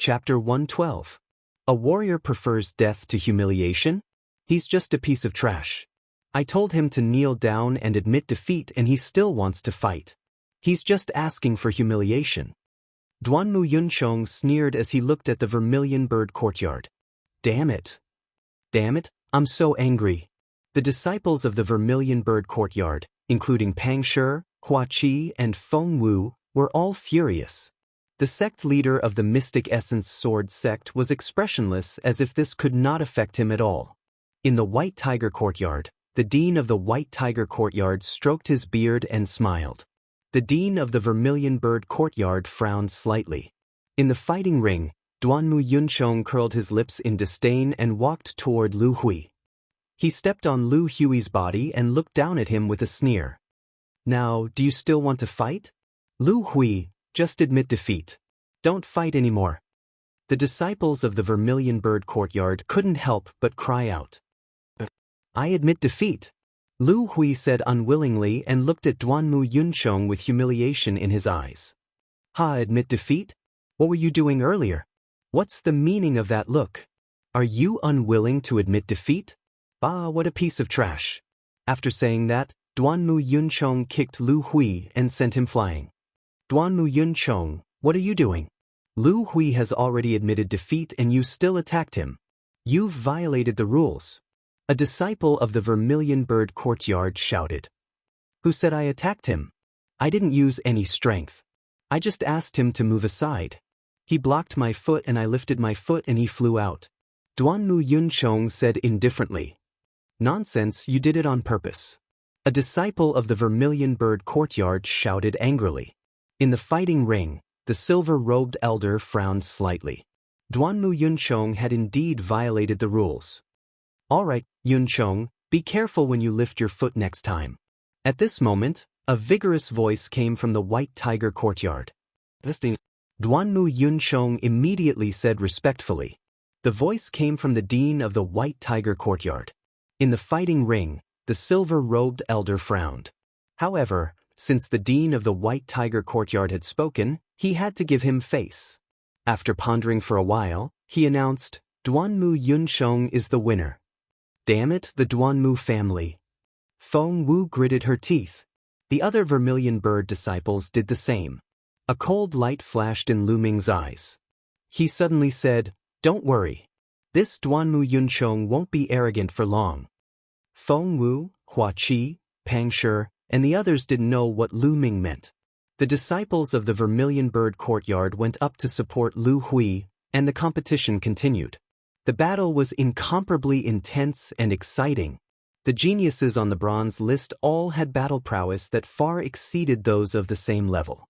Chapter 112. A warrior prefers death to humiliation? He's just a piece of trash. I told him to kneel down and admit defeat and he still wants to fight. He's just asking for humiliation. Duanmu Yunchong sneered as he looked at the Vermilion Bird courtyard. Damn it. Damn it, I'm so angry. The disciples of the Vermilion Bird courtyard, including Pang Shi, Hua Qi, and Feng Wu, were all furious. The sect leader of the Mystic Essence Sword sect was expressionless as if this could not affect him at all. In the White Tiger courtyard, the dean of the White Tiger courtyard stroked his beard and smiled. The dean of the Vermilion Bird courtyard frowned slightly. In the fighting ring, Duanmu Yunchong curled his lips in disdain and walked toward Lu Hui. He stepped on Lu Hui's body and looked down at him with a sneer. Now, do you still want to fight? Lu Hui, just admit defeat. Don't fight anymore. The disciples of the Vermilion Bird courtyard couldn't help but cry out. I admit defeat. Lu Hui said unwillingly and looked at Duanmu Yunchong with humiliation in his eyes. Ha, admit defeat? What were you doing earlier? What's the meaning of that look? Are you unwilling to admit defeat? Ah, what a piece of trash. After saying that, Duanmu Yunchong kicked Lu Hui and sent him flying. Duanmu Yunchong, what are you doing? Lu Hui has already admitted defeat and you still attacked him. You've violated the rules. A disciple of the Vermilion Bird courtyard shouted. Who said I attacked him? I didn't use any strength. I just asked him to move aside. He blocked my foot and I lifted my foot and he flew out. Duanmu Yunchong said indifferently. Nonsense, you did it on purpose. A disciple of the Vermilion Bird courtyard shouted angrily. In the fighting ring, the silver-robed elder frowned slightly. Duanmu Yunchong had indeed violated the rules. All right, Yunchong, be careful when you lift your foot next time. At this moment, a vigorous voice came from the White Tiger courtyard. Duanmu Yunchong immediately said respectfully. The voice came from the dean of the White Tiger courtyard. In the fighting ring, the silver-robed elder frowned. However, since the dean of the White Tiger courtyard had spoken, he had to give him face. After pondering for a while, he announced, Duanmu Yunchong is the winner. Damn it, the Duanmu family. Feng Wu gritted her teeth. The other Vermilion Bird disciples did the same. A cold light flashed in Lu Ming's eyes. He suddenly said, Don't worry. This Duanmu Yunchong won't be arrogant for long. Feng Wu, Hua Qi, Pang Shi, and the others didn't know what Lu Ming meant. The disciples of the Vermilion Bird courtyard went up to support Lu Hui, and the competition continued. The battle was incomparably intense and exciting. The geniuses on the bronze list all had battle prowess that far exceeded those of the same level.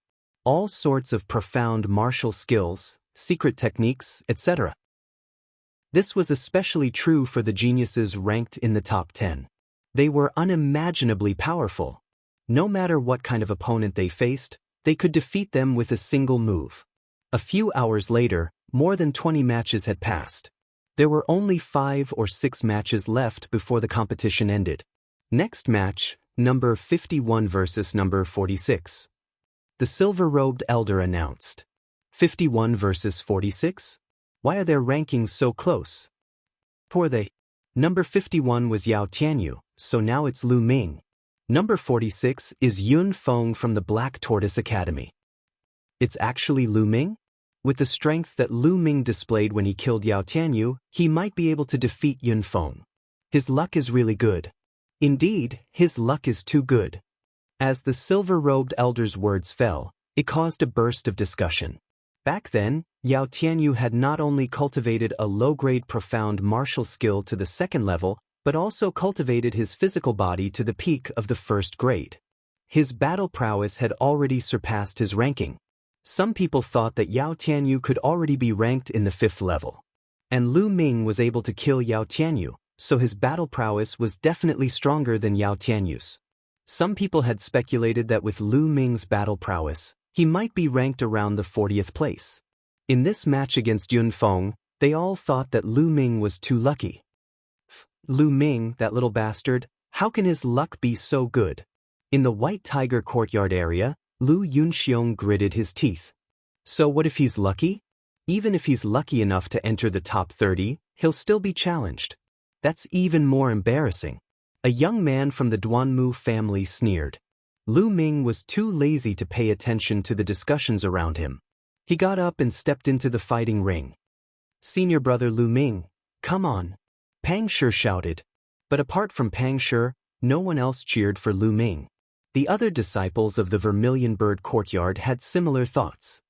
All sorts of profound martial skills, secret techniques, etc. This was especially true for the geniuses ranked in the top 10. They were unimaginably powerful. No matter what kind of opponent they faced, they could defeat them with a single move. A few hours later, more than 20 matches had passed. There were only 5 or 6 matches left before the competition ended. Next match, number 51 versus number 46. The silver-robed elder announced. 51 versus 46? Why are their rankings so close? Poor they. Number 51 was Yao Tianyu, so now it's Lu Ming. Number 46 is Yun Feng from the Black Tortoise Academy. It's actually Lu Ming? With the strength that Lu Ming displayed when he killed Yao Tianyu, he might be able to defeat Yun Feng. His luck is really good. Indeed, his luck is too good. As the silver-robed elder's words fell, it caused a burst of discussion. Back then, Yao Tianyu had not only cultivated a low-grade profound martial skill to the 2nd level, but also cultivated his physical body to the peak of the 1st grade. His battle prowess had already surpassed his ranking. Some people thought that Yao Tianyu could already be ranked in the 5th level. And Lu Ming was able to kill Yao Tianyu, so his battle prowess was definitely stronger than Yao Tianyu's. Some people had speculated that with Lu Ming's battle prowess, he might be ranked around the 40th place. In this match against Yun Feng, they all thought that Lu Ming was too lucky. Lu Ming, that little bastard, how can his luck be so good? In the White Tiger courtyard area, Lu Yunxiong gritted his teeth. So what if he's lucky? Even if he's lucky enough to enter the top 30, he'll still be challenged. That's even more embarrassing. A young man from the Duanmu family sneered. Lu Ming was too lazy to pay attention to the discussions around him. He got up and stepped into the fighting ring. Senior brother Lu Ming, come on. Pang Shi shouted. But apart from Pang Shi, no one else cheered for Lu Ming. The other disciples of the Vermilion Bird Courtyard had similar thoughts.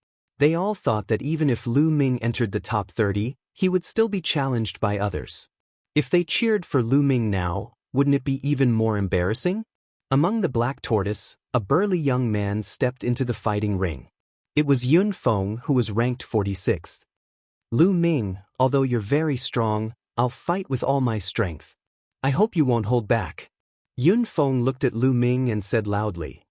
They all thought that even if Lu Ming entered the top 30, he would still be challenged by others. If they cheered for Lu Ming now, wouldn't it be even more embarrassing? Among the Black Tortoise, a burly young man stepped into the fighting ring. It was Yun Feng, who was ranked 46th. Lu Ming, although you're very strong, I'll fight with all my strength. I hope you won't hold back. Yun Feng looked at Lu Ming and said loudly,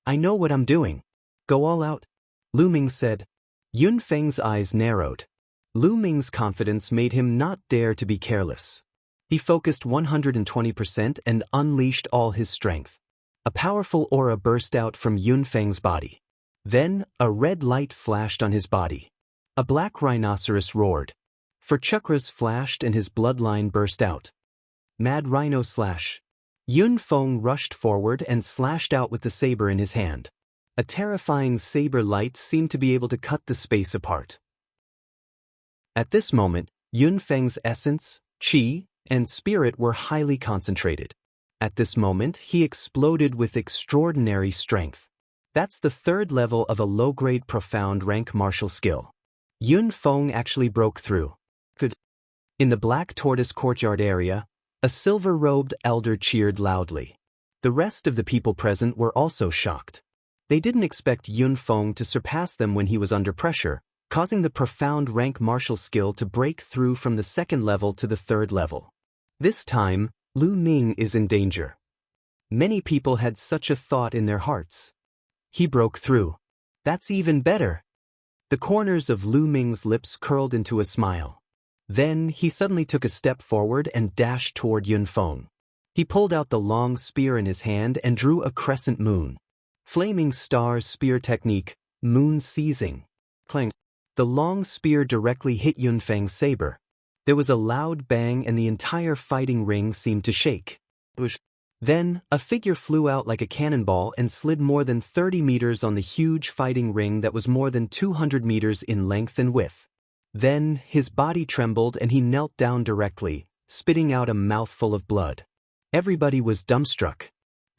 I know what I'm doing. Go all out. Lu Ming said. Yun Feng's eyes narrowed. Lu Ming's confidence made him not dare to be careless. He focused 120% and unleashed all his strength. A powerful aura burst out from Yun Feng's body. Then, a red light flashed on his body. A black rhinoceros roared. Four chakras flashed and his bloodline burst out. Mad Rhino Slash. Yun Feng rushed forward and slashed out with the saber in his hand. A terrifying saber light seemed to be able to cut the space apart. At this moment, Yun Feng's essence, qi, and spirit were highly concentrated. At this moment, he exploded with extraordinary strength. That's the third level of a low-grade profound rank martial skill. Yun Feng actually broke through. In the Black Tortoise Courtyard area, a silver-robed elder cheered loudly. The rest of the people present were also shocked. They didn't expect Yun Feng to surpass them when he was under pressure, causing the profound rank martial skill to break through from the second level to the third level. This time, Lu Ming is in danger. Many people had such a thought in their hearts. He broke through. That's even better. The corners of Lu Ming's lips curled into a smile. Then, he suddenly took a step forward and dashed toward Yun Feng. He pulled out the long spear in his hand and drew a crescent moon. Flaming Star Spear Technique, Moon Seizing. Clang. The long spear directly hit Yun Feng's saber. There was a loud bang and the entire fighting ring seemed to shake. Then, a figure flew out like a cannonball and slid more than 30 meters on the huge fighting ring that was more than 200 meters in length and width. Then, his body trembled and he knelt down directly, spitting out a mouthful of blood. Everybody was dumbstruck.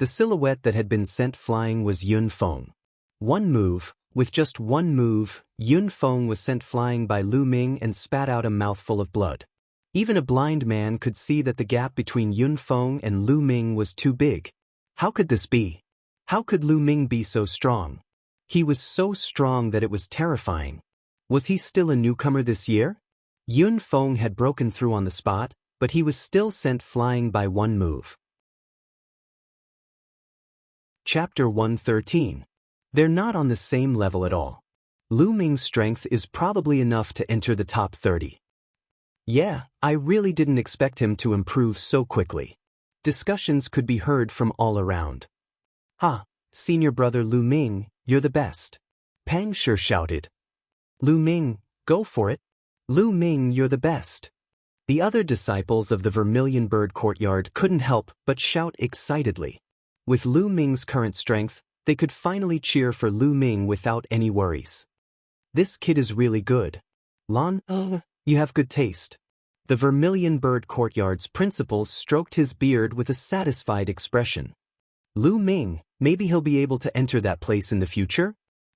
The silhouette that had been sent flying was Yun Feng. With just one move, Yun Feng was sent flying by Lu Ming and spat out a mouthful of blood. Even a blind man could see that the gap between Yun Feng and Lu Ming was too big. How could this be? How could Lu Ming be so strong? He was so strong that it was terrifying. Was he still a newcomer this year? Yun Feng had broken through on the spot, but he was still sent flying by one move. Chapter 113. They're not on the same level at all. Lu Ming's strength is probably enough to enter the top 30. Yeah, I really didn't expect him to improve so quickly. Discussions could be heard from all around. Ha, senior brother Lu Ming, you're the best. Pang Shi shouted. Lu Ming, go for it. Lu Ming, you're the best. The other disciples of the Vermilion Bird Courtyard couldn't help but shout excitedly. With Lu Ming's current strength, they could finally cheer for Lu Ming without any worries. This kid is really good. Lan, you have good taste. The Vermilion Bird Courtyard's principal stroked his beard with a satisfied expression. Lu Ming, maybe he'll be able to enter that place in the future?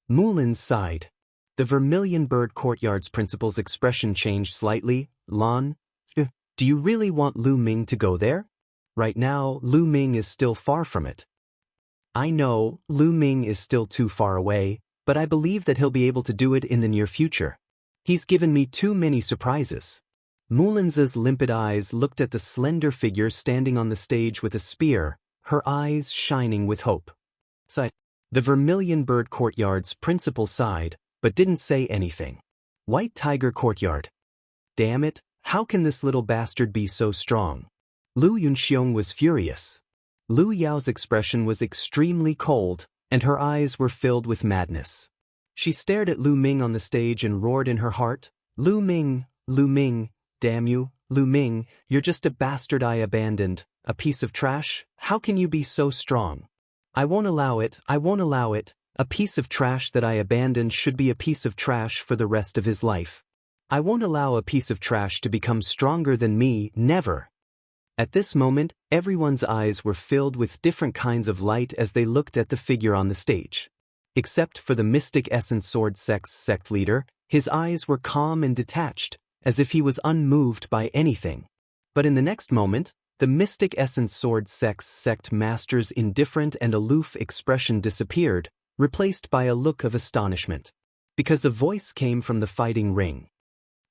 Mulin sighed. The Vermilion Bird Courtyard's principal's expression changed slightly. Lan, do you really want Lu Ming to go there? Right now, Lu Ming is still far from it. I know, Lu Ming is still too far away, but I believe that he'll be able to do it in the near future. He's given me too many surprises. Mulin's limpid eyes looked at the slender figure standing on the stage with a spear, her eyes shining with hope. The Vermilion Bird Courtyard's principal sighed, but didn't say anything. White Tiger Courtyard. Damn it, how can this little bastard be so strong? Lu Yunxiong was furious. Lu Yao's expression was extremely cold, and her eyes were filled with madness. She stared at Lu Ming on the stage and roared in her heart, Lu Ming, damn you, Lu Ming, you're just a bastard I abandoned, a piece of trash, how can you be so strong? I won't allow it, a piece of trash that I abandoned should be a piece of trash for the rest of his life. I won't allow a piece of trash to become stronger than me, never. At this moment, everyone's eyes were filled with different kinds of light as they looked at the figure on the stage. Except for the Mystic Essence Sword sect leader, his eyes were calm and detached, as if he was unmoved by anything. But in the next moment, the Mystic Essence Sword sect master's indifferent and aloof expression disappeared, replaced by a look of astonishment. Because a voice came from the fighting ring.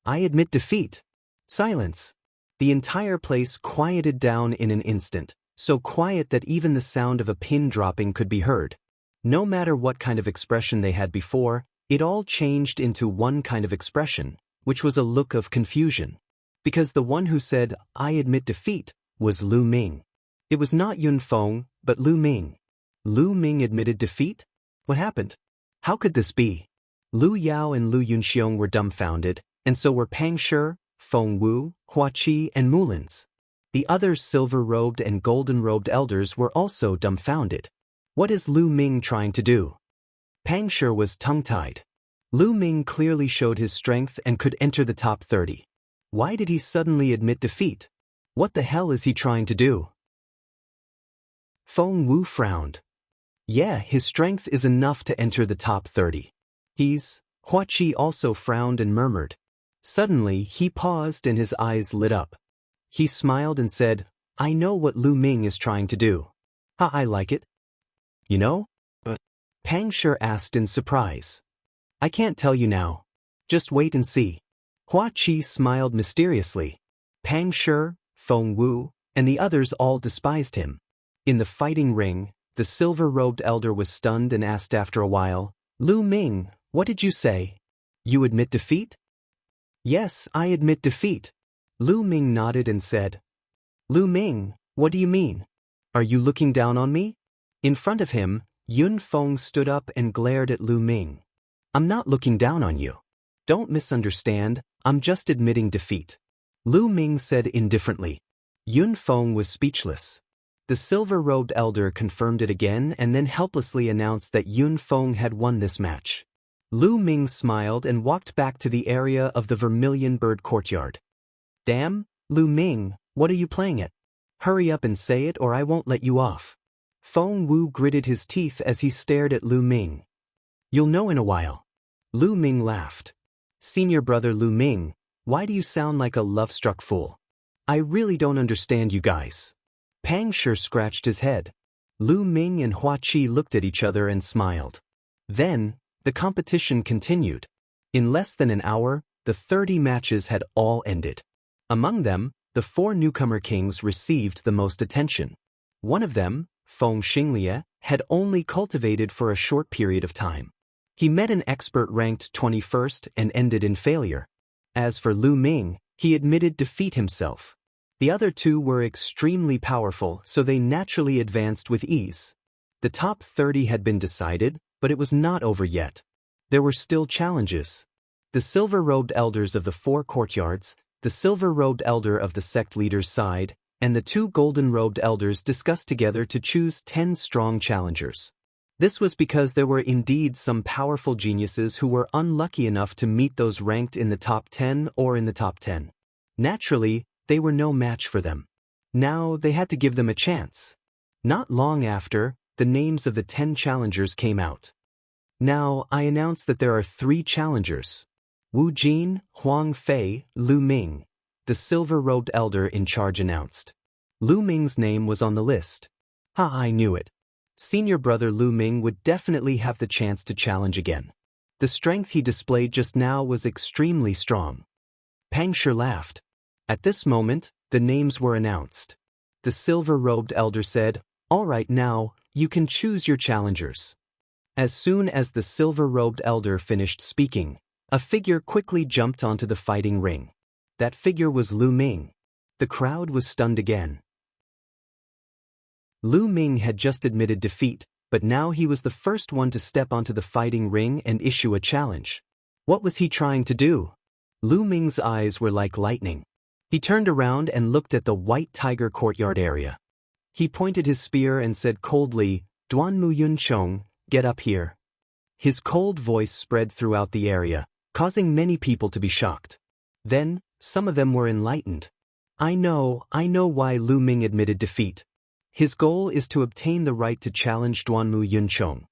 I admit defeat. Silence. The entire place quieted down in an instant, so quiet that even the sound of a pin dropping could be heard. No matter what kind of expression they had before, it all changed into one kind of expression, which was a look of confusion. Because the one who said, I admit defeat, was Lu Ming. It was not Yun Feng, but Lu Ming. Lu Ming admitted defeat? What happened? How could this be? Lu Yao and Lu Yunxiong were dumbfounded, and so were Pang Shi, Feng Wu, Hua Qi, and Mulins. The other silver-robed and golden-robed elders were also dumbfounded. What is Lu Ming trying to do? Pang Shi was tongue-tied. Lu Ming clearly showed his strength and could enter the top 30. Why did he suddenly admit defeat? What the hell is he trying to do? Feng Wu frowned. Yeah, his strength is enough to enter the top 30. Hua Qi also frowned and murmured. Suddenly, he paused and his eyes lit up. He smiled and said, I know what Lu Ming is trying to do. I like it. You know? Pang Shi asked in surprise. I can't tell you now. Just wait and see. Hua Qi smiled mysteriously. Pang Shi, Feng Wu, and the others all despised him. In the fighting ring, the silver-robed elder was stunned and asked after a while, Lu Ming, what did you say? You admit defeat? Yes, I admit defeat. Lu Ming nodded and said, Lu Ming, what do you mean? Are you looking down on me? In front of him, Yun Feng stood up and glared at Lu Ming. I'm not looking down on you. Don't misunderstand, I'm just admitting defeat. Lu Ming said indifferently. Yun Feng was speechless. The silver-robed elder confirmed it again and then helplessly announced that Yun Feng had won this match. Lu Ming smiled and walked back to the area of the Vermilion Bird Courtyard. Damn, Lu Ming, what are you playing at? Hurry up and say it or I won't let you off. Feng Wu gritted his teeth as he stared at Lu Ming. You'll know in a while. Lu Ming laughed. Senior brother Lu Ming, why do you sound like a love-struck fool? I really don't understand you guys. Pang Shi scratched his head. Lu Ming and Hua Qi looked at each other and smiled. Then, the competition continued. In less than an hour, the 30 matches had all ended. Among them, the 4 newcomer kings received the most attention. One of them, Feng Xinglie, had only cultivated for a short period of time. He met an expert ranked 21st and ended in failure. As for Lu Ming, he admitted defeat himself. The other 2 were extremely powerful, so they naturally advanced with ease. The top 30 had been decided, but it was not over yet. There were still challenges. The silver-robed elders of the 4 courtyards, the silver-robed elder of the sect leader's side, and the 2 golden-robed elders discussed together to choose 10 strong challengers. This was because there were indeed some powerful geniuses who were unlucky enough to meet those ranked in the top 10 or in the top 10. Naturally, they were no match for them. Now they had to give them a chance. Not long after, the names of the 10 challengers came out. Now, I announce that there are 3 challengers. Wu Jin, Huang Fei, Lu Ming, the silver-robed elder in charge announced. Lu Ming's name was on the list. I knew it. Senior brother Lu Ming would definitely have the chance to challenge again. The strength he displayed just now was extremely strong. Pang Shi laughed. At this moment, the names were announced. The silver-robed elder said, All right now, you can choose your challengers. As soon as the silver-robed elder finished speaking, a figure quickly jumped onto the fighting ring. That figure was Lu Ming. The crowd was stunned again. Lu Ming had just admitted defeat, but now he was the first one to step onto the fighting ring and issue a challenge. What was he trying to do? Lu Ming's eyes were like lightning. He turned around and looked at the White Tiger courtyard area. He pointed his spear and said coldly, "Duanmu Yunchong, get up here." His cold voice spread throughout the area, causing many people to be shocked. Then, some of them were enlightened. I know why Lu Ming admitted defeat. His goal is to obtain the right to challenge Duanmu Yunchong.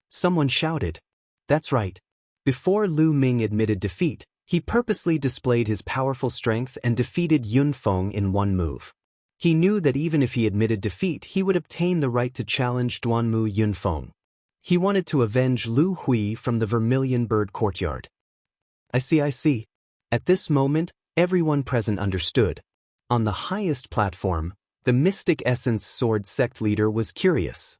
Someone shouted. That's right. Before Lu Ming admitted defeat, he purposely displayed his powerful strength and defeated Yun Feng in one move. He knew that even if he admitted defeat, he would obtain the right to challenge Duanmu Yunfeng. He wanted to avenge Lu Hui from the Vermilion Bird courtyard. I see. At this moment, everyone present understood. On the highest platform, the Mystic Essence Sword sect leader was curious.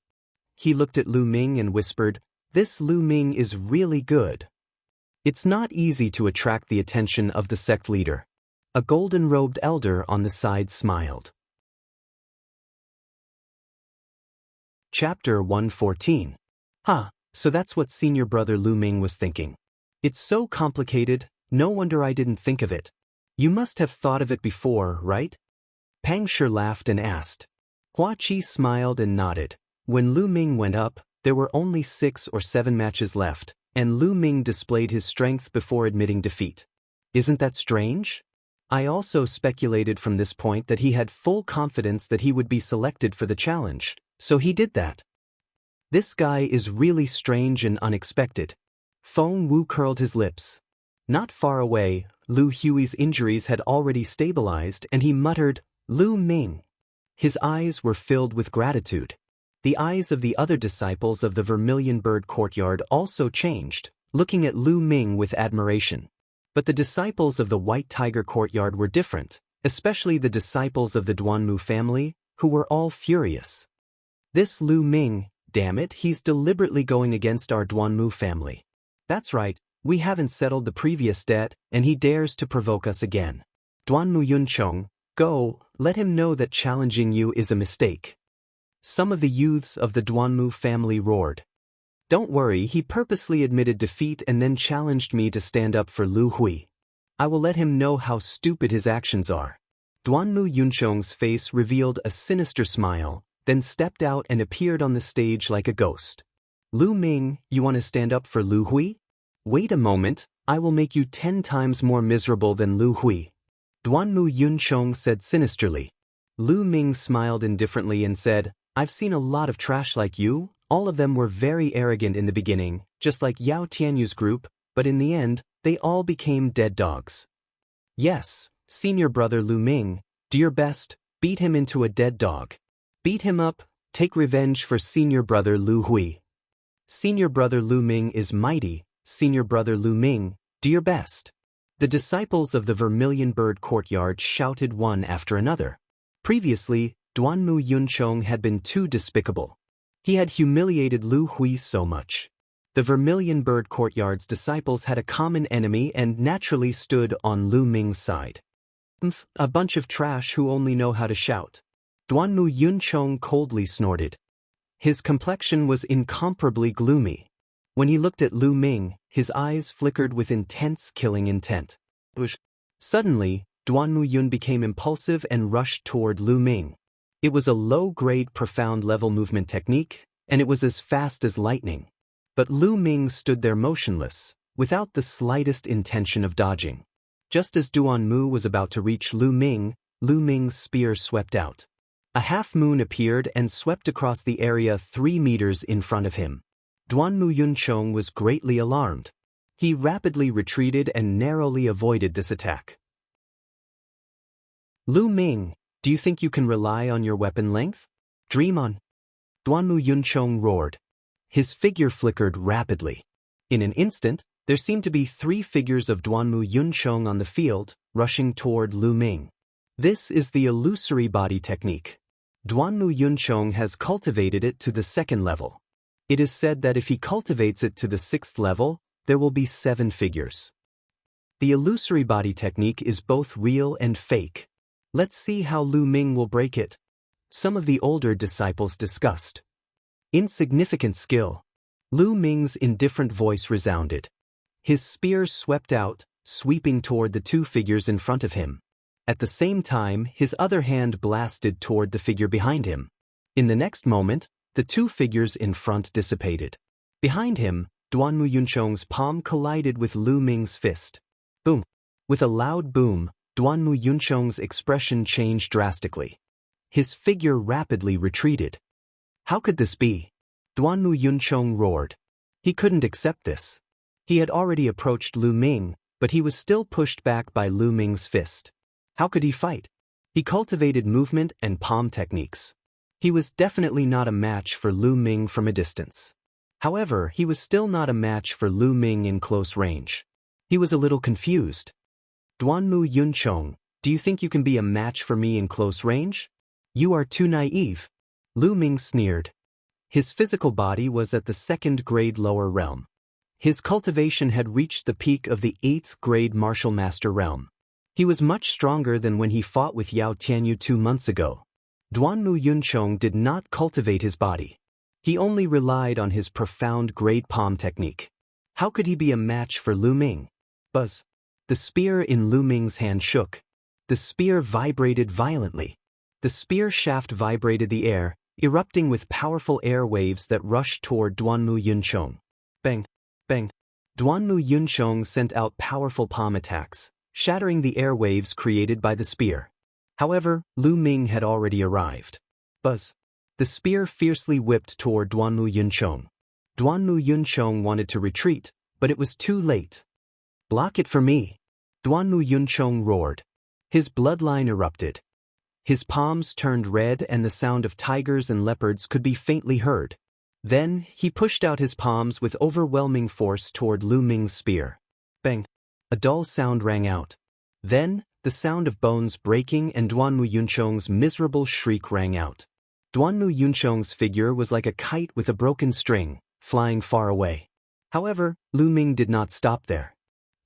He looked at Lu Ming and whispered, "This Lu Ming is really good." It's not easy to attract the attention of the sect leader. A golden-robed elder on the side smiled. Chapter 114. So that's what senior brother Lu Ming was thinking. It's so complicated, no wonder I didn't think of it. You must have thought of it before, right? Pang Shi laughed and asked. Hua Qi smiled and nodded. When Lu Ming went up, there were only 6 or 7 matches left, and Lu Ming displayed his strength before admitting defeat. Isn't that strange? I also speculated from this point that he had full confidence that he would be selected for the challenge, so he did that. This guy is really strange and unexpected. Feng Wu curled his lips. Not far away, Lu Hui's injuries had already stabilized and he muttered, "Lu Ming." His eyes were filled with gratitude. The eyes of the other disciples of the Vermilion Bird courtyard also changed, looking at Lu Ming with admiration. But the disciples of the White Tiger courtyard were different, especially the disciples of the Duanmu family, who were all furious. This Lu Ming, damn it, he's deliberately going against our Duanmu family. That's right, we haven't settled the previous debt, and he dares to provoke us again. Duanmu Yunchong, go, let him know that challenging you is a mistake. Some of the youths of the Duanmu family roared. Don't worry, he purposely admitted defeat and then challenged me to stand up for Lu Hui. I will let him know how stupid his actions are. Duanmu Yunchong's face revealed a sinister smile, then stepped out and appeared on the stage like a ghost. Lu Ming, you want to stand up for Lu Hui? Wait a moment, I will make you 10 times more miserable than Lu Hui. Duanmu Yunchong said sinisterly. Lu Ming smiled indifferently and said, I've seen a lot of trash like you. All of them were very arrogant in the beginning, just like Yao Tianyu's group, but in the end, they all became dead dogs. Yes, senior brother Lu Ming, do your best, beat him into a dead dog. Beat him up, take revenge for senior brother Lu Hui. Senior brother Lu Ming is mighty, senior brother Lu Ming, do your best. The disciples of the Vermilion Bird courtyard shouted one after another. Previously, Duanmu Yunchong had been too despicable. He had humiliated Lu Hui so much. The Vermilion Bird courtyard's disciples had a common enemy and naturally stood on Lu Ming's side. A bunch of trash who only know how to shout. Duanmu Yunchong coldly snorted. His complexion was incomparably gloomy. When he looked at Lu Ming, his eyes flickered with intense killing intent. Suddenly, Duanmu Yun became impulsive and rushed toward Lu Ming. It was a low-grade profound-level movement technique, and it was as fast as lightning. But Lu Ming stood there motionless, without the slightest intention of dodging. Just as Duanmu was about to reach Lu Ming's spear swept out. A half-moon appeared and swept across the area 3 meters in front of him. Duanmu Yunchong was greatly alarmed. He rapidly retreated and narrowly avoided this attack. Lu Ming, do you think you can rely on your weapon length? Dream on. Duanmu Yunchong roared. His figure flickered rapidly. In an instant, there seemed to be 3 figures of Duanmu Yunchong on the field, rushing toward Lu Ming. This is the illusory body technique. Duanmu Yunchong has cultivated it to the 2nd level. It is said that if he cultivates it to the 6th level, there will be 7 figures. The illusory body technique is both real and fake. Let's see how Lu Ming will break it. Some of the older disciples discussed. Insignificant skill. Lu Ming's indifferent voice resounded. His spear swept out, sweeping toward the two figures in front of him. At the same time, his other hand blasted toward the figure behind him. In the next moment, the two figures in front dissipated. Behind him, Duanmu Yunchong's palm collided with Lu Ming's fist. Boom! With a loud boom, Duanmu Yunchong's expression changed drastically. His figure rapidly retreated. How could this be? Duanmu Yunchong roared. He couldn't accept this. He had already approached Lu Ming, but he was still pushed back by Lu Ming's fist. How could he fight? He cultivated movement and palm techniques. He was definitely not a match for Lu Ming from a distance. However, he was still not a match for Lu Ming in close range. He was a little confused. Duanmu Yunchong, do you think you can be a match for me in close range? You are too naive. Lu Ming sneered. His physical body was at the 2nd grade lower realm. His cultivation had reached the peak of the 8th grade martial master realm. He was much stronger than when he fought with Yao Tianyu 2 months ago. Duanmu Yunchong did not cultivate his body. He only relied on his profound grade palm technique. How could he be a match for Lu Ming? Buzz. The spear in Lu Ming's hand shook. The spear vibrated violently. The spear shaft vibrated the air, erupting with powerful air waves that rushed toward Duanmu Yunchong. Bang! Bang! Duanmu Yunchong sent out powerful palm attacks, shattering the air waves created by the spear. However, Lu Ming had already arrived. Buzz! The spear fiercely whipped toward Duanmu Yunchong. Duanmu Yunchong wanted to retreat, but it was too late. Block it for me! Duanmu Yunchong roared. His bloodline erupted. His palms turned red and the sound of tigers and leopards could be faintly heard. Then, he pushed out his palms with overwhelming force toward Lu Ming's spear. Bang! A dull sound rang out. Then, the sound of bones breaking and Duanmu Yunchong's miserable shriek rang out. Duanmu Yunchong's figure was like a kite with a broken string, flying far away. However, Lu Ming did not stop there.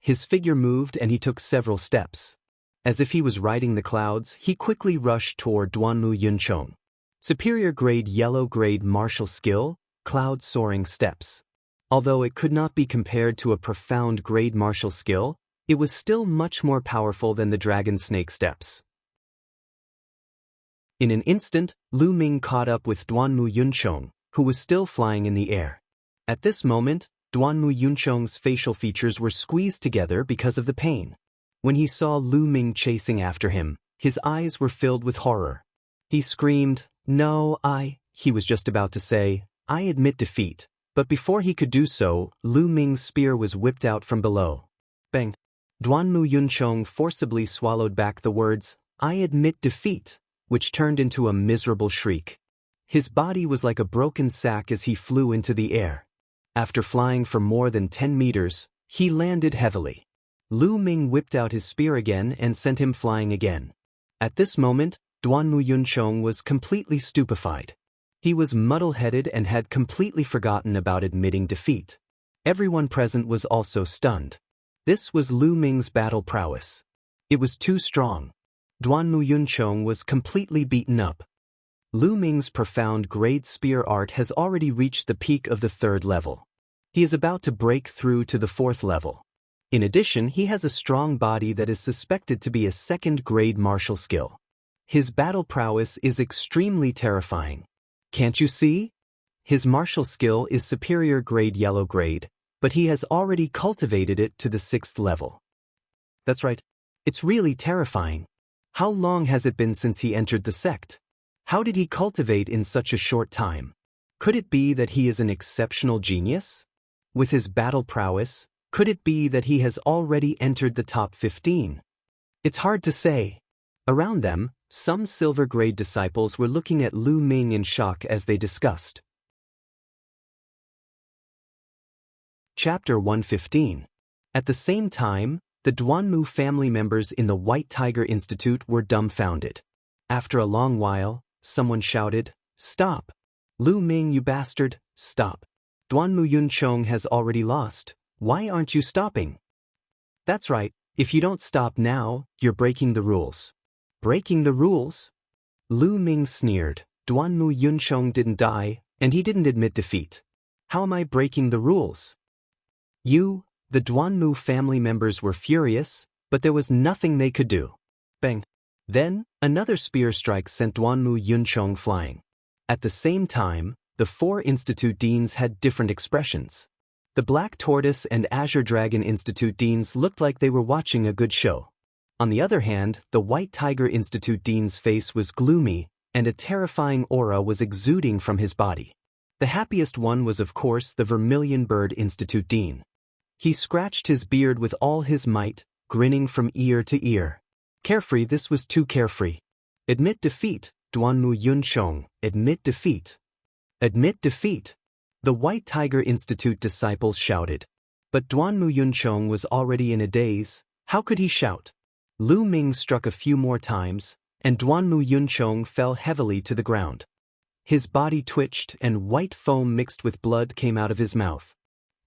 His figure moved and he took several steps. As if he was riding the clouds, he quickly rushed toward Duanmu Yunchong. Superior grade yellow grade martial skill, cloud soaring steps. Although it could not be compared to a profound grade martial skill, it was still much more powerful than the dragon snake steps. In an instant, Lu Ming caught up with Duanmu Yunchong, who was still flying in the air. At this moment, Duanmu Yunchong's facial features were squeezed together because of the pain. When he saw Lu Ming chasing after him, his eyes were filled with horror. He screamed, "No, he was just about to say, "I admit defeat," but before he could do so, Lu Ming's spear was whipped out from below. Bang! Duanmu Yunchong forcibly swallowed back the words, "I admit defeat," which turned into a miserable shriek. His body was like a broken sack as he flew into the air. After flying for more than 10 meters, he landed heavily. Lu Ming whipped out his spear again and sent him flying again. At this moment, Duanmu Yunchong was completely stupefied. He was muddle-headed and had completely forgotten about admitting defeat. Everyone present was also stunned. This was Lu Ming's battle prowess. It was too strong. Duanmu Yunchong was completely beaten up. Lu Ming's profound grade spear art has already reached the peak of the 3rd level. He is about to break through to the 4th level. In addition, he has a strong body that is suspected to be a 2nd grade martial skill. His battle prowess is extremely terrifying. Can't you see? His martial skill is superior grade yellow grade, but he has already cultivated it to the 6th level. That's right. It's really terrifying. How long has it been since he entered the sect? How did he cultivate in such a short time? Could it be that he is an exceptional genius? With his battle prowess, could it be that he has already entered the top 15? It's hard to say. Around them, some silver grade disciples were looking at Lu Ming in shock as they discussed. Chapter 115. At the same time, the Duanmu family members in the White Tiger Institute were dumbfounded. After a long while, someone shouted, "Stop! Lu Ming, you bastard, stop! Duanmu Yunchong has already lost. Why aren't you stopping?" That's right, if you don't stop now, you're breaking the rules. Breaking the rules? Lu Ming sneered. Duanmu Yunchong didn't die, and he didn't admit defeat. How am I breaking the rules? You, The Duanmu family members were furious, but there was nothing they could do. Bang! Then, another spear strike sent Duanmu Yunchong flying. At the same time, the 4 Institute deans had different expressions. The Black Tortoise and Azure Dragon Institute deans looked like they were watching a good show. On the other hand, the White Tiger Institute dean's face was gloomy, and a terrifying aura was exuding from his body. The happiest one was of course the Vermilion Bird Institute dean. He scratched his beard with all his might, grinning from ear to ear. Carefree, this was too carefree. Admit defeat, Duanmu Yunchong, admit defeat. Admit defeat. The White Tiger Institute disciples shouted. But Duanmu Yunchong was already in a daze. How could he shout? Lu Ming struck a few more times, and Duanmu Yunchong fell heavily to the ground. His body twitched and white foam mixed with blood came out of his mouth.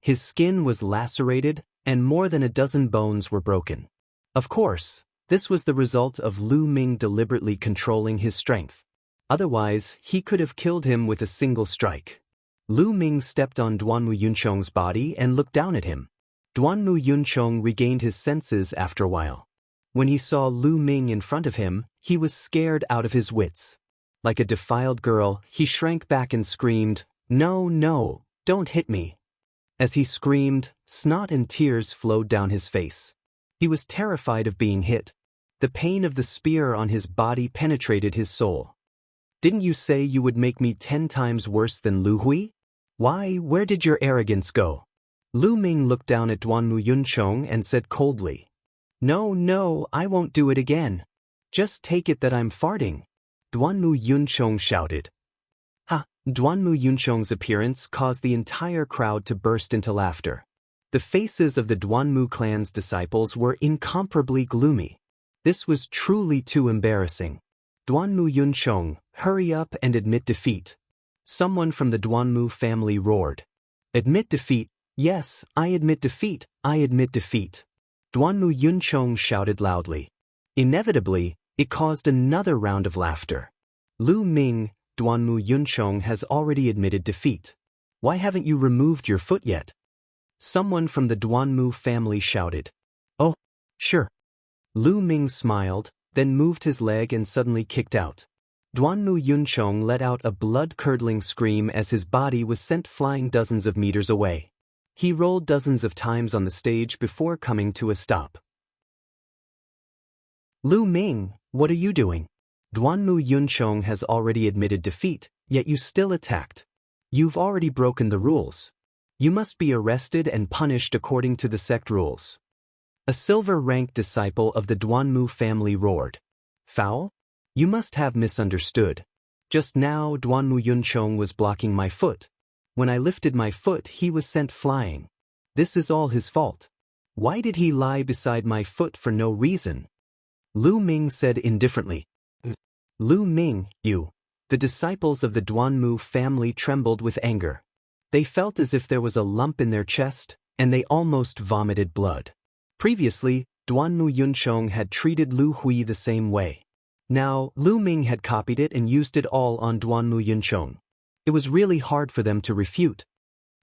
His skin was lacerated, and more than a dozen bones were broken. Of course, this was the result of Lu Ming deliberately controlling his strength. Otherwise, he could have killed him with a single strike. Lu Ming stepped on Duanmu Yunchong's body and looked down at him. Duanmu Yunchong regained his senses after a while. When he saw Lu Ming in front of him, he was scared out of his wits. Like a defiled girl, he shrank back and screamed, "No, no, don't hit me." As he screamed, snot and tears flowed down his face. He was terrified of being hit. The pain of the spear on his body penetrated his soul. "Didn't you say you would make me 10 times worse than Lu Hui? Why, where did your arrogance go?" Lu Ming looked down at Duanmu Yunchong and said coldly, "No, no, I won't do it again. Just take it that I'm farting." Duanmu Yunchong shouted. Ha! Duanmu Yunchong's appearance caused the entire crowd to burst into laughter. The faces of the Duanmu clan's disciples were incomparably gloomy. This was truly too embarrassing. "Duanmu Yunchong, hurry up and admit defeat." Someone from the Duanmu family roared. "Admit defeat? Yes, I admit defeat, I admit defeat." Duanmu Yunchong shouted loudly. Inevitably, it caused another round of laughter. "Lu Ming, Duanmu Yunchong has already admitted defeat. Why haven't you removed your foot yet?" Someone from the Duanmu family shouted. "Oh, sure." Lu Ming smiled, then moved his leg and suddenly kicked out. Duanmu Yunchong let out a blood-curdling scream as his body was sent flying dozens of meters away. He rolled dozens of times on the stage before coming to a stop. "Lu Ming, what are you doing? Duanmu Yunchong has already admitted defeat, yet you still attacked. You've already broken the rules. You must be arrested and punished according to the sect rules." A silver-ranked disciple of the Duanmu family roared. "Foul? You must have misunderstood. Just now Duanmu Yunchong was blocking my foot. When I lifted my foot he was sent flying. This is all his fault. Why did he lie beside my foot for no reason?" Lu Ming said indifferently. "Lu Ming, you." The disciples of the Duanmu family trembled with anger. They felt as if there was a lump in their chest, and they almost vomited blood. Previously, Duanmu Yunchong had treated Lu Hui the same way. Now, Lu Ming had copied it and used it all on Duanmu Yunchong. It was really hard for them to refute.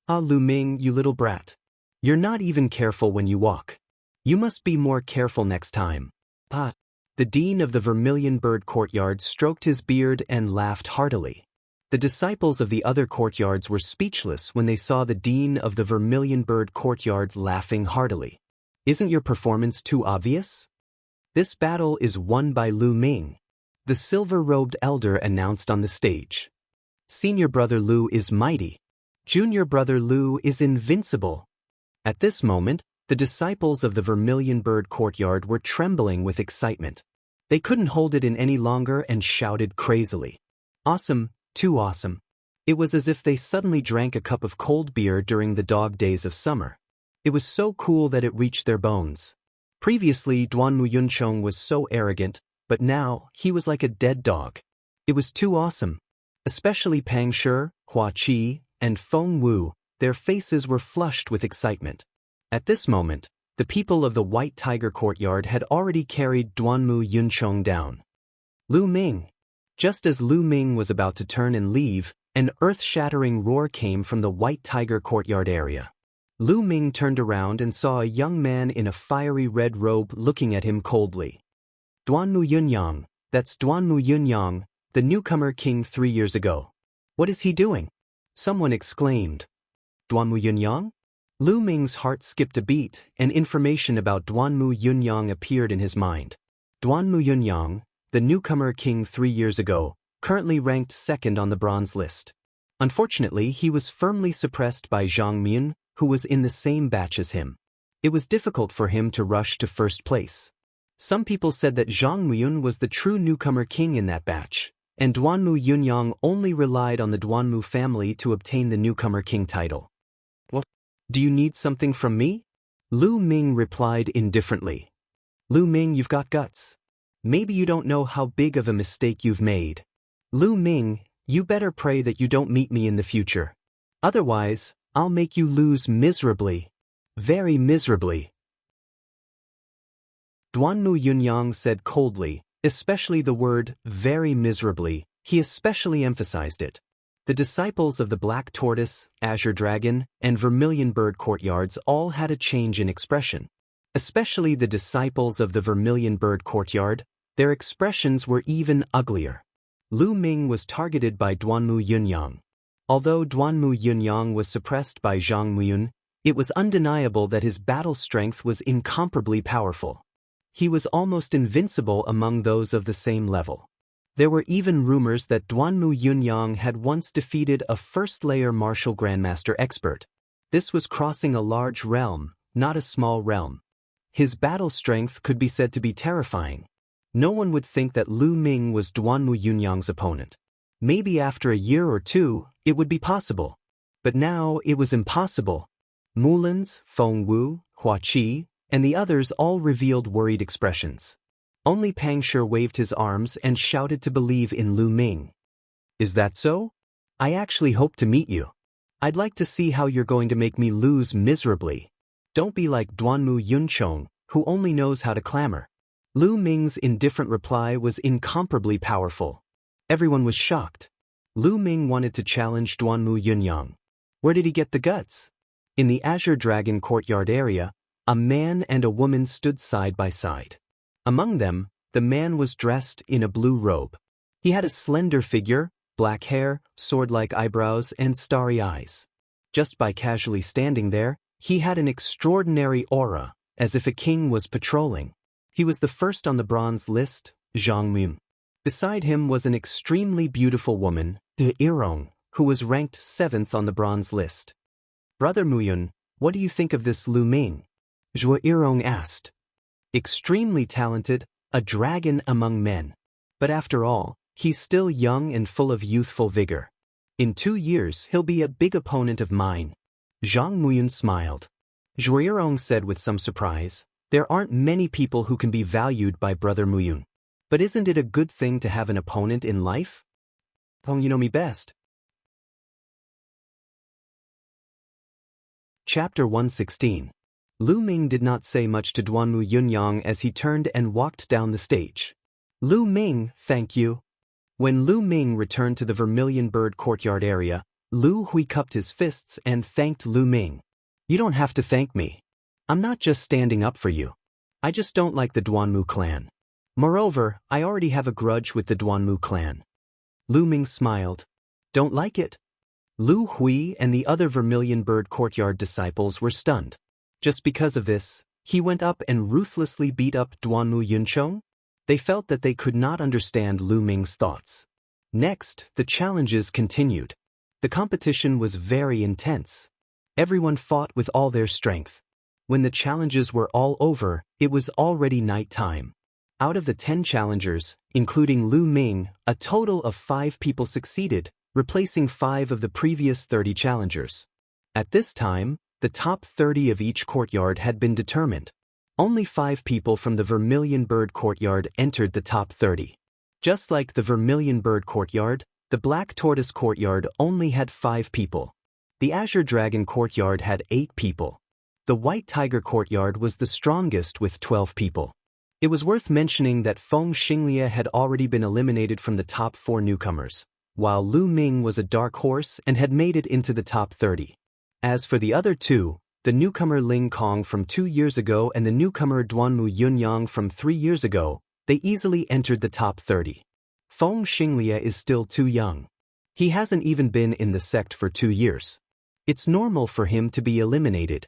"Ah, Lu Ming, you little brat. You're not even careful when you walk. You must be more careful next time." "Ah." The dean of the Vermilion Bird courtyard stroked his beard and laughed heartily. The disciples of the other courtyards were speechless when they saw the dean of the Vermilion Bird courtyard laughing heartily. "Isn't your performance too obvious? This battle is won by Lu Ming," the silver-robed elder announced on the stage. "Senior brother Lu is mighty. Junior brother Lu is invincible." At this moment, the disciples of the Vermilion Bird courtyard were trembling with excitement. They couldn't hold it in any longer and shouted crazily. "Awesome, too awesome." It was as if they suddenly drank a cup of cold beer during the dog days of summer. It was so cool that it reached their bones. Previously, Duanmu Yunchong was so arrogant, but now, he was like a dead dog. It was too awesome. Especially Pang Shi, Hua Qi, and Feng Wu, their faces were flushed with excitement. At this moment, the people of the White Tiger courtyard had already carried Duanmu Yunchong down. "Lu Ming." Just as Lu Ming was about to turn and leave, an earth-shattering roar came from the White Tiger courtyard area. Lu Ming turned around and saw a young man in a fiery red robe looking at him coldly. Duanmu Yunyang, that's Duanmu Yunyang, the newcomer king 3 years ago. What is he doing? Someone exclaimed. Duanmu Yunyang? Lu Ming's heart skipped a beat, and information about Duanmu Yunyang appeared in his mind. Duanmu Yunyang, the newcomer king 3 years ago, currently ranked second on the bronze list. Unfortunately, he was firmly suppressed by Zhang Myun, who was in the same batch as him. It was difficult for him to rush to first place. Some people said that Zhang Myun was the true newcomer king in that batch, and Duanmu Yunyang only relied on the Duanmu family to obtain the newcomer king title. What? Do you need something from me? Lu Ming replied indifferently. Lu Ming, you've got guts. Maybe you don't know how big of a mistake you've made. Lu Ming, you better pray that you don't meet me in the future. Otherwise, I'll make you lose miserably. Very miserably. Duanmu Yunyang said coldly, especially the word very miserably, he especially emphasized it. The disciples of the Black Tortoise, Azure Dragon, and Vermilion Bird courtyards all had a change in expression. Especially the disciples of the Vermilion Bird courtyard, their expressions were even uglier. Lu Ming was targeted by Duanmu Yunyang. Although Duanmu Yunyang was suppressed by Zhang Myun, it was undeniable that his battle strength was incomparably powerful. He was almost invincible among those of the same level. There were even rumors that Duanmu Yunyang had once defeated a first-layer martial grandmaster expert. This was crossing a large realm, not a small realm. His battle strength could be said to be terrifying. No one would think that Lu Ming was Duanmu Yunyang's opponent. Maybe after a year or two, it would be possible. But now it was impossible. Mulins, Feng Wu, Hua Qi, and the others all revealed worried expressions. Only Pang Shi waved his arms and shouted to believe in Lu Ming. Is that so? I actually hope to meet you. I'd like to see how you're going to make me lose miserably. Don't be like Duanmu Yunchong, who only knows how to clamor. Lu Ming's indifferent reply was incomparably powerful. Everyone was shocked. Lu Ming wanted to challenge Duanmu Yunyang. Where did he get the guts? In the Azure Dragon courtyard area, a man and a woman stood side by side. Among them, the man was dressed in a blue robe. He had a slender figure, black hair, sword-like eyebrows, and starry eyes. Just by casually standing there, he had an extraordinary aura, as if a king was patrolling. He was the first on the bronze list, Zhang Myun. Beside him was an extremely beautiful woman, De Irong, who was ranked 7th on the bronze list. Brother Muyun, what do you think of this Lu Ming? Zhuo Irong asked. Extremely talented, a dragon among men. But after all, he's still young and full of youthful vigor. In 2 years he'll be a big opponent of mine. Zhang Muyun smiled. Zhuo Irong said with some surprise, there aren't many people who can be valued by Brother Muyun. But isn't it a good thing to have an opponent in life? Pong, you know me best. Chapter 116. Lu Ming did not say much to Duanmu Yunyang as he turned and walked down the stage. Lu Ming, thank you. When Lu Ming returned to the Vermilion Bird courtyard area, Lu Hui cupped his fists and thanked Lu Ming. You don't have to thank me. I'm not just standing up for you. I just don't like the Duanmu clan. Moreover, I already have a grudge with the Duanmu clan. Lu Ming smiled. Don't like it? Lu Hui and the other Vermilion Bird courtyard disciples were stunned. Just because of this, he went up and ruthlessly beat up Duanmu Yunchong? They felt that they could not understand Lu Ming's thoughts. Next, the challenges continued. The competition was very intense. Everyone fought with all their strength. When the challenges were all over, it was already night time. Out of the 10 challengers, including Lu Ming, a total of 5 people succeeded, replacing 5 of the previous 30 challengers. At this time, the top 30 of each courtyard had been determined. Only 5 people from the Vermilion Bird courtyard entered the top 30. Just like the Vermilion Bird courtyard, the Black Tortoise courtyard only had 5 people. The Azure Dragon courtyard had 8 people. The White Tiger courtyard was the strongest with 12 people. It was worth mentioning that Feng Xinglia had already been eliminated from the top 4 newcomers, while Lu Ming was a dark horse and had made it into the top 30. As for the other 2, the newcomer Ling Kong from 2 years ago and the newcomer Duanmu Yunyang from 3 years ago, they easily entered the top 30. Feng Xinglie is still too young. He hasn't even been in the sect for 2 years. It's normal for him to be eliminated.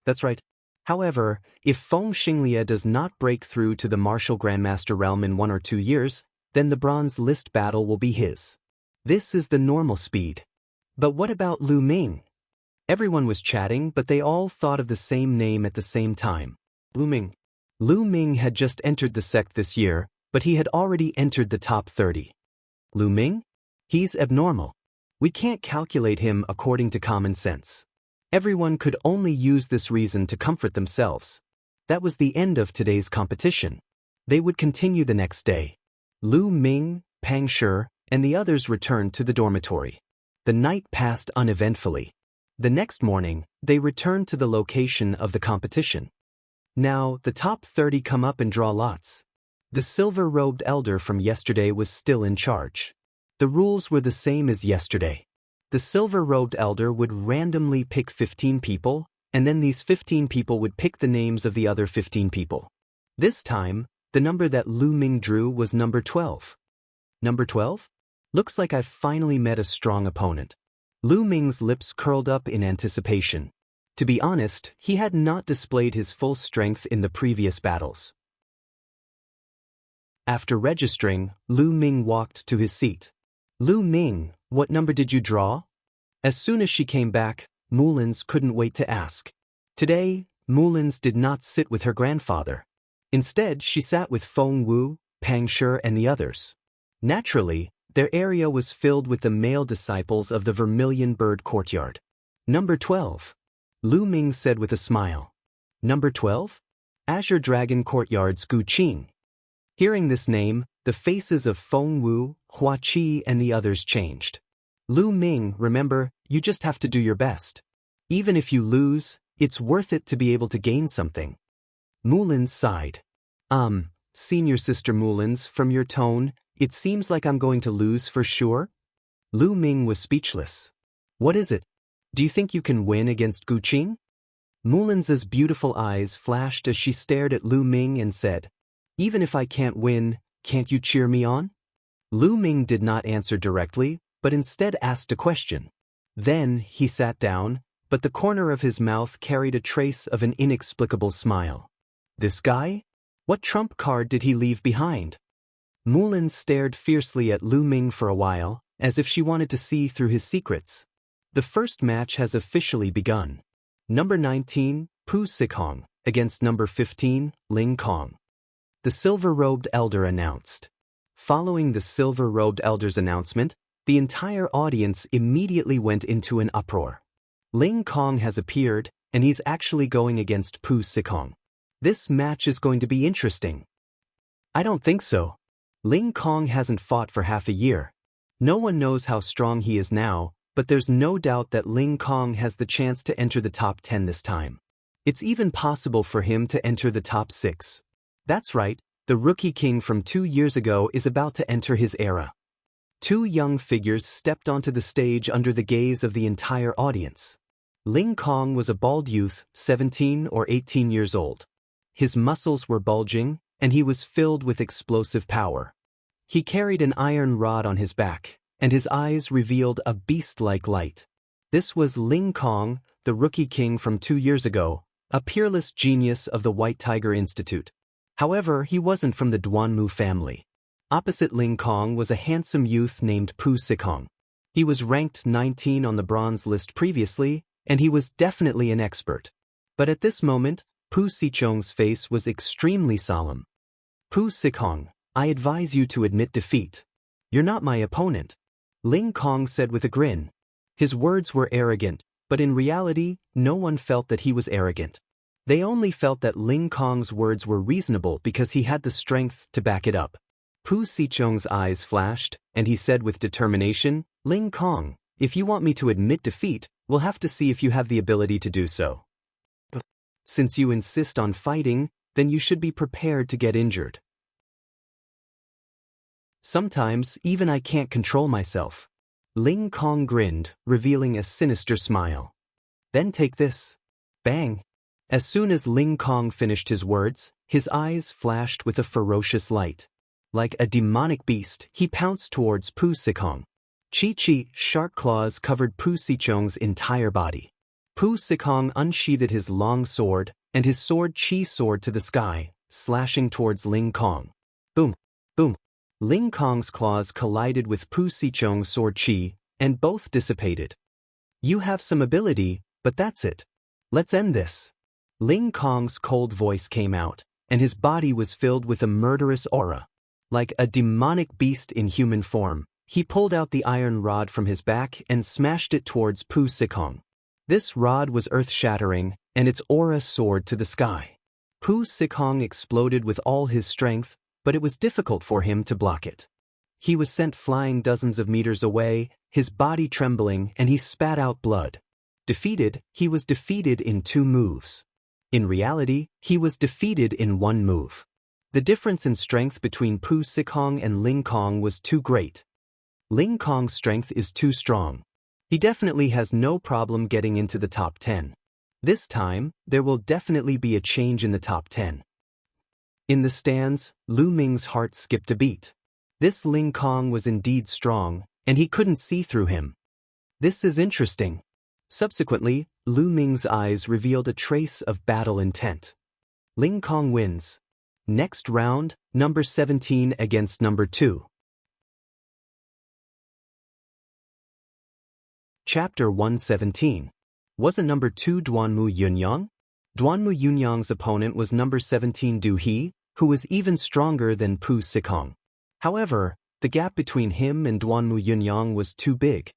That's right. However, if Feng Xinglie does not break through to the martial grandmaster realm in 1 or 2 years, then the bronze list battle will be his. This is the normal speed. But what about Lu Ming? Everyone was chatting, but they all thought of the same name at the same time. Lu Ming. Lu Ming had just entered the sect this year, but he had already entered the top 30. Lu Ming? He's abnormal. We can't calculate him according to common sense. Everyone could only use this reason to comfort themselves. That was the end of today's competition. They would continue the next day. Lu Ming, Pang Shi, and the others returned to the dormitory. The night passed uneventfully. The next morning, they returned to the location of the competition. Now, the top 30 come up and draw lots. The silver-robed elder from yesterday was still in charge. The rules were the same as yesterday. The silver-robed elder would randomly pick 15 people, and then these 15 people would pick the names of the other 15 people. This time, the number that Lu Ming drew was number 12. Number 12? Looks like I've finally met a strong opponent. Lu Ming's lips curled up in anticipation. To be honest, he had not displayed his full strength in the previous battles. After registering, Lu Ming walked to his seat. Lu Ming, what number did you draw? As soon as she came back, Mullins couldn't wait to ask. Today, Mullins did not sit with her grandfather. Instead, she sat with Feng Wu, Pang Shi, and the others. Naturally, their area was filled with the male disciples of the Vermilion Bird Courtyard. Number 12. Lu Ming said with a smile. Number 12? Azure Dragon Courtyard's Gu Qing. Hearing this name, the faces of Feng Wu, Hua Qi, and the others changed. Lu Ming, remember, you just have to do your best. Even if you lose, it's worth it to be able to gain something. Mullins sighed. Senior Sister Mullins, from your tone, it seems like I'm going to lose for sure? Lu Ming was speechless. What is it? Do you think you can win against Gu Qing? Mullins's beautiful eyes flashed as she stared at Lu Ming and said, even if I can't win, can't you cheer me on? Lu Ming did not answer directly, but instead asked a question. Then he sat down, but the corner of his mouth carried a trace of an inexplicable smile. This guy? What trump card did he leave behind? Mullins stared fiercely at Lu Ming for a while, as if she wanted to see through his secrets. The first match has officially begun. Number 19, Pu Sikhong, against number 15, Ling Kong. The silver-robed elder announced. Following the silver-robed elder's announcement, the entire audience immediately went into an uproar. Ling Kong has appeared, and he's actually going against Pu Sikhong. This match is going to be interesting. I don't think so. Ling Kong hasn't fought for half a year. No one knows how strong he is now, but there's no doubt that Ling Kong has the chance to enter the top 10 this time. It's even possible for him to enter the top 6. That's right, the rookie king from 2 years ago is about to enter his era. Two young figures stepped onto the stage under the gaze of the entire audience. Ling Kong was a bald youth, 17 or 18 years old. His muscles were bulging, and he was filled with explosive power. He carried an iron rod on his back, and his eyes revealed a beast-like light. This was Ling Kong, the rookie king from 2 years ago, a peerless genius of the White Tiger Institute. However, he wasn't from the Duanmu family. Opposite Ling Kong was a handsome youth named Pu Sikhong. He was ranked 19 on the bronze list previously, and he was definitely an expert. But at this moment, Pu Sikhong's face was extremely solemn. Pu Sikhong, I advise you to admit defeat. You're not my opponent, Ling Kong said with a grin. His words were arrogant, but in reality, no one felt that he was arrogant. They only felt that Ling Kong's words were reasonable because he had the strength to back it up. Pu Sikhong's eyes flashed, and he said with determination, Ling Kong, if you want me to admit defeat, we'll have to see if you have the ability to do so. Since you insist on fighting, then you should be prepared to get injured. Sometimes, even I can't control myself. Ling Kong grinned, revealing a sinister smile. Then take this. Bang! As soon as Ling Kong finished his words, his eyes flashed with a ferocious light. Like a demonic beast, he pounced towards Pu Sikong. Chi-Chi, sharp claws covered Pu Sichong's entire body. Pu Sikong unsheathed his long sword, and his sword Chi soared to the sky, slashing towards Ling Kong. Boom! Boom! Ling Kong's claws collided with Pu Sichong's sword Chi, and both dissipated. You have some ability, but that's it. Let's end this. Ling Kong's cold voice came out, and his body was filled with a murderous aura. Like a demonic beast in human form, he pulled out the iron rod from his back and smashed it towards Pu Sikong. This rod was earth-shattering, and its aura soared to the sky. Pu Sikong exploded with all his strength, but it was difficult for him to block it. He was sent flying dozens of meters away, his body trembling, and he spat out blood. Defeated, he was defeated in 2 moves. In reality, he was defeated in 1 move. The difference in strength between Pu Sikong and Ling Kong was too great. Ling Kong's strength is too strong. He definitely has no problem getting into the top 10. This time, there will definitely be a change in the top 10. In the stands, Lu Ming's heart skipped a beat. This Ling Kong was indeed strong, and he couldn't see through him. This is interesting. Subsequently, Lu Ming's eyes revealed a trace of battle intent. Ling Kong wins. Next round, number 17 against number 2. Chapter 117. Wasn't number 2 Duanmu Yunyang? Duanmu Yunyang's opponent was number 17 Du He, who was even stronger than Pu Sikong. However, the gap between him and Duanmu Yunyang was too big.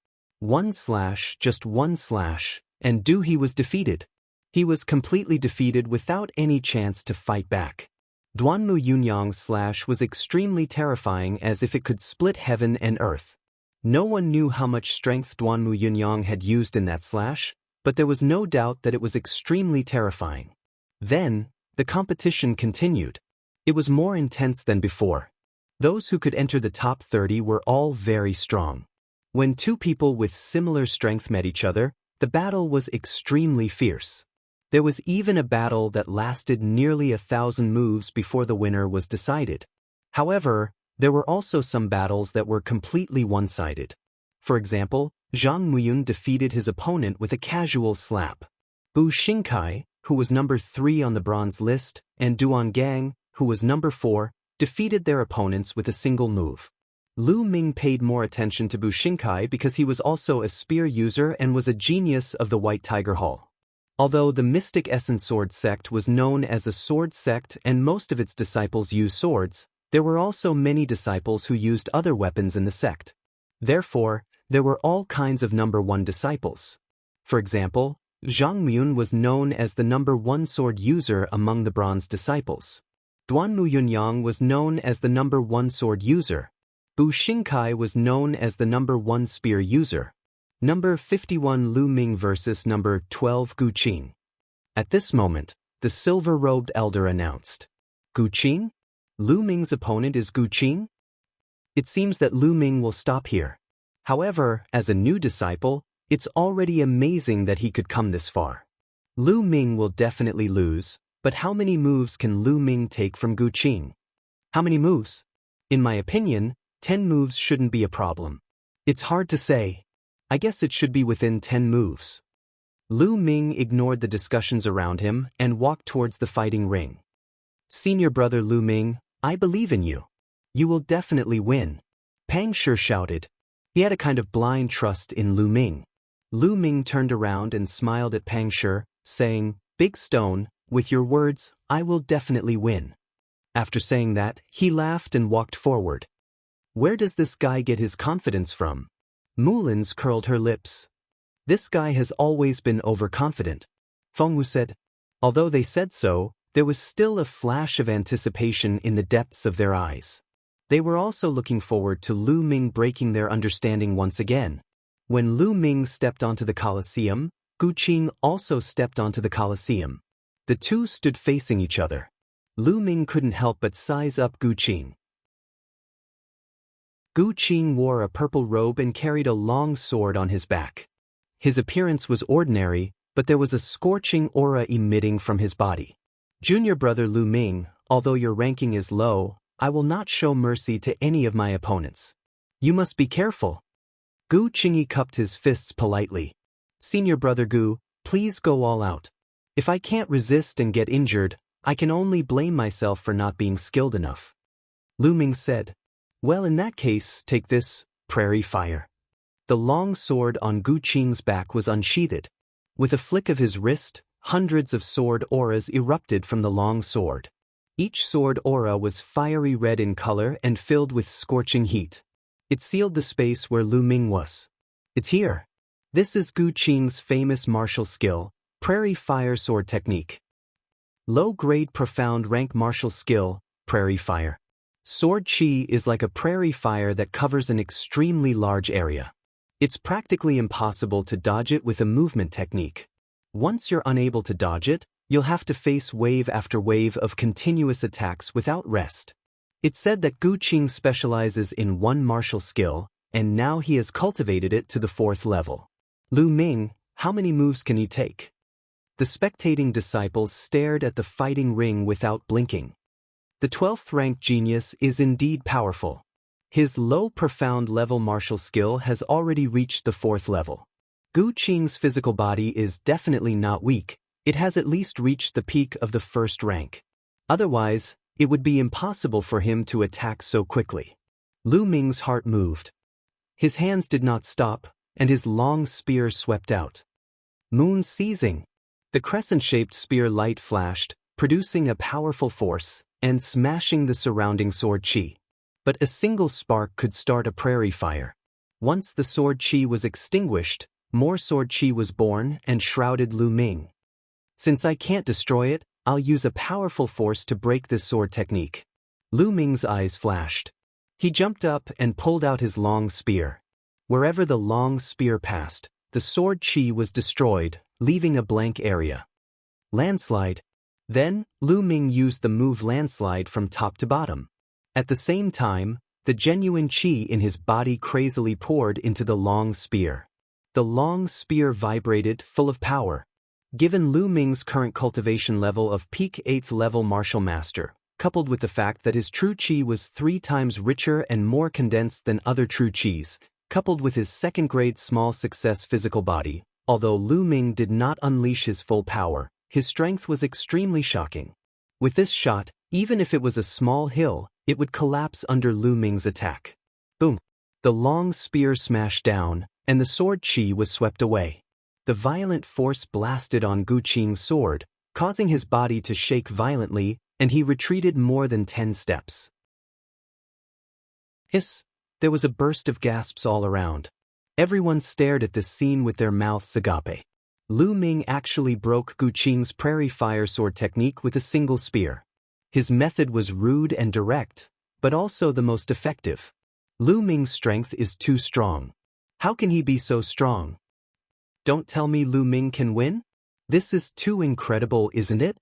Just one slash, and Du He was defeated. He was completely defeated without any chance to fight back. Duanmu Yunyang's slash was extremely terrifying, as if it could split heaven and earth. No one knew how much strength Duanmu Yunyang had used in that slash, but there was no doubt that it was extremely terrifying. Then, the competition continued. It was more intense than before. Those who could enter the top 30 were all very strong. When 2 people with similar strength met each other, the battle was extremely fierce. There was even a battle that lasted nearly 1,000 moves before the winner was decided. However, there were also some battles that were completely one-sided. For example, Zhang Muyun defeated his opponent with a casual slap. Bu Xingkai, who was number 3 on the bronze list, and Duan Gang, who was number 4, defeated their opponents with a single move. Lu Ming paid more attention to Bu Xingkai because he was also a spear user and was a genius of the White Tiger Hall. Although the Mystic Essence Sword sect was known as a sword sect and most of its disciples used swords, there were also many disciples who used other weapons in the sect. Therefore, there were all kinds of number 1 disciples. For example, Zhang Muyun was known as the number 1 sword user among the bronze disciples. Duanmu Yunyang was known as the number 1 sword user. Bu Xingkai was known as the number 1 spear user. Number 51 Lu Ming versus number 12 Gu Qing. At this moment, the silver-robed elder announced, "Gu Qing? Lu Ming's opponent is Gu Qing?" It seems that Lu Ming will stop here. However, as a new disciple, it's already amazing that he could come this far. Lu Ming will definitely lose, but how many moves can Lu Ming take from Gu Qing? How many moves? In my opinion, 10 moves shouldn't be a problem. It's hard to say. I guess it should be within 10 moves. Lu Ming ignored the discussions around him and walked towards the fighting ring. "Senior brother Lu Ming, I believe in you. You will definitely win," Pang Shi shouted. He had a kind of blind trust in Lu Ming. Lu Ming turned around and smiled at Pang Shi, saying, "Big Stone, with your words, I will definitely win." After saying that, he laughed and walked forward. Where does this guy get his confidence from? Mulins curled her lips. This guy has always been overconfident. Fengwu said. Although they said so, there was still a flash of anticipation in the depths of their eyes. They were also looking forward to Lu Ming breaking their understanding once again. When Lu Ming stepped onto the Colosseum, Gu Qing also stepped onto the Colosseum. The two stood facing each other. Lu Ming couldn't help but size up Gu Qing. Gu Qing wore a purple robe and carried a long sword on his back. His appearance was ordinary, but there was a scorching aura emitting from his body. Junior brother Lu Ming, although your ranking is low, I will not show mercy to any of my opponents. You must be careful. Gu Qingyi cupped his fists politely. Senior brother Gu, please go all out. If I can't resist and get injured, I can only blame myself for not being skilled enough. Lu Ming said. Well, in that case, take this, prairie fire. The long sword on Gu Qing's back was unsheathed. With a flick of his wrist, hundreds of sword auras erupted from the long sword. Each sword aura was fiery red in color and filled with scorching heat. It sealed the space where Lu Ming was. It's here. This is Gu Qing's famous martial skill, prairie fire sword technique. Low-grade profound rank martial skill, prairie fire. Sword chi is like a prairie fire that covers an extremely large area. It's practically impossible to dodge it with a movement technique. Once you're unable to dodge it, you'll have to face wave after wave of continuous attacks without rest. It's said that Gu Qing specializes in one martial skill, and now he has cultivated it to the 4th level. Lu Ming, how many moves can he take? The spectating disciples stared at the fighting ring without blinking. The 12th ranked genius is indeed powerful. His low profound level martial skill has already reached the 4th level. Gu Qing's physical body is definitely not weak, it has at least reached the peak of the 1st rank. Otherwise, it would be impossible for him to attack so quickly. Lu Ming's heart moved. His hands did not stop, and his long spear swept out. Moon seizing. The crescent-shaped spear light flashed, producing a powerful force, and smashing the surrounding sword chi. But a single spark could start a prairie fire. Once the sword chi was extinguished, more sword chi was born and shrouded Lu Ming. Since I can't destroy it, I'll use a powerful force to break this sword technique. Lu Ming's eyes flashed. He jumped up and pulled out his long spear. Wherever the long spear passed, the sword chi was destroyed, leaving a blank area. Landslide. Then, Lu Ming used the move landslide from top to bottom. At the same time, the genuine chi in his body crazily poured into the long spear. The long spear vibrated, full of power. Given Lu Ming's current cultivation level of peak 8th level martial master, coupled with the fact that his true chi was 3 times richer and more condensed than other true chis, coupled with his 2nd-grade small success physical body, although Lu Ming did not unleash his full power, his strength was extremely shocking. With this shot, even if it was a small hill, it would collapse under Lu Ming's attack. Boom! The long spear smashed down, and the sword chi was swept away. The violent force blasted on Gu Qing's sword, causing his body to shake violently, and he retreated more than 10 steps. Hiss! There was a burst of gasps all around. Everyone stared at this scene with their mouths agape. Lu Ming actually broke Gu Qing's prairie fire sword technique with a single spear. His method was rude and direct, but also the most effective. Lu Ming's strength is too strong. How can he be so strong? Don't tell me Lu Ming can win? This is too incredible, isn't it?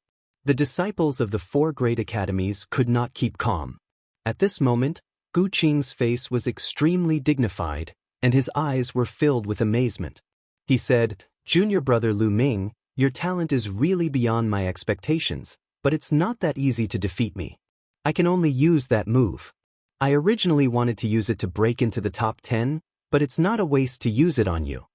The disciples of the 4 great academies could not keep calm. At this moment, Gu Qing's face was extremely dignified, and his eyes were filled with amazement. He said, Junior brother Lu Ming, your talent is really beyond my expectations, but it's not that easy to defeat me. I can only use that move. I originally wanted to use it to break into the top 10, but it's not a waste to use it on you.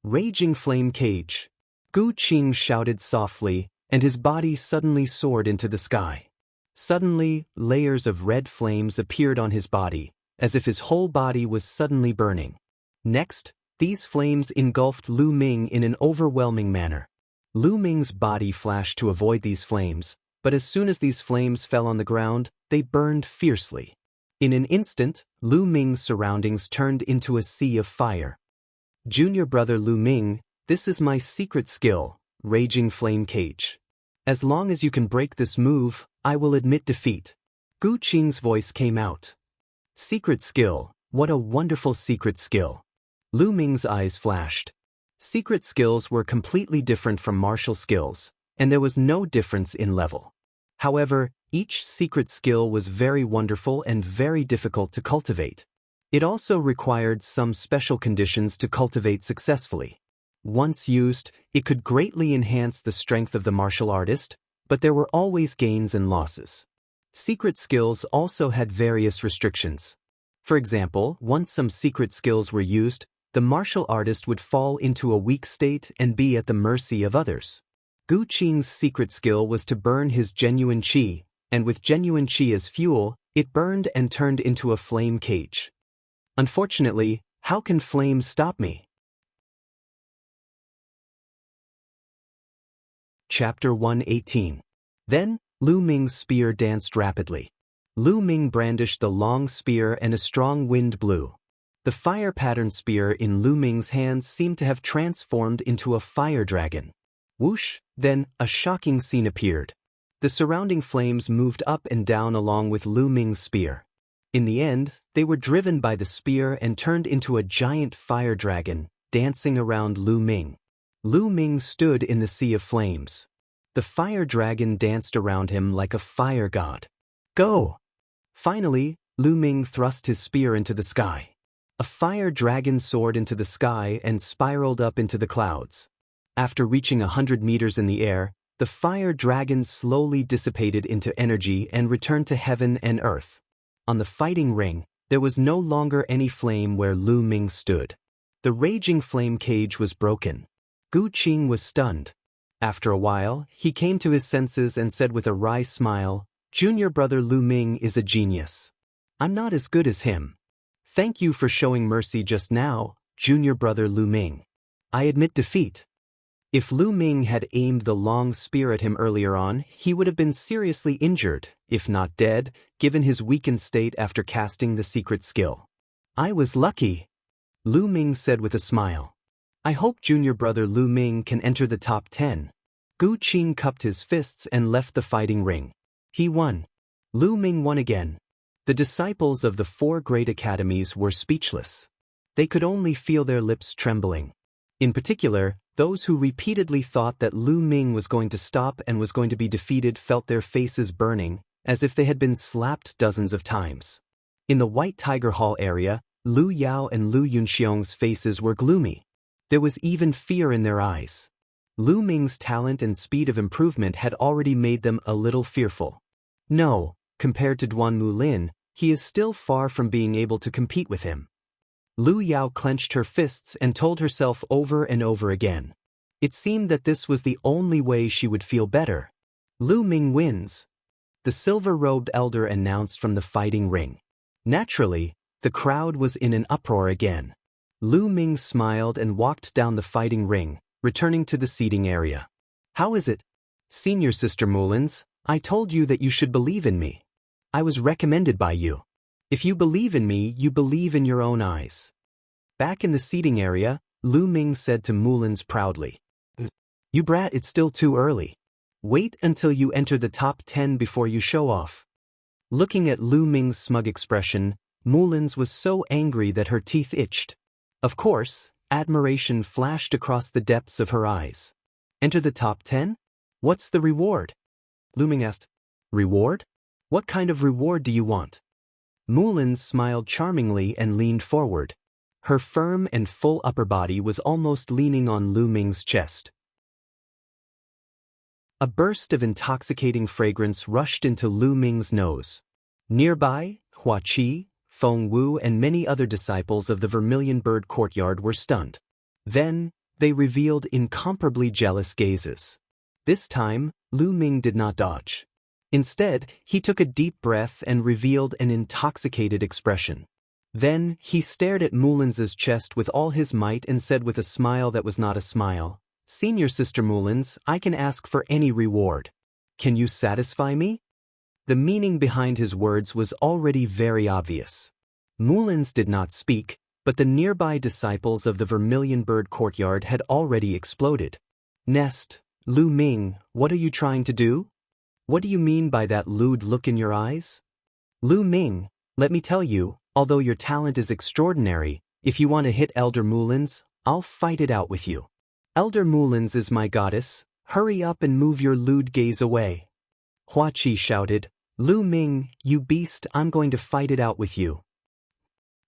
Raging flame cage. Gu Qing shouted softly, and his body suddenly soared into the sky. Suddenly, layers of red flames appeared on his body, as if his whole body was suddenly burning. Next, these flames engulfed Lu Ming in an overwhelming manner. Lu Ming's body flashed to avoid these flames, but as soon as these flames fell on the ground, they burned fiercely. In an instant, Lu Ming's surroundings turned into a sea of fire. Junior brother Lu Ming, this is my secret skill, Raging Flame Cage. As long as you can break this move, I will admit defeat. Gu Qing's voice came out. Secret skill, what a wonderful secret skill. Lu Ming's eyes flashed. Secret skills were completely different from martial skills, and there was no difference in level. However, each secret skill was very wonderful and very difficult to cultivate. It also required some special conditions to cultivate successfully. Once used, it could greatly enhance the strength of the martial artist, but there were always gains and losses. Secret skills also had various restrictions. For example, once some secret skills were used, the martial artist would fall into a weak state and be at the mercy of others. Gu Qing's secret skill was to burn his genuine qi, and with genuine qi as fuel, it burned and turned into a flame cage. Unfortunately, how can flames stop me? Chapter 118. Then, Lu Ming's spear danced rapidly. Lu Ming brandished the long spear and a strong wind blew. The fire-patterned spear in Lu Ming's hands seemed to have transformed into a fire dragon. Whoosh! Then, a shocking scene appeared. The surrounding flames moved up and down along with Lu Ming's spear. In the end, they were driven by the spear and turned into a giant fire dragon, dancing around Lu Ming. Lu Ming stood in the sea of flames. The fire dragon danced around him like a fire god. Go! Finally, Lu Ming thrust his spear into the sky. A fire dragon soared into the sky and spiraled up into the clouds. After reaching 100 meters in the air, the fire dragon slowly dissipated into energy and returned to heaven and earth. On the fighting ring, there was no longer any flame where Lu Ming stood. The raging flame cage was broken. Gu Qing was stunned. After a while, he came to his senses and said with a wry smile, "Junior brother Lu Ming is a genius. I'm not as good as him. Thank you for showing mercy just now, junior brother Lu Ming. I admit defeat." If Lu Ming had aimed the long spear at him earlier on, he would have been seriously injured, if not dead, given his weakened state after casting the secret skill. "I was lucky," Lu Ming said with a smile. "I hope junior brother Lu Ming can enter the top 10. Gu Qing cupped his fists and left the fighting ring. He won. Lu Ming won again. The disciples of the 4 great academies were speechless. They could only feel their lips trembling. In particular, those who repeatedly thought that Lu Ming was going to stop and was going to be defeated felt their faces burning, as if they had been slapped dozens of times. In the White Tiger Hall area, Lu Yao and Lu Yunxiong's faces were gloomy. There was even fear in their eyes. Lu Ming's talent and speed of improvement had already made them a little fearful. No, compared to Duan Mulin, he is still far from being able to compete with him. Lu Yao clenched her fists and told herself over and over again. It seemed that this was the only way she would feel better. Lu Ming wins. The silver-robed elder announced from the fighting ring. Naturally, the crowd was in an uproar again. Lu Ming smiled and walked down the fighting ring, returning to the seating area. "How is it? Senior Sister Mullins, I told you that you should believe in me. I was recommended by you. If you believe in me, you believe in your own eyes." Back in the seating area, Lu Ming said to Mullins proudly, "You brat, it's still too early. Wait until you enter the top 10 before you show off." Looking at Lu Ming's smug expression, Mullins was so angry that her teeth itched. Of course, admiration flashed across the depths of her eyes. "Enter the top 10? What's the reward?" Lu Ming asked. "Reward? What kind of reward do you want?" Mullins smiled charmingly and leaned forward. Her firm and full upper body was almost leaning on Lu Ming's chest. A burst of intoxicating fragrance rushed into Lu Ming's nose. Nearby, Hua Qi, Feng Wu and many other disciples of the Vermilion Bird Courtyard were stunned. Then, they revealed incomparably jealous gazes. This time, Lu Ming did not dodge. Instead, he took a deep breath and revealed an intoxicated expression. Then, he stared at Mullins's chest with all his might and said with a smile that was not a smile, "Senior Sister Mullins, I can ask for any reward. Can you satisfy me?" The meaning behind his words was already very obvious. Mullins did not speak, but the nearby disciples of the Vermilion Bird Courtyard had already exploded. "Nest, Lu Ming, what are you trying to do? What do you mean by that lewd look in your eyes? Lu Ming, let me tell you, although your talent is extraordinary, if you want to hit Elder Mullins, I'll fight it out with you. Elder Mullins is my goddess, hurry up and move your lewd gaze away." Hua Qi shouted, "Lu Ming, you beast, I'm going to fight it out with you."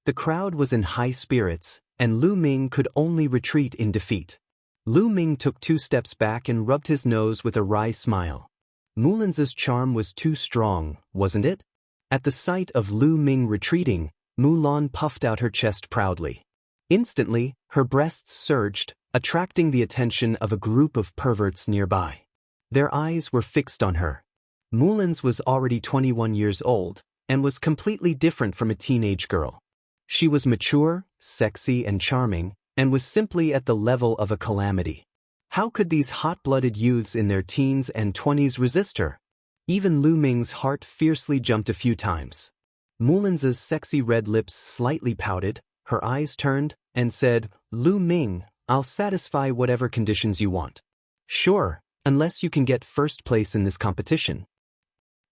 The crowd was in high spirits, and Lu Ming could only retreat in defeat. Lu Ming took 2 steps back and rubbed his nose with a wry smile. Mulin's charm was too strong, wasn't it? At the sight of Lu Ming retreating, Mulan puffed out her chest proudly. Instantly, her breasts surged, attracting the attention of a group of perverts nearby. Their eyes were fixed on her. Mulin's was already 21 years old, and was completely different from a teenage girl. She was mature, sexy, and charming, and was simply at the level of a calamity. How could these hot-blooded youths in their teens and 20s resist her? Even Lu Ming's heart fiercely jumped a few times. Mulin's sexy red lips slightly pouted, her eyes turned, and said, "Lu Ming, I'll satisfy whatever conditions you want. Sure, unless you can get first place in this competition."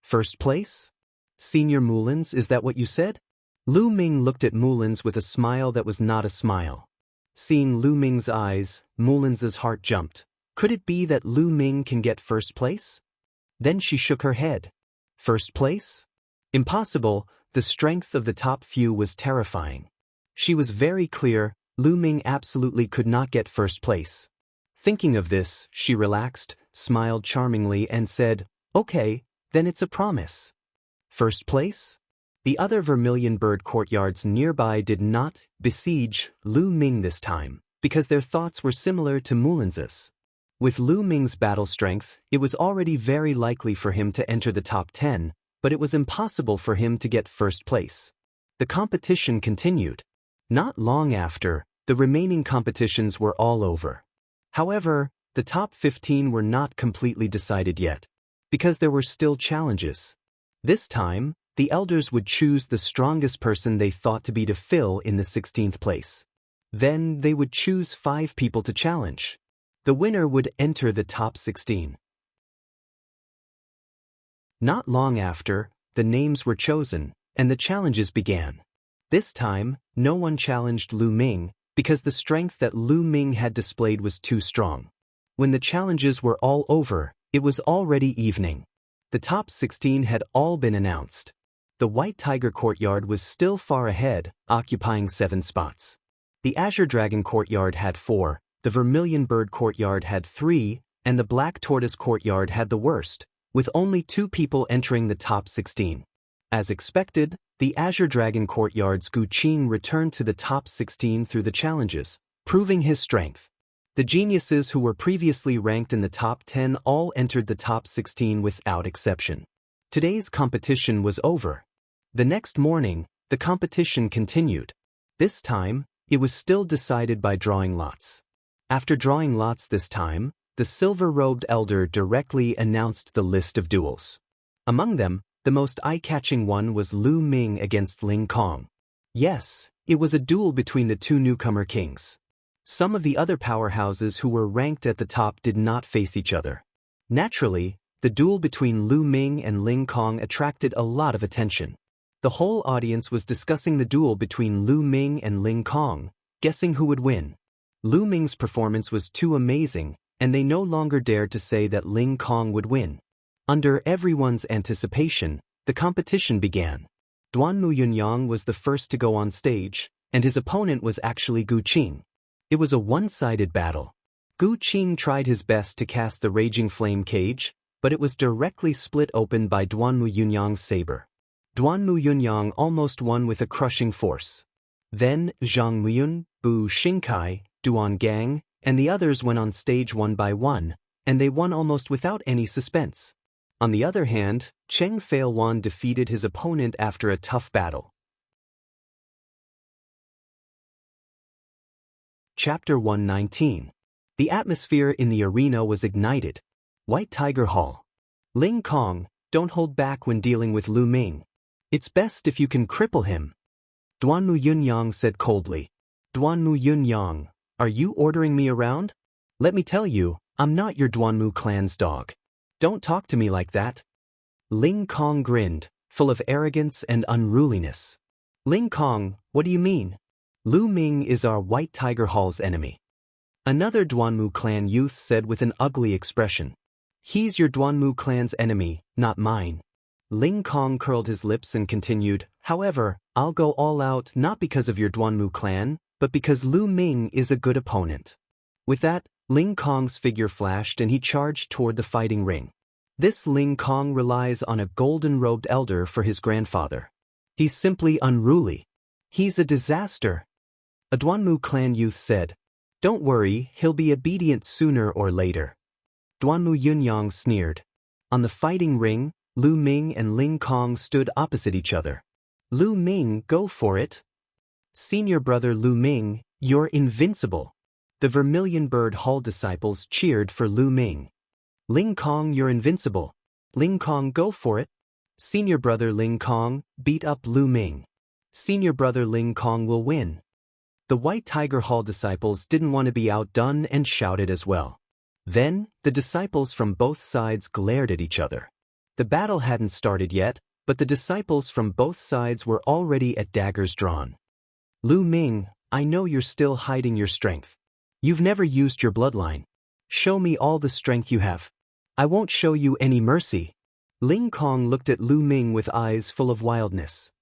First place? Senior Mulin's, is that what you said? Lu Ming looked at Mulin's with a smile that was not a smile. Seeing Lu Ming's eyes, Mulin's heart jumped. Could it be that Lu Ming can get first place? Then she shook her head. First place? Impossible, the strength of the top few was terrifying. She was very clear, Lu Ming absolutely could not get first place. Thinking of this, she relaxed, smiled charmingly and said, "Okay, then it's a promise." First place? The other vermilion bird courtyards nearby did not besiege Lu Ming this time, because their thoughts were similar to Mulin's. With Lu Ming's battle strength, it was already very likely for him to enter the top 10, but it was impossible for him to get first place. The competition continued. Not long after, the remaining competitions were all over. However, the top 15 were not completely decided yet, because there were still challenges. This time, the elders would choose the strongest person they thought to be to fill in the 16th place. Then they would choose 5 people to challenge. The winner would enter the top 16. Not long after, the names were chosen, and the challenges began. This time, no one challenged Lu Ming, because the strength that Lu Ming had displayed was too strong. When the challenges were all over, it was already evening. The top 16 had all been announced. The White Tiger Courtyard was still far ahead, occupying 7 spots. The Azure Dragon Courtyard had 4, the Vermilion Bird Courtyard had 3, and the Black Tortoise Courtyard had the worst, with only 2 people entering the top 16. As expected, the Azure Dragon Courtyard's Gu Qing returned to the top 16 through the challenges, proving his strength. The geniuses who were previously ranked in the top 10 all entered the top 16 without exception. Today's competition was over. The next morning, the competition continued. This time, it was still decided by drawing lots. After drawing lots this time, the silver-robed elder directly announced the list of duels. Among them, the most eye-catching one was Lu Ming against Ling Kong. Yes, it was a duel between the 2 newcomer kings. Some of the other powerhouses who were ranked at the top did not face each other. Naturally, the duel between Lu Ming and Ling Kong attracted a lot of attention. The whole audience was discussing the duel between Lu Ming and Ling Kong, guessing who would win. Lu Ming's performance was too amazing, and they no longer dared to say that Ling Kong would win. Under everyone's anticipation, the competition began. Duanmu Yunyang was the first to go on stage, and his opponent was actually Gu Qing. It was a one-sided battle. Gu Qing tried his best to cast the Raging Flame Cage, but it was directly split open by Duanmu Yunyang's saber. Duanmu Yunyang almost won with a crushing force. Then Zhang Muyun, Bu Xingkai, Duan Gang, and the others went on stage one by one, and they won almost without any suspense. On the other hand, Cheng Failwan defeated his opponent after a tough battle. Chapter 119. The atmosphere in the arena was ignited. White Tiger Hall. Ling Kong, don't hold back when dealing with Lu Ming. It's best if you can cripple him. Duanmu Yunyang said coldly. Duanmu Yunyang, are you ordering me around? Let me tell you, I'm not your Duanmu clan's dog. Don't talk to me like that. Ling Kong grinned, full of arrogance and unruliness. Ling Kong, what do you mean? Lu Ming is our White Tiger Hall's enemy. Another Duanmu clan youth said with an ugly expression. He's your Duanmu clan's enemy, not mine. Ling Kong curled his lips and continued, however, I'll go all out not because of your Duanmu clan, but because Lu Ming is a good opponent. With that, Ling Kong's figure flashed and he charged toward the fighting ring. This Ling Kong relies on a golden-robed elder for his grandfather. He's simply unruly. He's a disaster. A Duanmu clan youth said, "Don't worry, he'll be obedient sooner or later." Duanmu Yunyang sneered. On the fighting ring, Lu Ming and Ling Kong stood opposite each other. "Lu Ming, go for it." "Senior brother Lu Ming, you're invincible." The Vermilion Bird Hall disciples cheered for Lu Ming. "Ling Kong, you're invincible. Ling Kong, go for it." "Senior brother Ling Kong, beat up Lu Ming." "Senior brother Ling Kong will win." The White Tiger Hall disciples didn't want to be outdone and shouted as well. Then, the disciples from both sides glared at each other. The battle hadn't started yet, but the disciples from both sides were already at daggers drawn. "Lu Ming, I know you're still hiding your strength. You've never used your bloodline. Show me all the strength you have. I won't show you any mercy." Ling Kong looked at Lu Ming with eyes full of wildness.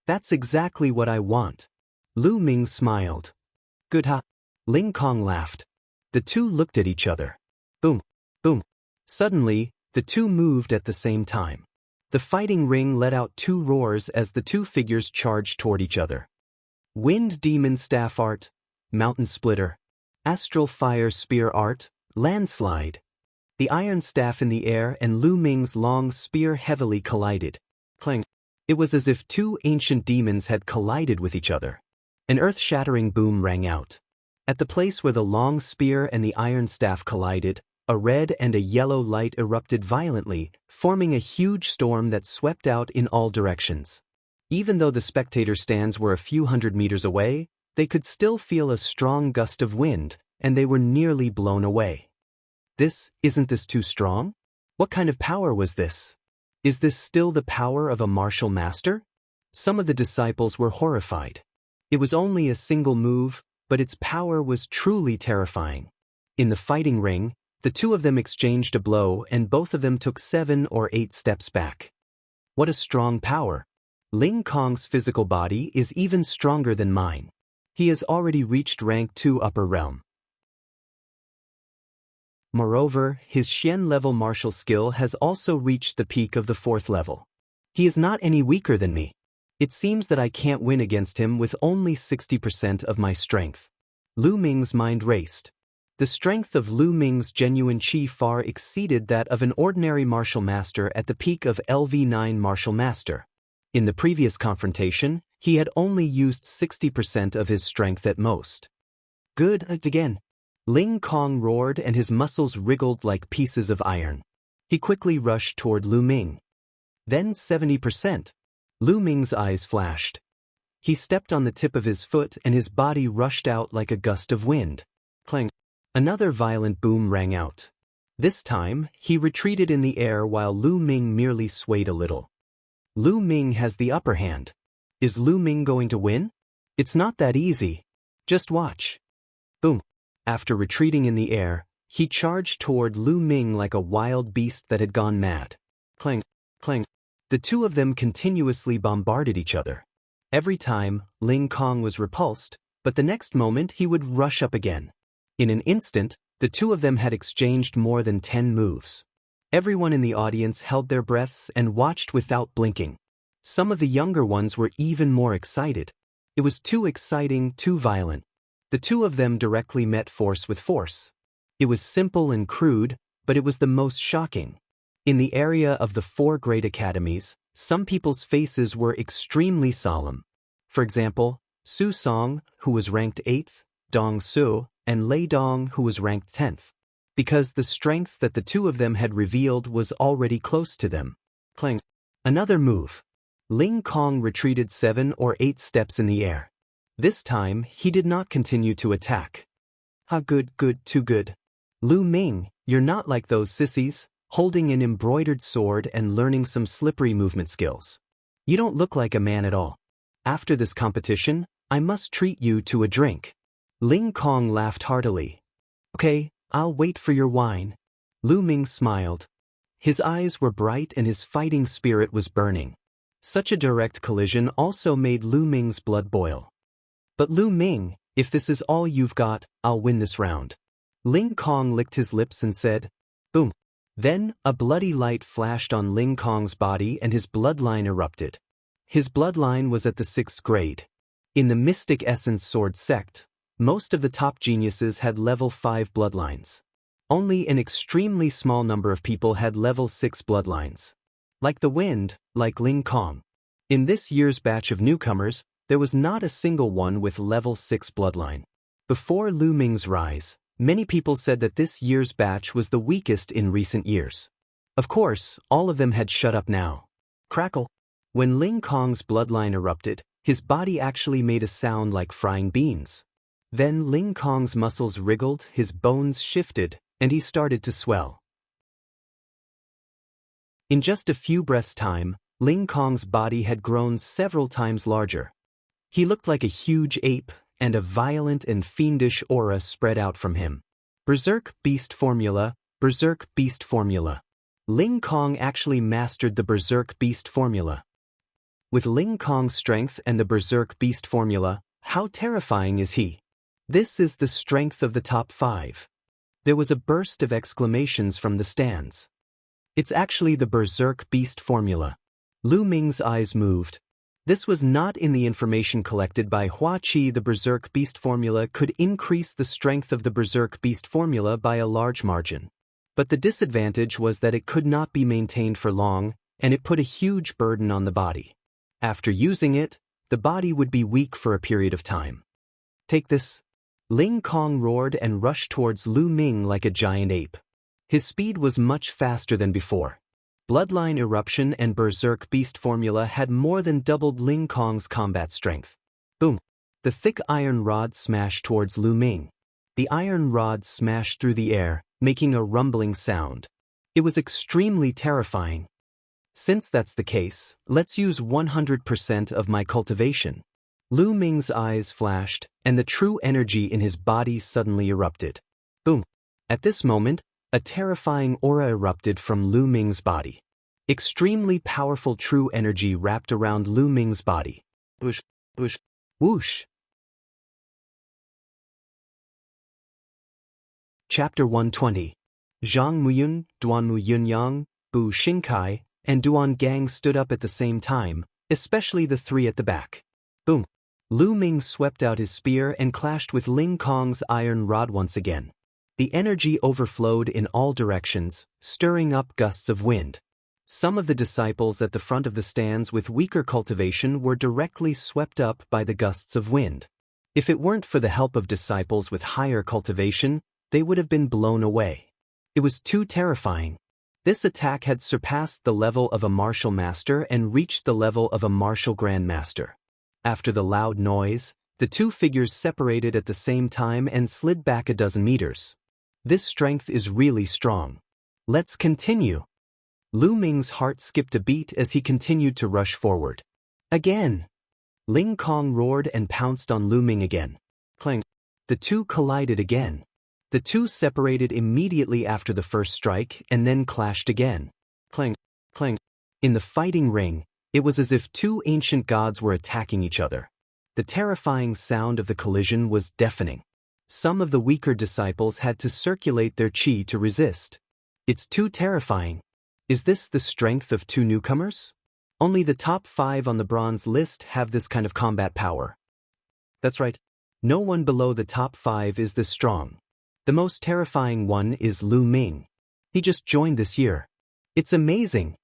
"That's exactly what I want." Lu Ming smiled. "Good ha." Ling Kong laughed. The two looked at each other. Boom, boom. Suddenly, the two moved at the same time. The fighting ring let out two roars as the two figures charged toward each other. Wind Demon Staff Art, Mountain Splitter, Astral Fire Spear Art, Landslide. The iron staff in the air and Lu Ming's long spear heavily collided. Clang. It was as if two ancient demons had collided with each other. An earth-shattering boom rang out. At the place where the long spear and the iron staff collided, a red and a yellow light erupted violently, forming a huge storm that swept out in all directions. Even though the spectator stands were a few hundred meters away, they could still feel a strong gust of wind, and they were nearly blown away. Isn't this too strong? What kind of power was this? Is this still the power of a martial master? Some of the disciples were horrified. It was only a single move, but its power was truly terrifying. In the fighting ring, the two of them exchanged a blow and both of them took 7 or 8 steps back. What a strong power! Ling Kong's physical body is even stronger than mine. He has already reached rank 2 upper realm. Moreover, his Xian-level martial skill has also reached the peak of the 4th level. He is not any weaker than me. It seems that I can't win against him with only 60% of my strength. Lu Ming's mind raced. The strength of Lu Ming's genuine qi far exceeded that of an ordinary martial master at the peak of LV9 martial master. In the previous confrontation, he had only used 60% of his strength at most. Good again. Ling Kong roared and his muscles wriggled like pieces of iron. He quickly rushed toward Lu Ming. Then 70%. Lu Ming's eyes flashed. He stepped on the tip of his foot and his body rushed out like a gust of wind. Clang. Another violent boom rang out. This time, he retreated in the air while Lu Ming merely swayed a little. Lu Ming has the upper hand. Is Lu Ming going to win? It's not that easy. Just watch. Boom. After retreating in the air, he charged toward Lu Ming like a wild beast that had gone mad. Clang, clang. The two of them continuously bombarded each other. Every time, Ling Kong was repulsed, but the next moment he would rush up again. In an instant, the two of them had exchanged more than 10 moves. Everyone in the audience held their breaths and watched without blinking. Some of the younger ones were even more excited. It was too exciting, too violent. The two of them directly met force with force. It was simple and crude, but it was the most shocking. In the area of the 4 great academies, some people's faces were extremely solemn. For example, Su Song, who was ranked 8th, Dong Su, and Lei Dong, who was ranked 10th. Because the strength that the two of them had revealed was already close to them. Clang. Another move. Ling Kong retreated 7 or 8 steps in the air. This time, he did not continue to attack. Good, too good. Lu Ming, you're not like those sissies, holding an embroidered sword and learning some slippery movement skills. You don't look like a man at all. After this competition, I must treat you to a drink. Ling Kong laughed heartily. Okay, I'll wait for your wine. Lu Ming smiled. His eyes were bright and his fighting spirit was burning. Such a direct collision also made Lu Ming's blood boil. But Lu Ming, if this is all you've got, I'll win this round. Ling Kong licked his lips and said, "Boom." Then, a bloody light flashed on Ling Kong's body and his bloodline erupted. His bloodline was at the 6th grade. In the Mystic Essence Sword sect, most of the top geniuses had level 5 bloodlines. Only an extremely small number of people had level 6 bloodlines. Like the wind, like Ling Kong. In this year's batch of newcomers, there was not a single one with level 6 bloodline. Before Lu Ming's rise, many people said that this year's batch was the weakest in recent years. Of course, all of them had shut up now. Crackle. When Ling Kong's bloodline erupted, his body actually made a sound like frying beans. Then Ling Kong's muscles wriggled, his bones shifted, and he started to swell. In just a few breaths' time, Ling Kong's body had grown several times larger. He looked like a huge ape, and a violent and fiendish aura spread out from him. Berserk Beast Formula, Berserk Beast Formula. Ling Kong actually mastered the Berserk Beast Formula. With Ling Kong's strength and the Berserk Beast Formula, how terrifying is he? This is the strength of the top 5. There was a burst of exclamations from the stands. It's actually the Berserk Beast Formula. Lu Ming's eyes moved. This was not in the information collected by Hua Qi. The Berserk Beast Formula could increase the strength of the Berserk Beast Formula by a large margin. But the disadvantage was that it could not be maintained for long, and it put a huge burden on the body. After using it, the body would be weak for a period of time. Take this. Ling Kong roared and rushed towards Lu Ming like a giant ape. His speed was much faster than before. Bloodline Eruption and Berserk Beast Formula had more than doubled Ling Kong's combat strength. Boom! The thick iron rod smashed towards Lu Ming. The iron rod smashed through the air, making a rumbling sound. It was extremely terrifying. Since that's the case, let's use 100% of my cultivation. Lu Ming's eyes flashed, and the true energy in his body suddenly erupted. Boom! At this moment, a terrifying aura erupted from Lu Ming's body. Extremely powerful true energy wrapped around Lu Ming's body. Whoosh, whoosh, whoosh. Chapter 120. Zhang Muyun, Duan Yunyang, Bu Xingkai, and Duan Gang stood up at the same time, especially the three at the back. Boom. Lu Ming swept out his spear and clashed with Ling Kong's iron rod once again. The energy overflowed in all directions, stirring up gusts of wind. Some of the disciples at the front of the stands with weaker cultivation were directly swept up by the gusts of wind. If it weren't for the help of disciples with higher cultivation, they would have been blown away. It was too terrifying. This attack had surpassed the level of a martial master and reached the level of a martial grandmaster. After the loud noise, the two figures separated at the same time and slid back a dozen meters. This strength is really strong. Let's continue. Lu Ming's heart skipped a beat as he continued to rush forward. Again! Ling Kong roared and pounced on Lu Ming again. Clang! The two collided again. The two separated immediately after the first strike and then clashed again. Clang! Clang! In the fighting ring, it was as if two ancient gods were attacking each other. The terrifying sound of the collision was deafening. Some of the weaker disciples had to circulate their qi to resist. It's too terrifying. Is this the strength of two newcomers? Only the top 5 on the bronze list have this kind of combat power. That's right. No one below the top 5 is this strong. The most terrifying one is Lu Ming. He just joined this year. It's amazing.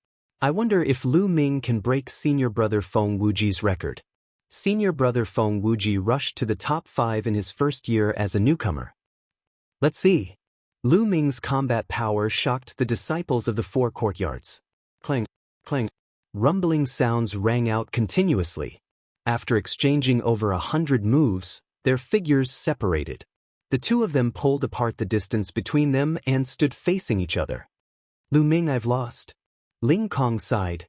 I wonder if Lu Ming can break senior brother Feng Wuji's record. Senior brother Feng Wuji rushed to the top 5 in his first year as a newcomer. Let's see. Lu Ming's combat power shocked the disciples of the 4 courtyards. Clang, clang. Rumbling sounds rang out continuously. After exchanging over 100 moves, their figures separated. The two of them pulled apart the distance between them and stood facing each other. Lu Ming, I've lost. Ling Kong sighed.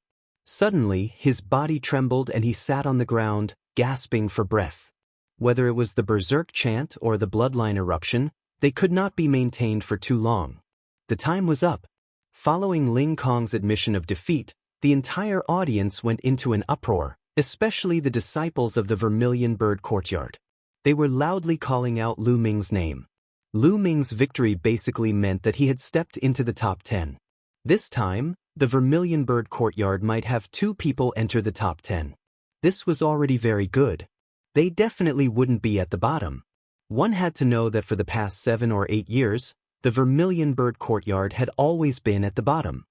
Suddenly, his body trembled and he sat on the ground, gasping for breath. Whether it was the berserk chant or the bloodline eruption, they could not be maintained for too long. The time was up. Following Ling Kong's admission of defeat, the entire audience went into an uproar, especially the disciples of the Vermilion Bird Courtyard. They were loudly calling out Lu Ming's name. Lu Ming's victory basically meant that he had stepped into the top 10. This time, the Vermilion Bird Courtyard might have 2 people enter the top 10. This was already very good. They definitely wouldn't be at the bottom. One had to know that for the past 7 or 8 years, the Vermilion Bird Courtyard had always been at the bottom.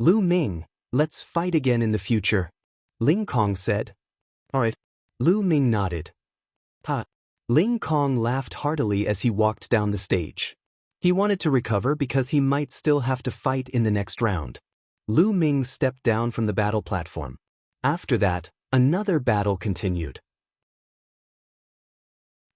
Lu Ming, let's fight again in the future, Ling Kong said. Alright. Lu Ming nodded. Ha. Ling Kong laughed heartily as he walked down the stage. He wanted to recover because he might still have to fight in the next round. Lu Ming stepped down from the battle platform. After that, another battle continued.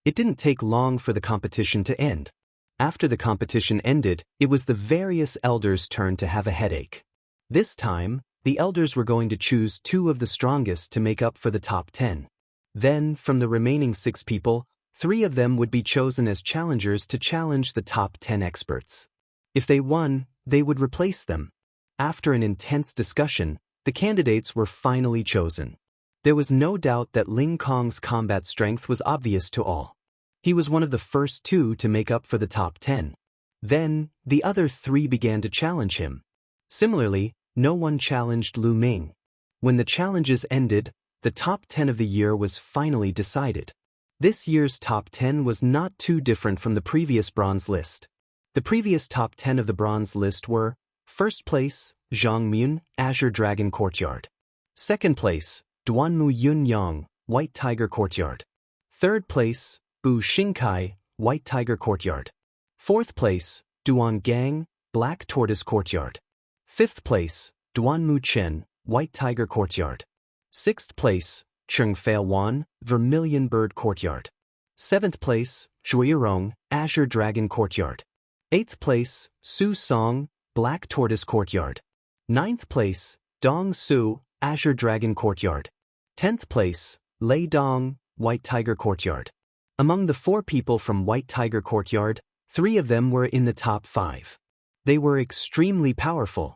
It didn't take long for the competition to end. After the competition ended, it was the various elders' turn to have a headache. This time, the elders were going to choose 2 of the strongest to make up for the top 10. Then, from the remaining 6 people, 3 of them would be chosen as challengers to challenge the top 10 experts. If they won, they would replace them. After an intense discussion, the candidates were finally chosen. There was no doubt that Ling Kong's combat strength was obvious to all. He was one of the first 2 to make up for the top 10. Then, the other 3 began to challenge him. Similarly, no one challenged Lu Ming. When the challenges ended, the top 10 of the year was finally decided. This year's top 10 was not too different from the previous bronze list. The previous top 10 of the bronze list were: first place, Zhang Mun, Azure Dragon Courtyard. Second place, Duanmu Yun Yang, White Tiger Courtyard. Third place, Bu Xingkai, White Tiger Courtyard. Fourth place, Duan Gang, Black Tortoise Courtyard. Fifth place, Duanmu Chen, White Tiger Courtyard. Sixth place, Chengfei Wan, Vermilion Bird Courtyard. Seventh place, Shuirong, Azure Dragon Courtyard. Eighth place, Su Song, Black Tortoise Courtyard. Ninth place, Dong Su, Azure Dragon Courtyard. 10th place, Lei Dong, White Tiger Courtyard. Among the 4 people from White Tiger Courtyard, 3 of them were in the top 5. They were extremely powerful.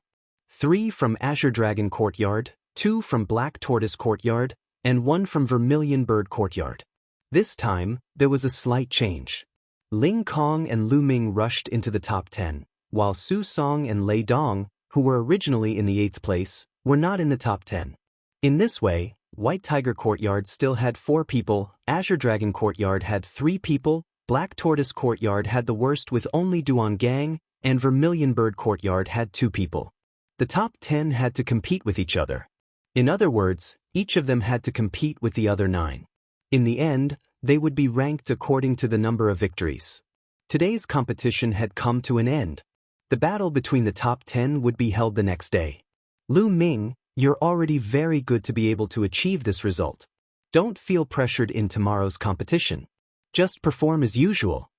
3 from Azure Dragon Courtyard, 2 from Black Tortoise Courtyard, and 1 from Vermilion Bird Courtyard. This time, there was a slight change. Ling Kong and Lu Ming rushed into the top 10, while Su Song and Lei Dong, who were originally in the 8th place, were not in the top 10. In this way, White Tiger Courtyard still had 4 people, Azure Dragon Courtyard had 3 people, Black Tortoise Courtyard had the worst with only Duan Gang, and Vermilion Bird Courtyard had 2 people. The top 10 had to compete with each other. In other words, each of them had to compete with the other 9. In the end, they would be ranked according to the number of victories. Today's competition had come to an end. The battle between the top 10 would be held the next day. Lu Ming, you're already very good to be able to achieve this result. Don't feel pressured in tomorrow's competition. Just perform as usual,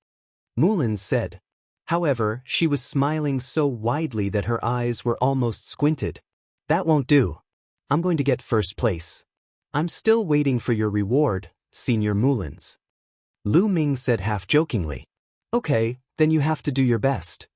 Mulan said. However, she was smiling so widely that her eyes were almost squinted. That won't do. I'm going to get first place. I'm still waiting for your reward, Senior Mulans. Lu Ming said half-jokingly. Okay, then you have to do your best.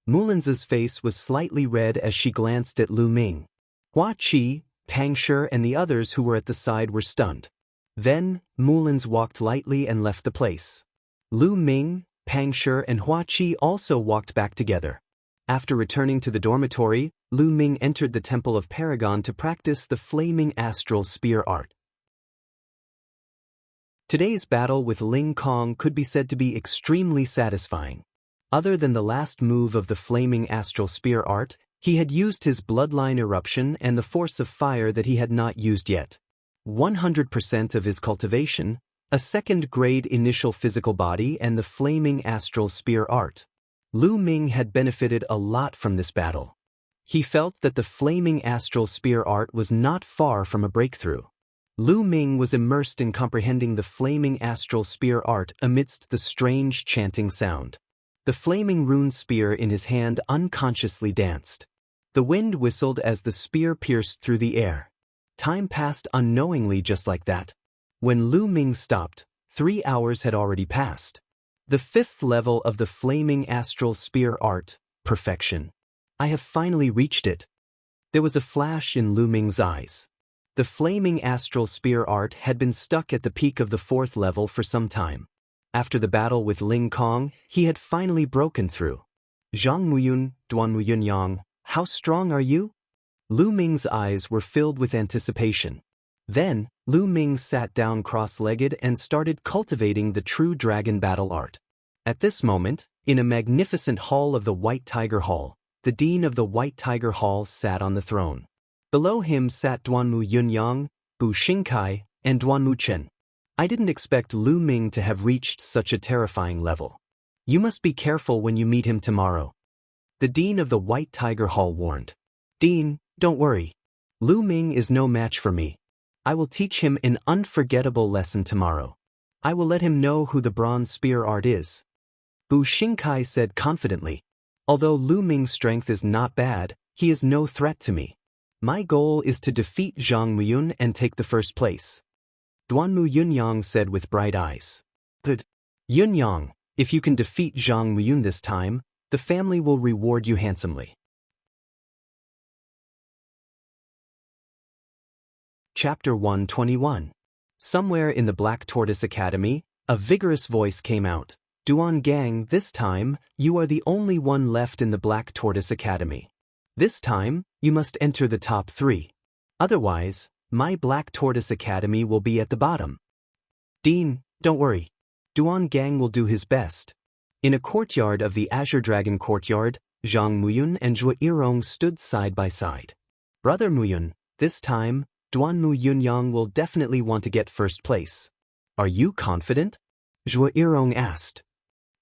Mulans's face was slightly red as she glanced at Lu Ming. Hua Qi, Pang Shi and the others who were at the side were stunned. Then, Mulans walked lightly and left the place. Lu Ming, Pang Shi and Hua Qi also walked back together. After returning to the dormitory, Lu Ming entered the Temple of Paragon to practice the flaming astral spear art. Today's battle with Ling Kong could be said to be extremely satisfying. Other than the last move of the flaming astral spear art, he had used his bloodline eruption and the force of fire that he had not used yet. 100% of his cultivation, a second-grade initial physical body and the flaming astral spear art. Lu Ming had benefited a lot from this battle. He felt that the flaming astral spear art was not far from a breakthrough. Lu Ming was immersed in comprehending the flaming astral spear art amidst the strange chanting sound. The flaming rune spear in his hand unconsciously danced. The wind whistled as the spear pierced through the air. Time passed unknowingly just like that. When Lu Ming stopped, 3 hours had already passed. The 5th level of the flaming astral spear art, perfection. I have finally reached it. There was a flash in Lu Ming's eyes. The flaming astral spear art had been stuck at the peak of the 4th level for some time. After the battle with Ling Kong, he had finally broken through. Zhang Muyun, Duan Muyun Yang, how strong are you? Lu Ming's eyes were filled with anticipation. Then, Lu Ming sat down cross-legged and started cultivating the true dragon battle art. At this moment, in a magnificent hall of the White Tiger Hall, the dean of the White Tiger Hall sat on the throne. Below him sat Duanmu Yunyang, Bu Xingkai, and Duanmu Chen. I didn't expect Lu Ming to have reached such a terrifying level. You must be careful when you meet him tomorrow. The dean of the White Tiger Hall warned. Dean, don't worry. Lu Ming is no match for me. I will teach him an unforgettable lesson tomorrow. I will let him know who the bronze spear art is. Bu Xingkai said confidently. Although Lu Ming's strength is not bad, he is no threat to me. My goal is to defeat Zhang Muyun and take the first place. Duanmu Yunyang said with bright eyes. Good. Yunyang, if you can defeat Zhang Muyun this time, the family will reward you handsomely. Chapter 121. Somewhere in the Black Tortoise Academy, a vigorous voice came out. Duan Gang, this time, you are the only one left in the Black Tortoise Academy. This time, you must enter the top 3. Otherwise, my Black Tortoise Academy will be at the bottom. Dean, don't worry. Duan Gang will do his best. In a courtyard of the Azure Dragon Courtyard, Zhang Muyun and Zhuo Yirong stood side by side. Brother Muyun, this time, Duanmu Yunyang will definitely want to get first place. Are you confident? Zhuo Yirong asked.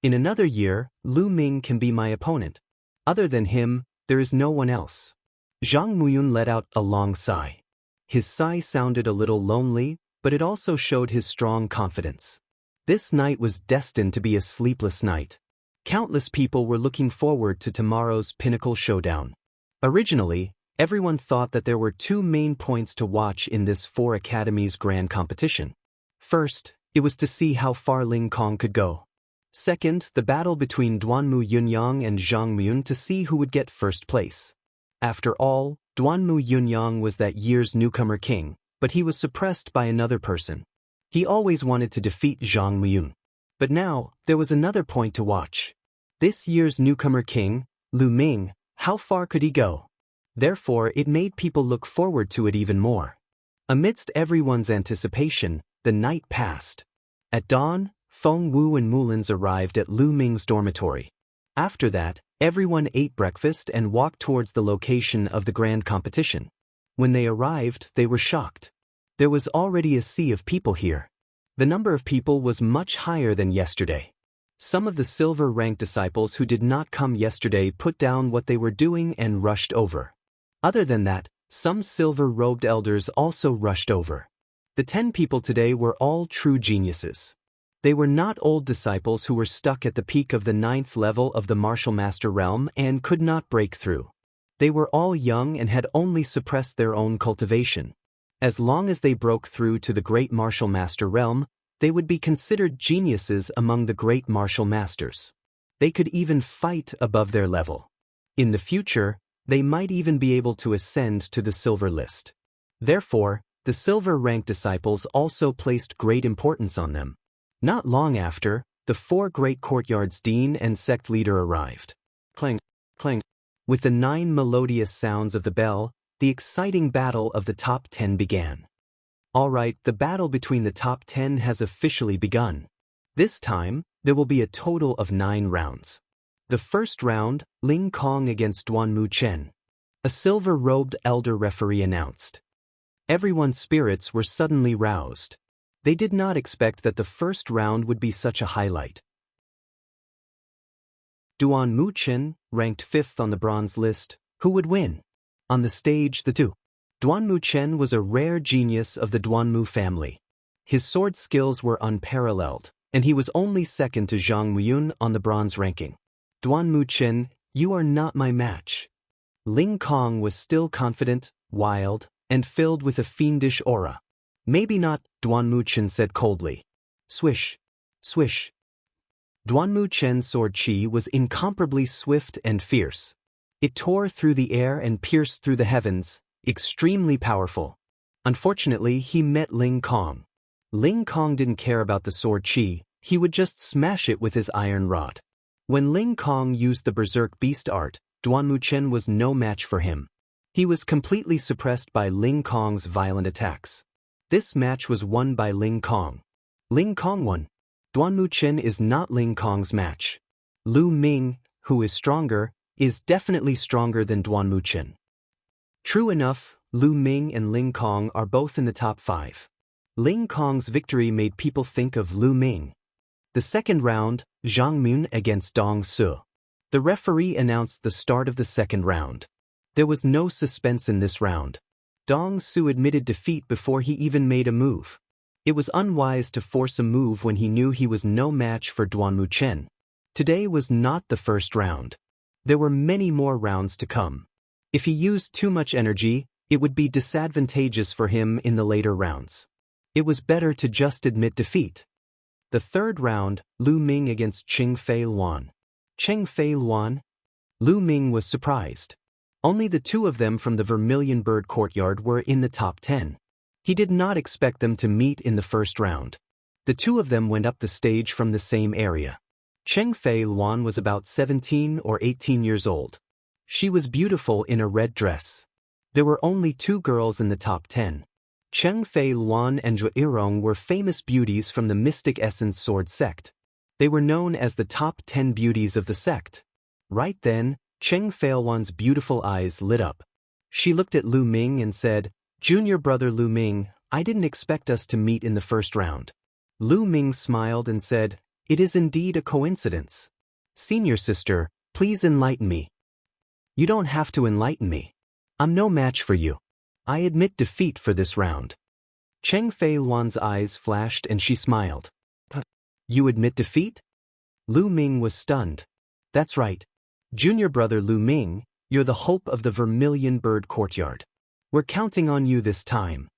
In another year, Lu Ming can be my opponent. Other than him, there is no one else. Zhang Muyun let out a long sigh. His sigh sounded a little lonely, but it also showed his strong confidence. This night was destined to be a sleepless night. Countless people were looking forward to tomorrow's pinnacle showdown. Originally, everyone thought that there were 2 main points to watch in this 4 academies grand competition. First, it was to see how far Ling Kong could go. Second, the battle between Duanmu Yunyang and Zhang Muyun to see who would get first place. After all, Duanmu Yunyang was that year's newcomer king, but he was suppressed by another person. He always wanted to defeat Zhang Muyun. But now, there was another point to watch. This year's newcomer king, Lu Ming, how far could he go? Therefore, it made people look forward to it even more. Amidst everyone's anticipation, the night passed. At dawn, Feng Wu and Mulins arrived at Lu Ming's dormitory. After that, everyone ate breakfast and walked towards the location of the grand competition. When they arrived, they were shocked. There was already a sea of people here. The number of people was much higher than yesterday. Some of the silver-ranked disciples who did not come yesterday put down what they were doing and rushed over. Other than that, some silver-robed elders also rushed over. The 10 people today were all true geniuses. They were not old disciples who were stuck at the peak of the 9th level of the Martial Master realm and could not break through. They were all young and had only suppressed their own cultivation. As long as they broke through to the Great Martial Master realm, they would be considered geniuses among the Great Martial Masters. They could even fight above their level. In the future, they might even be able to ascend to the silver list. Therefore, the silver-ranked disciples also placed great importance on them. Not long after, the 4 great courtyards dean and sect leader arrived. Clang, clang. With the 9 melodious sounds of the bell, the exciting battle of the top 10 began. All right, the battle between the top 10 has officially begun. This time, there will be a total of 9 rounds. The first round, Ling Kong against Duanmu Chen. A silver-robed elder referee announced. Everyone's spirits were suddenly roused. They did not expect that the first round would be such a highlight. Duanmu Chen, ranked 5th on the bronze list, who would win? On the stage, the 2. Duanmu Chen was a rare genius of the Duanmu family. His sword skills were unparalleled, and he was only second to Zhang Muyun on the bronze ranking. Duanmu Chen, you are not my match. Ling Kong was still confident, wild, and filled with a fiendish aura. Maybe not, Duanmu Chen said coldly. Swish, swish. Duanmu Chen's sword chi was incomparably swift and fierce. It tore through the air and pierced through the heavens, extremely powerful. Unfortunately, he met Ling Kong. Ling Kong didn't care about the sword chi, he would just smash it with his iron rod. When Ling Kong used the Berserk Beast art, Duan Muchen was no match for him. He was completely suppressed by Ling Kong's violent attacks. This match was won by Ling Kong. Ling Kong won. Duan Muchen is not Ling Kong's match. Lu Ming, who is stronger, is definitely stronger than Duan Muchen. True enough, Lu Ming and Ling Kong are both in the top 5. Ling Kong's victory made people think of Lu Ming. The second round, Zhang Mun against Dong Su. The referee announced the start of the second round. There was no suspense in this round. Dong Su admitted defeat before he even made a move. It was unwise to force a move when he knew he was no match for Duan Muchen. Today was not the first round. There were many more rounds to come. If he used too much energy, it would be disadvantageous for him in the later rounds. It was better to just admit defeat. The third round, Lu Ming against Cheng Fei Luan. Cheng Fei Luan? Lu Ming was surprised. Only the two of them from the Vermilion Bird Courtyard were in the top 10. He did not expect them to meet in the first round. The two of them went up the stage from the same area. Cheng Fei Luan was about 17 or 18 years old. She was beautiful in a red dress. There were only 2 girls in the top 10. Cheng Fei Luan and Zhu Yirong were famous beauties from the Mystic Essence Sword sect. They were known as the top 10 beauties of the sect. Right then, Cheng Fei Luan's beautiful eyes lit up. She looked at Lu Ming and said, "Junior brother Lu Ming, I didn't expect us to meet in the first round." Lu Ming smiled and said, "It is indeed a coincidence. Senior sister, please enlighten me." "You don't have to enlighten me. I'm no match for you. I admit defeat for this round." Cheng Fei Luan's eyes flashed and she smiled. "You admit defeat?" Lu Ming was stunned. "That's right. Junior brother Lu Ming, you're the hope of the Vermilion Bird Courtyard. We're counting on you this time."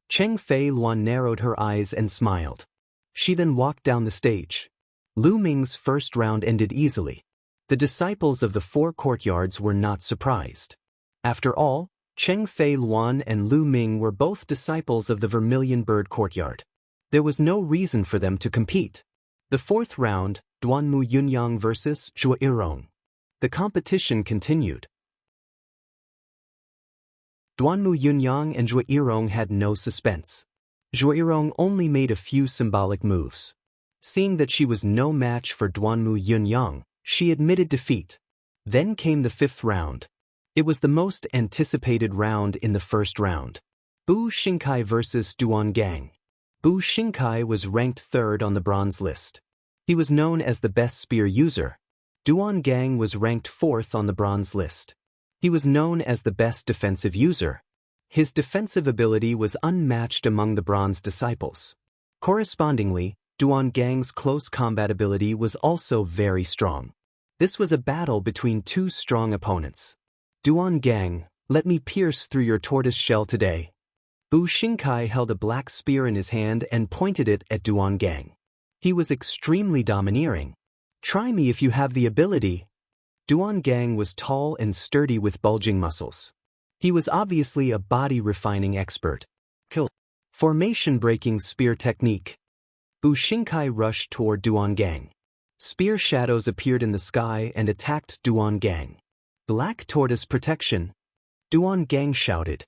Cheng Fei Luan narrowed her eyes and smiled. She then walked down the stage. Lu Ming's first round ended easily. The disciples of the 4 courtyards were not surprised. After all, Cheng Fei Luan and Lu Ming were both disciples of the Vermilion Bird Courtyard. There was no reason for them to compete. The fourth round, Duanmu Yunyang versus Zhu Yirong. The competition continued. Duanmu Yunyang and Zhu Yirong had no suspense. Zhu Yirong only made a few symbolic moves. Seeing that she was no match for Duanmu Yunyang, she admitted defeat. Then came the 5th round. It was the most anticipated round in the first round. Bu Xingkai versus Duan Gang. Bu Xingkai was ranked 3rd on the bronze list. He was known as the best spear user. Duan Gang was ranked 4th on the bronze list. He was known as the best defensive user. His defensive ability was unmatched among the bronze disciples. Correspondingly, Duan Gang's close combat ability was also very strong. This was a battle between 2 strong opponents. "Duan Gang, let me pierce through your tortoise shell today." Bu Xingkai held a black spear in his hand and pointed it at Duan Gang. He was extremely domineering. "Try me if you have the ability." Duan Gang was tall and sturdy with bulging muscles. He was obviously a body-refining expert. Formation-breaking spear technique. Bu Xingkai rushed toward Duan Gang. Spear shadows appeared in the sky and attacked Duan Gang. "Black tortoise protection." Duan Gang shouted.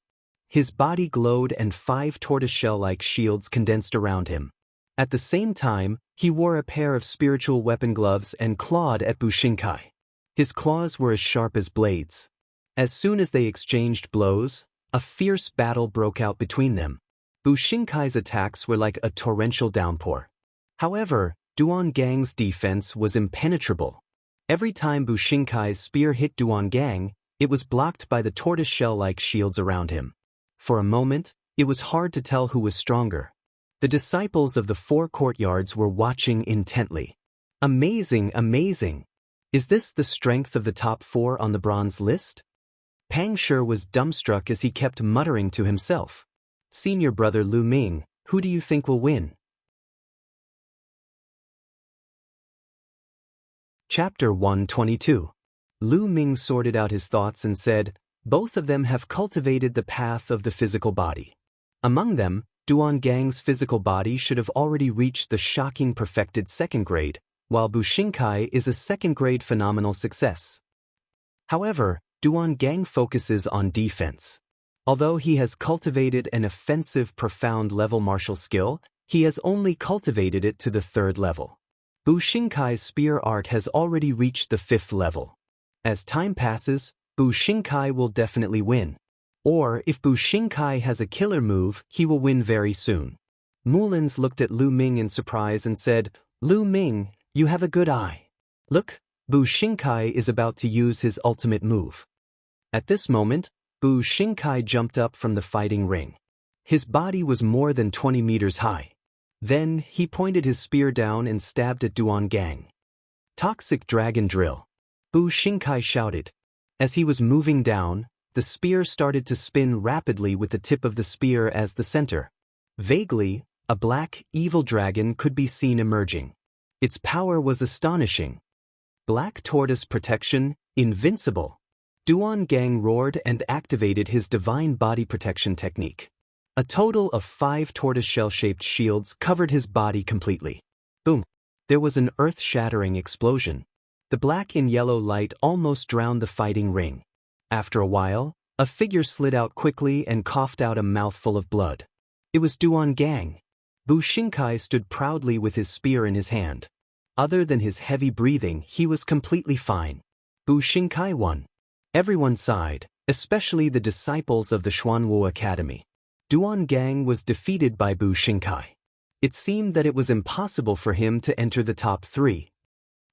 His body glowed and 5 tortoiseshell-like shields condensed around him. At the same time, he wore a pair of spiritual weapon gloves and clawed at Bu Xingkai. His claws were as sharp as blades. As soon as they exchanged blows, a fierce battle broke out between them. Bu Xingkai's attacks were like a torrential downpour. However, Duan Gang's defense was impenetrable. Every time Bu Xingkai's spear hit Duan Gang, it was blocked by the tortoiseshell-like shields around him. For a moment, it was hard to tell who was stronger. The disciples of the 4 courtyards were watching intently. "Amazing, amazing! Is this the strength of the top 4 on the bronze list?" Pang Shi was dumbstruck as he kept muttering to himself. "Senior brother Lu Ming, who do you think will win?" Chapter 122. Lu Ming sorted out his thoughts and said, "Both of them have cultivated the path of the physical body. Among them, Duangang's physical body should have already reached the shocking perfected second grade, while Bu Xingkai is a second-grade phenomenal success. However, Duangang focuses on defense. Although he has cultivated an offensive profound level martial skill, he has only cultivated it to the 3rd level. Bu Xingkai's spear art has already reached the 5th level. As time passes, Bu Xingkai will definitely win. Or, if Bu Xingkai has a killer move, he will win very soon. Mulins looked at Lu Ming in surprise and said, "Lu Ming, you have a good eye. Look, Bu Xingkai is about to use his ultimate move." At this moment, Bu Xingkai jumped up from the fighting ring. His body was more than 20 meters high. Then, he pointed his spear down and stabbed at Duangang. "Toxic Dragon Drill!" Bu Xingkai shouted. As he was moving down, the spear started to spin rapidly with the tip of the spear as the center. Vaguely, a black, evil dragon could be seen emerging. Its power was astonishing. Black Tortoise Protection, Invincible. Duangang roared and activated his divine body protection technique. A total of 5 tortoiseshell-shaped shields covered his body completely. Boom! There was an earth-shattering explosion. The black and yellow light almost drowned the fighting ring. After a while, a figure slid out quickly and coughed out a mouthful of blood. It was Duangang. Bu Xingkai stood proudly with his spear in his hand. Other than his heavy breathing, he was completely fine. Bu Xingkai won. Everyone sighed, especially the disciples of the Xuanwu Academy. Duangang was defeated by Bu Xingkai. It seemed that it was impossible for him to enter the top 3.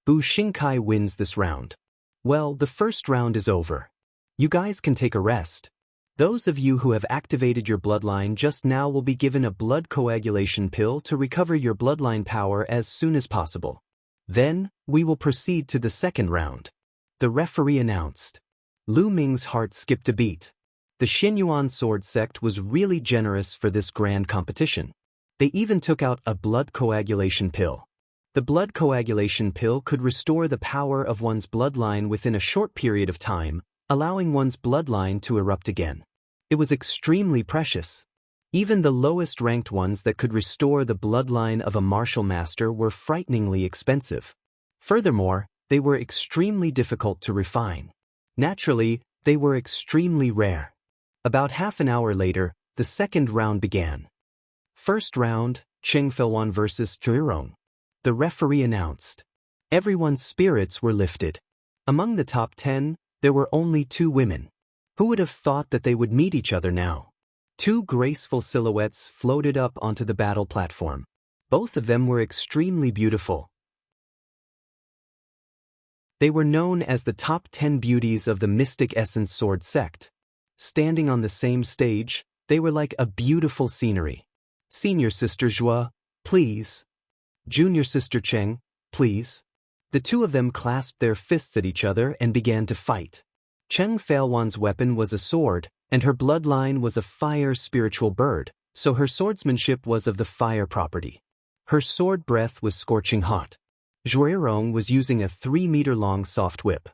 Bu Xingkai wins this round. Well, the first round is over. You guys can take a rest. Those of you who have activated your bloodline just now will be given a blood coagulation pill to recover your bloodline power as soon as possible. Then, we will proceed to the second round. The referee announced. Lu Ming's heart skipped a beat. The Xinyuan sword sect was really generous for this grand competition. They even took out a blood coagulation pill. The blood coagulation pill could restore the power of one's bloodline within a short period of time, allowing one's bloodline to erupt again. It was extremely precious. Even the lowest ranked ones that could restore the bloodline of a martial master were frighteningly expensive. Furthermore, they were extremely difficult to refine. Naturally, they were extremely rare. About half an hour later, the second round began. First round, Cheng Felwan versus Tuirong. The referee announced. Everyone's spirits were lifted. Among the top 10, there were only 2 women. Who would have thought that they would meet each other now? 2 graceful silhouettes floated up onto the battle platform. Both of them were extremely beautiful. They were known as the top 10 beauties of the Mystic Essence Sword sect. Standing on the same stage, they were like a beautiful scenery. Senior Sister Zhua, please. Junior Sister Cheng, please. The 2 of them clasped their fists at each other and began to fight. Cheng Failwan's weapon was a sword, and her bloodline was a fire spiritual bird, so her swordsmanship was of the fire property. Her sword breath was scorching hot. Zhuirong was using a 3-meter-long soft whip.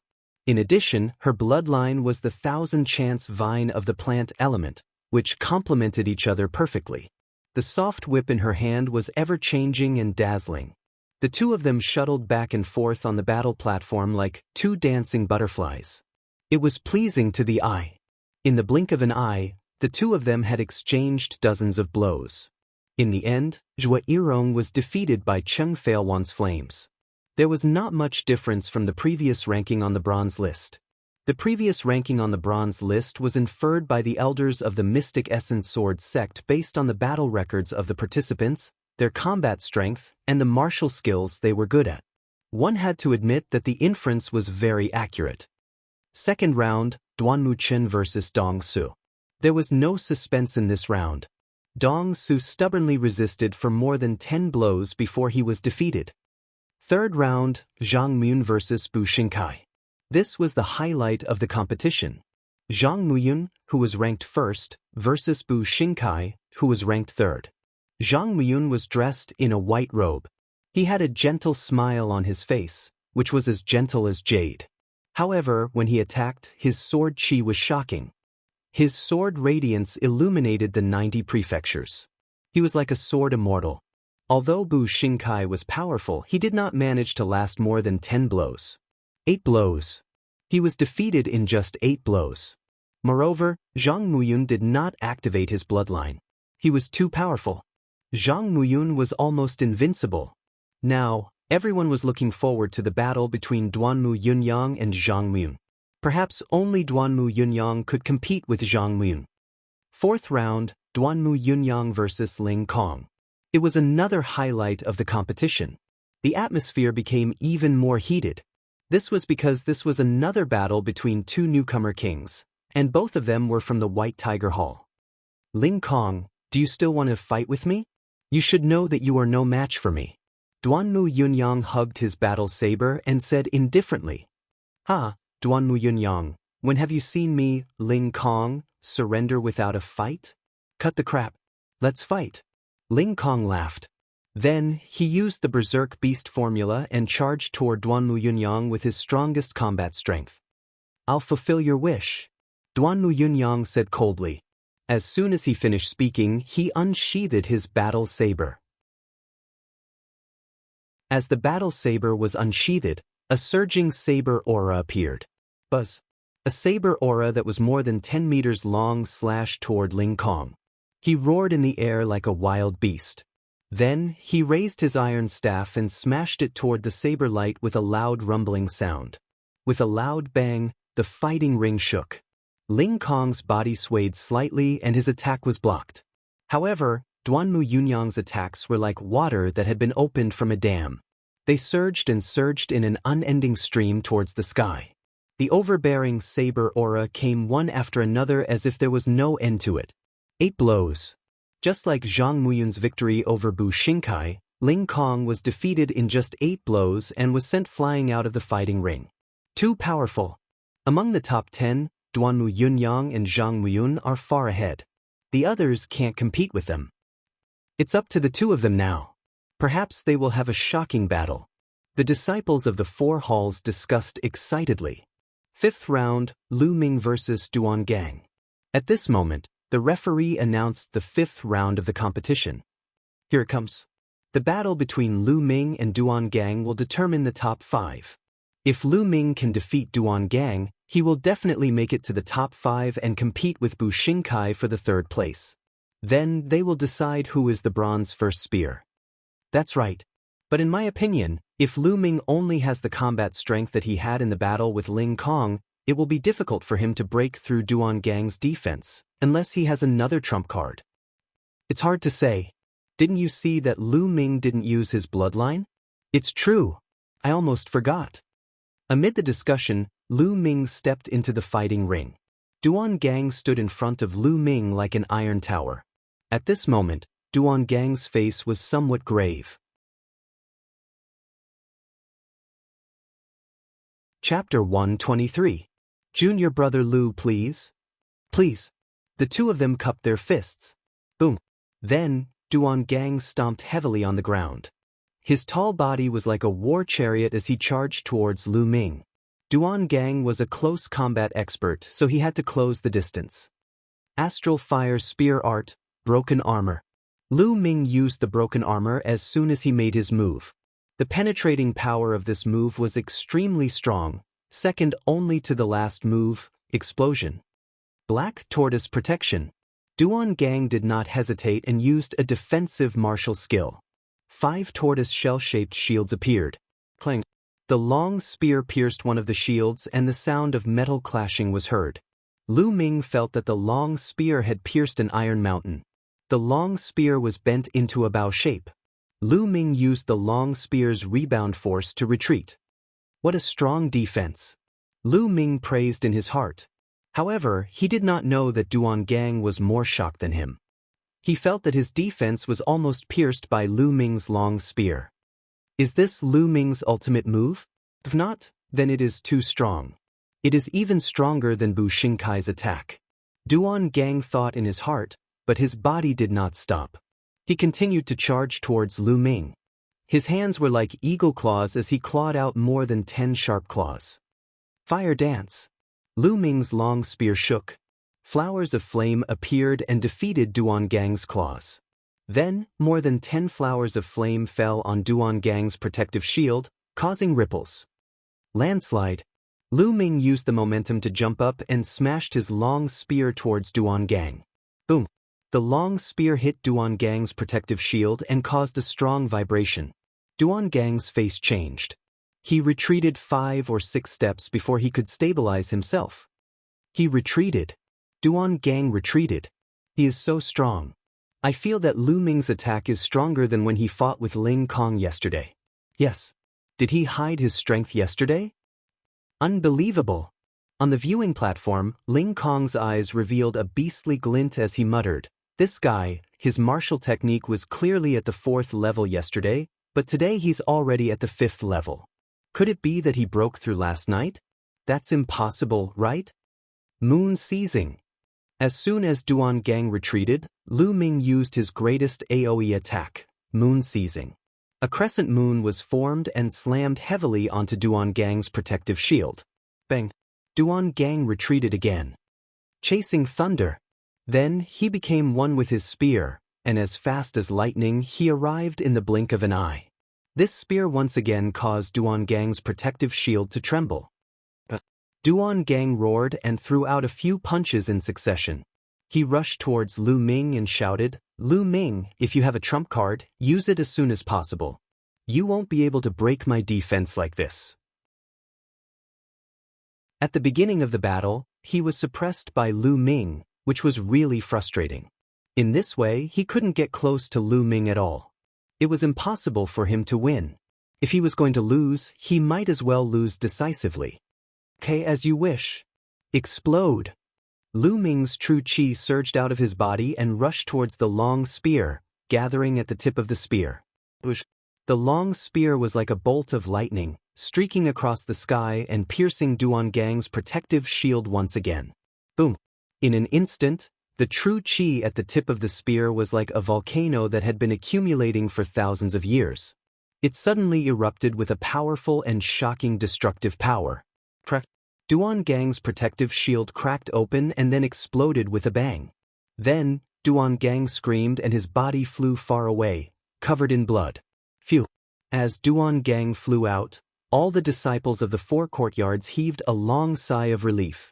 In addition, her bloodline was the 1000-chance vine of the plant element, which complemented each other perfectly. The soft whip in her hand was ever-changing and dazzling. The 2 of them shuttled back and forth on the battle platform like 2 dancing butterflies. It was pleasing to the eye. In the blink of an eye, the 2 of them had exchanged dozens of blows. In the end, Zhuirong was defeated by Cheng Failwan's flames. There was not much difference from the previous ranking on the bronze list. The previous ranking on the bronze list was inferred by the elders of the Mystic Essence Sword sect based on the battle records of the participants, their combat strength, and the martial skills they were good at. One had to admit that the inference was very accurate. Second round, Duanmu Chen versus Dong Su. There was no suspense in this round. Dong Su stubbornly resisted for more than 10 blows before he was defeated. Third round, Zhang Muyun versus Bu Xingkai. This was the highlight of the competition. Zhang Muyun, who was ranked first, versus Bu Xingkai, who was ranked third. Zhang Muyun was dressed in a white robe. He had a gentle smile on his face, which was as gentle as jade. However, when he attacked, his sword chi was shocking. His sword radiance illuminated the 90 prefectures. He was like a sword immortal. Although Bu Xingkai was powerful, he did not manage to last more than 10 blows. 8 blows. He was defeated in just 8 blows. Moreover, Zhang Muyun did not activate his bloodline. He was too powerful. Zhang Muyun was almost invincible. Now, everyone was looking forward to the battle between Duanmu Yunyang and Zhang Muyun. Perhaps only Duanmu Yunyang could compete with Zhang Muyun. 4th round, Duanmu Yunyang vs. Ling Kong. It was another highlight of the competition. The atmosphere became even more heated. This was because this was another battle between 2 newcomer kings, and both of them were from the White Tiger Hall. Ling Kong, do you still want to fight with me? You should know that you are no match for me. Duanmu Yunyang hugged his battle saber and said indifferently, "Ha, Duanmu Yunyang, when have you seen me, Ling Kong, surrender without a fight? Cut the crap. Let's fight." Ling Kong laughed. Then, he used the Berserk Beast formula and charged toward Duanmu Yunyang with his strongest combat strength. "I'll fulfill your wish," Duanmu Yunyang said coldly. As soon as he finished speaking, he unsheathed his battle saber. As the battle saber was unsheathed, a surging saber aura appeared. Buzz. A saber aura that was more than 10 meters long slashed toward Ling Kong. He roared in the air like a wild beast. Then, he raised his iron staff and smashed it toward the saber light with a loud rumbling sound. With a loud bang, the fighting ring shook. Ling Kong's body swayed slightly and his attack was blocked. However, Duanmu Yunyang's attacks were like water that had been opened from a dam. They surged and surged in an unending stream towards the sky. The overbearing saber aura came one after another as if there was no end to it. 8 blows. Just like Zhang Muyun's victory over Bu Xingkai, Ling Kong was defeated in just 8 blows and was sent flying out of the fighting ring. Too powerful. Among the top 10, Duanmu Yunyang and Zhang Muyun are far ahead. The others can't compete with them. It's up to the 2 of them now. Perhaps they will have a shocking battle. The disciples of the 4 halls discussed excitedly. 5th round, Lu Ming vs. Duan Gang. At this moment, the referee announced the 5th round of the competition. Here it comes. The battle between Lu Ming and Duan Gang will determine the top 5. If Lu Ming can defeat Duan Gang, he will definitely make it to the top 5 and compete with Bu Xingkai for the 3rd place. Then they will decide who is the bronze first spear. That's right. But in my opinion, if Lu Ming only has the combat strength that he had in the battle with Ling Kong, it will be difficult for him to break through Duan Gang's defense, unless he has another trump card. It's hard to say. Didn't you see that Lu Ming didn't use his bloodline? It's true. I almost forgot. Amid the discussion, Lu Ming stepped into the fighting ring. Duan Gang stood in front of Lu Ming like an iron tower. At this moment, Duan Gang's face was somewhat grave. Chapter 123. Junior brother Lu, please. Please. The 2 of them cupped their fists. Boom. Then, Duan Gang stomped heavily on the ground. His tall body was like a war chariot as he charged towards Lu Ming. Duan Gang was a close combat expert, so he had to close the distance. Astral Fire Spear Art, Broken Armor. Lu Ming used the broken armor as soon as he made his move. The penetrating power of this move was extremely strong, second only to the last move, Explosion. Black Tortoise Protection. Duan Gang did not hesitate and used a defensive martial skill. 5 tortoise shell-shaped shields appeared. Clang. The long spear pierced one of the shields and the sound of metal clashing was heard. Lu Ming felt that the long spear had pierced an iron mountain. The long spear was bent into a bow shape. Lu Ming used the long spear's rebound force to retreat. What a strong defense! Lu Ming praised in his heart. However, he did not know that Duan Gang was more shocked than him. He felt that his defense was almost pierced by Lu Ming's long spear. Is this Lu Ming's ultimate move? If not, then it is too strong. It is even stronger than Bu Xingkai's attack. Duan Gang thought in his heart, but his body did not stop. He continued to charge towards Lu Ming. His hands were like eagle claws as he clawed out more than 10 sharp claws. Fire Dance. Lu Ming's long spear shook. Flowers of flame appeared and defeated Duan Gang's claws. Then, more than 10 flowers of flame fell on Duan Gang's protective shield, causing ripples. Landslide. Lu Ming used the momentum to jump up and smashed his long spear towards Duan Gang. Boom. The long spear hit Duan Gang's protective shield and caused a strong vibration. Duan Gang's face changed. He retreated 5 or 6 steps before he could stabilize himself. He retreated. Duan Gang retreated. He is so strong. I feel that Lu Ming's attack is stronger than when he fought with Ling Kong yesterday. Yes. Did he hide his strength yesterday? Unbelievable. On the viewing platform, Ling Kong's eyes revealed a beastly glint as he muttered, "This guy, his martial technique was clearly at the 4th level yesterday, but today he's already at the 5th level. Could it be that he broke through last night? That's impossible, right?" Moon seizing. As soon as Duan Gang retreated, Lu Ming used his greatest AoE attack, moon seizing. A crescent moon was formed and slammed heavily onto Duan Gang's protective shield. Bang! Duan Gang retreated again. Chasing thunder. Then he became one with his spear, and as fast as lightning he arrived in the blink of an eye. This spear once again caused Duan Gang's protective shield to tremble. Duan Gang roared and threw out a few punches in succession. He rushed towards Lu Ming and shouted, "Lu Ming, if you have a trump card, use it as soon as possible. You won't be able to break my defense like this." At the beginning of the battle, he was suppressed by Lu Ming, which was really frustrating. In this way, he couldn't get close to Lu Ming at all. It was impossible for him to win. If he was going to lose, he might as well lose decisively. "Okay, as you wish." Explode. Lu Ming's true qi surged out of his body and rushed towards the long spear, gathering at the tip of the spear. The long spear was like a bolt of lightning, streaking across the sky and piercing Duan Gang's protective shield once again. Boom. In an instant, the true qi at the tip of the spear was like a volcano that had been accumulating for thousands of years. It suddenly erupted with a powerful and shocking destructive power. Duan Gang's protective shield cracked open and then exploded with a bang. Then, Duan Gang screamed and his body flew far away, covered in blood. Phew. As Duan Gang flew out, all the disciples of the 4 courtyards heaved a long sigh of relief.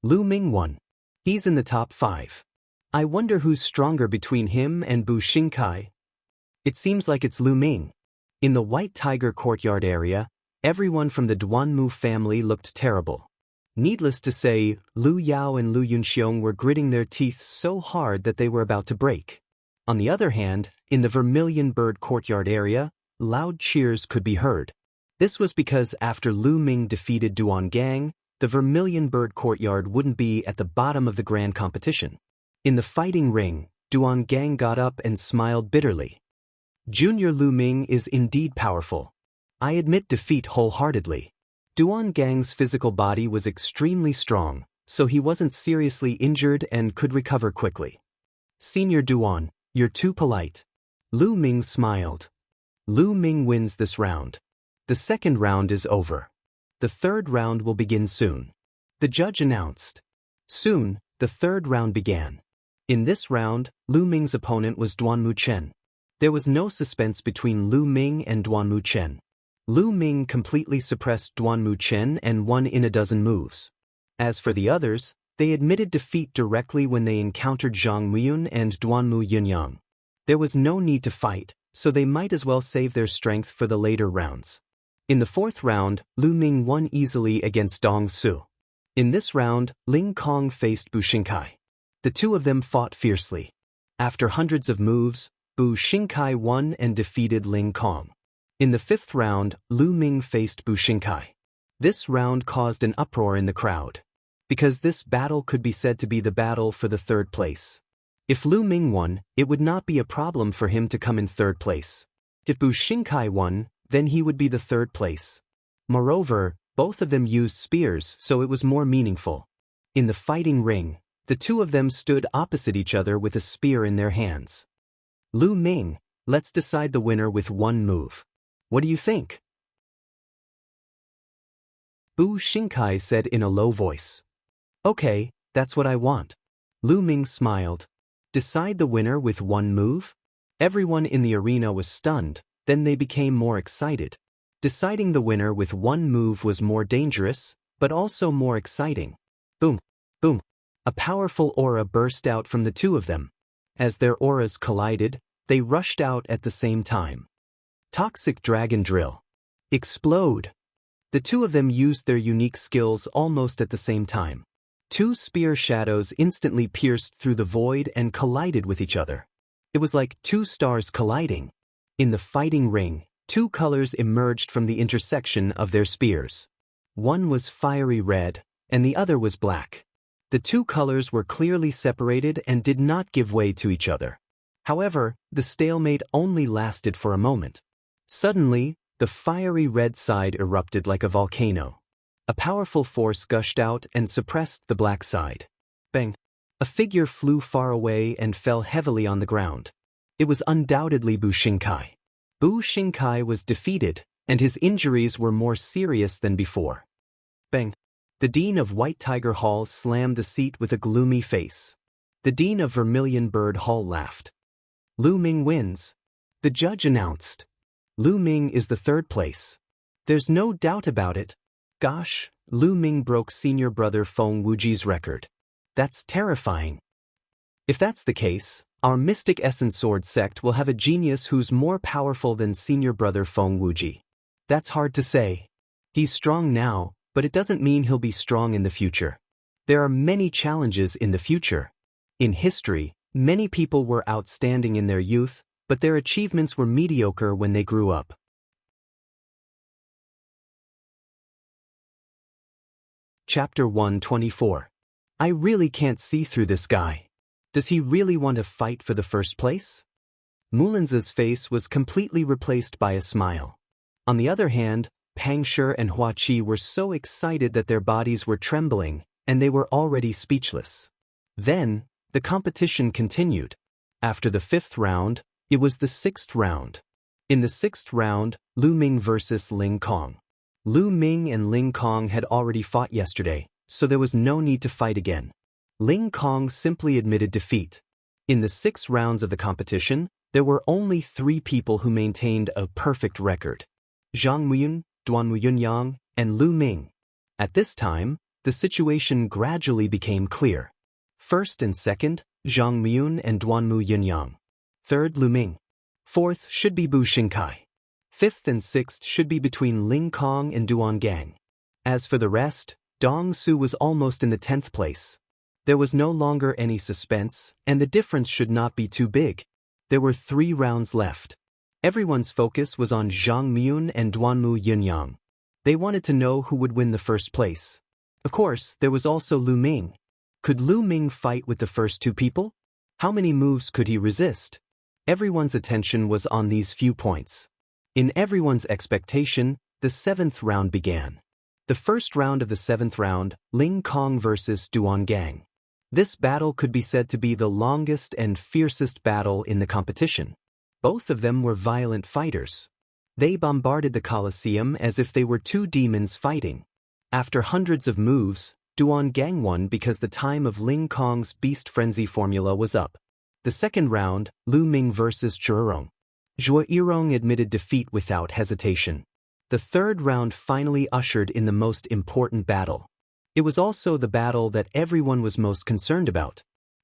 Lu Ming won. He's in the top 5. I wonder who's stronger between him and Bu Xingkai. It seems like it's Lu Ming. In the White Tiger courtyard area, everyone from the Duanmu family looked terrible. Needless to say, Lu Yao and Lu Yunxiong were gritting their teeth so hard that they were about to break. On the other hand, in the Vermilion Bird courtyard area, loud cheers could be heard. This was because after Lu Ming defeated Duan Gang, the Vermilion Bird courtyard wouldn't be at the bottom of the grand competition. In the fighting ring, Duan Gang got up and smiled bitterly. Junior Lu Ming is indeed powerful. I admit defeat wholeheartedly. Duan Gang's physical body was extremely strong, so he wasn't seriously injured and could recover quickly. Senior Duan, you're too polite. Lu Ming smiled. Lu Ming wins this round. The second round is over. The third round will begin soon. The judge announced. Soon, the third round began. In this round, Lu Ming's opponent was Duanmu Chen. There was no suspense between Lu Ming and Duanmu Chen. Lu Ming completely suppressed Duanmu Chen and won in a dozen moves. As for the others, they admitted defeat directly when they encountered Zhang Muyun and Duanmu Yunyang. There was no need to fight, so they might as well save their strength for the later rounds. In the fourth round, Lu Ming won easily against Dong Su. In this round, Ling Kong faced Bu Xingkai. The two of them fought fiercely. After hundreds of moves, Bu Xingkai won and defeated Ling Kong. In the fifth round, Lu Ming faced Bu Xingkai. This round caused an uproar in the crowd, because this battle could be said to be the battle for the third place. If Lu Ming won, it would not be a problem for him to come in third place. If Bu Xingkai won, then he would be the third place. Moreover, both of them used spears, so it was more meaningful. In the fighting ring, the two of them stood opposite each other with a spear in their hands. Lu Ming, let's decide the winner with one move. What do you think? Bu Xingkai said in a low voice. Okay, that's what I want. Lu Ming smiled. Decide the winner with one move? Everyone in the arena was stunned, then they became more excited. Deciding the winner with one move was more dangerous, but also more exciting. Boom, boom. A powerful aura burst out from the two of them. As their auras collided, they rushed out at the same time. Toxic Dragon Drill. Explode. The two of them used their unique skills almost at the same time. Two spear shadows instantly pierced through the void and collided with each other. It was like two stars colliding. In the fighting ring, two colors emerged from the intersection of their spears. One was fiery red, and the other was black. The two colors were clearly separated and did not give way to each other. However, the stalemate only lasted for a moment. Suddenly, the fiery red side erupted like a volcano. A powerful force gushed out and suppressed the black side. Bang! A figure flew far away and fell heavily on the ground. It was undoubtedly Bu Xingkai. Bu Xingkai was defeated, and his injuries were more serious than before. Bang! The Dean of White Tiger Hall slammed the seat with a gloomy face. The Dean of Vermilion Bird Hall laughed. Lu Ming wins. The judge announced. Lu Ming is the third place. There's no doubt about it. Gosh, Lu Ming broke senior brother Feng Wuji's record. That's terrifying. If that's the case, our Mystic Essence Sword sect will have a genius who's more powerful than senior brother Feng Wuji. That's hard to say. He's strong now, but it doesn't mean he'll be strong in the future. There are many challenges in the future. In history, many people were outstanding in their youth, but their achievements were mediocre when they grew up. Chapter 124. I really can't see through this guy. Does he really want to fight for the first place? Mulinza's face was completely replaced by a smile. On the other hand, Pang Shi and Hua Qi were so excited that their bodies were trembling, and they were already speechless. Then, the competition continued. After the 5th round, it was the 6th round. In the 6th round, Lu Ming versus Ling Kong. Lu Ming and Ling Kong had already fought yesterday, so there was no need to fight again. Ling Kong simply admitted defeat. In the 6 rounds of the competition, there were only 3 people who maintained a perfect record: Zhang Muyun, Duanmu Yunyang, and Lu Ming. At this time, the situation gradually became clear. First and second, Zhang Muyun and Duanmu Yunyang. Third, Lu Ming. Fourth should be Bu Xingkai. Fifth and sixth should be between Ling Kong and Duan Gang. As for the rest, Dong Su was almost in the 10th place. There was no longer any suspense, and the difference should not be too big. There were 3 rounds left. Everyone's focus was on Zhang Muyun and Duanmu Yunyang. They wanted to know who would win the first place. Of course, there was also Lu Ming. Could Lu Ming fight with the first 2 people? How many moves could he resist? Everyone's attention was on these few points. In everyone's expectation, the 7th round began. The first round of the 7th round, Ling Kong versus Duan Gang. This battle could be said to be the longest and fiercest battle in the competition. Both of them were violent fighters. They bombarded the Colosseum as if they were 2 demons fighting. After hundreds of moves, Duan Gang won because the time of Ling Kong's Beast Frenzy formula was up. The second round, Lu Ming versus Zhuirong. Zhuirong admitted defeat without hesitation. The third round finally ushered in the most important battle. It was also the battle that everyone was most concerned about.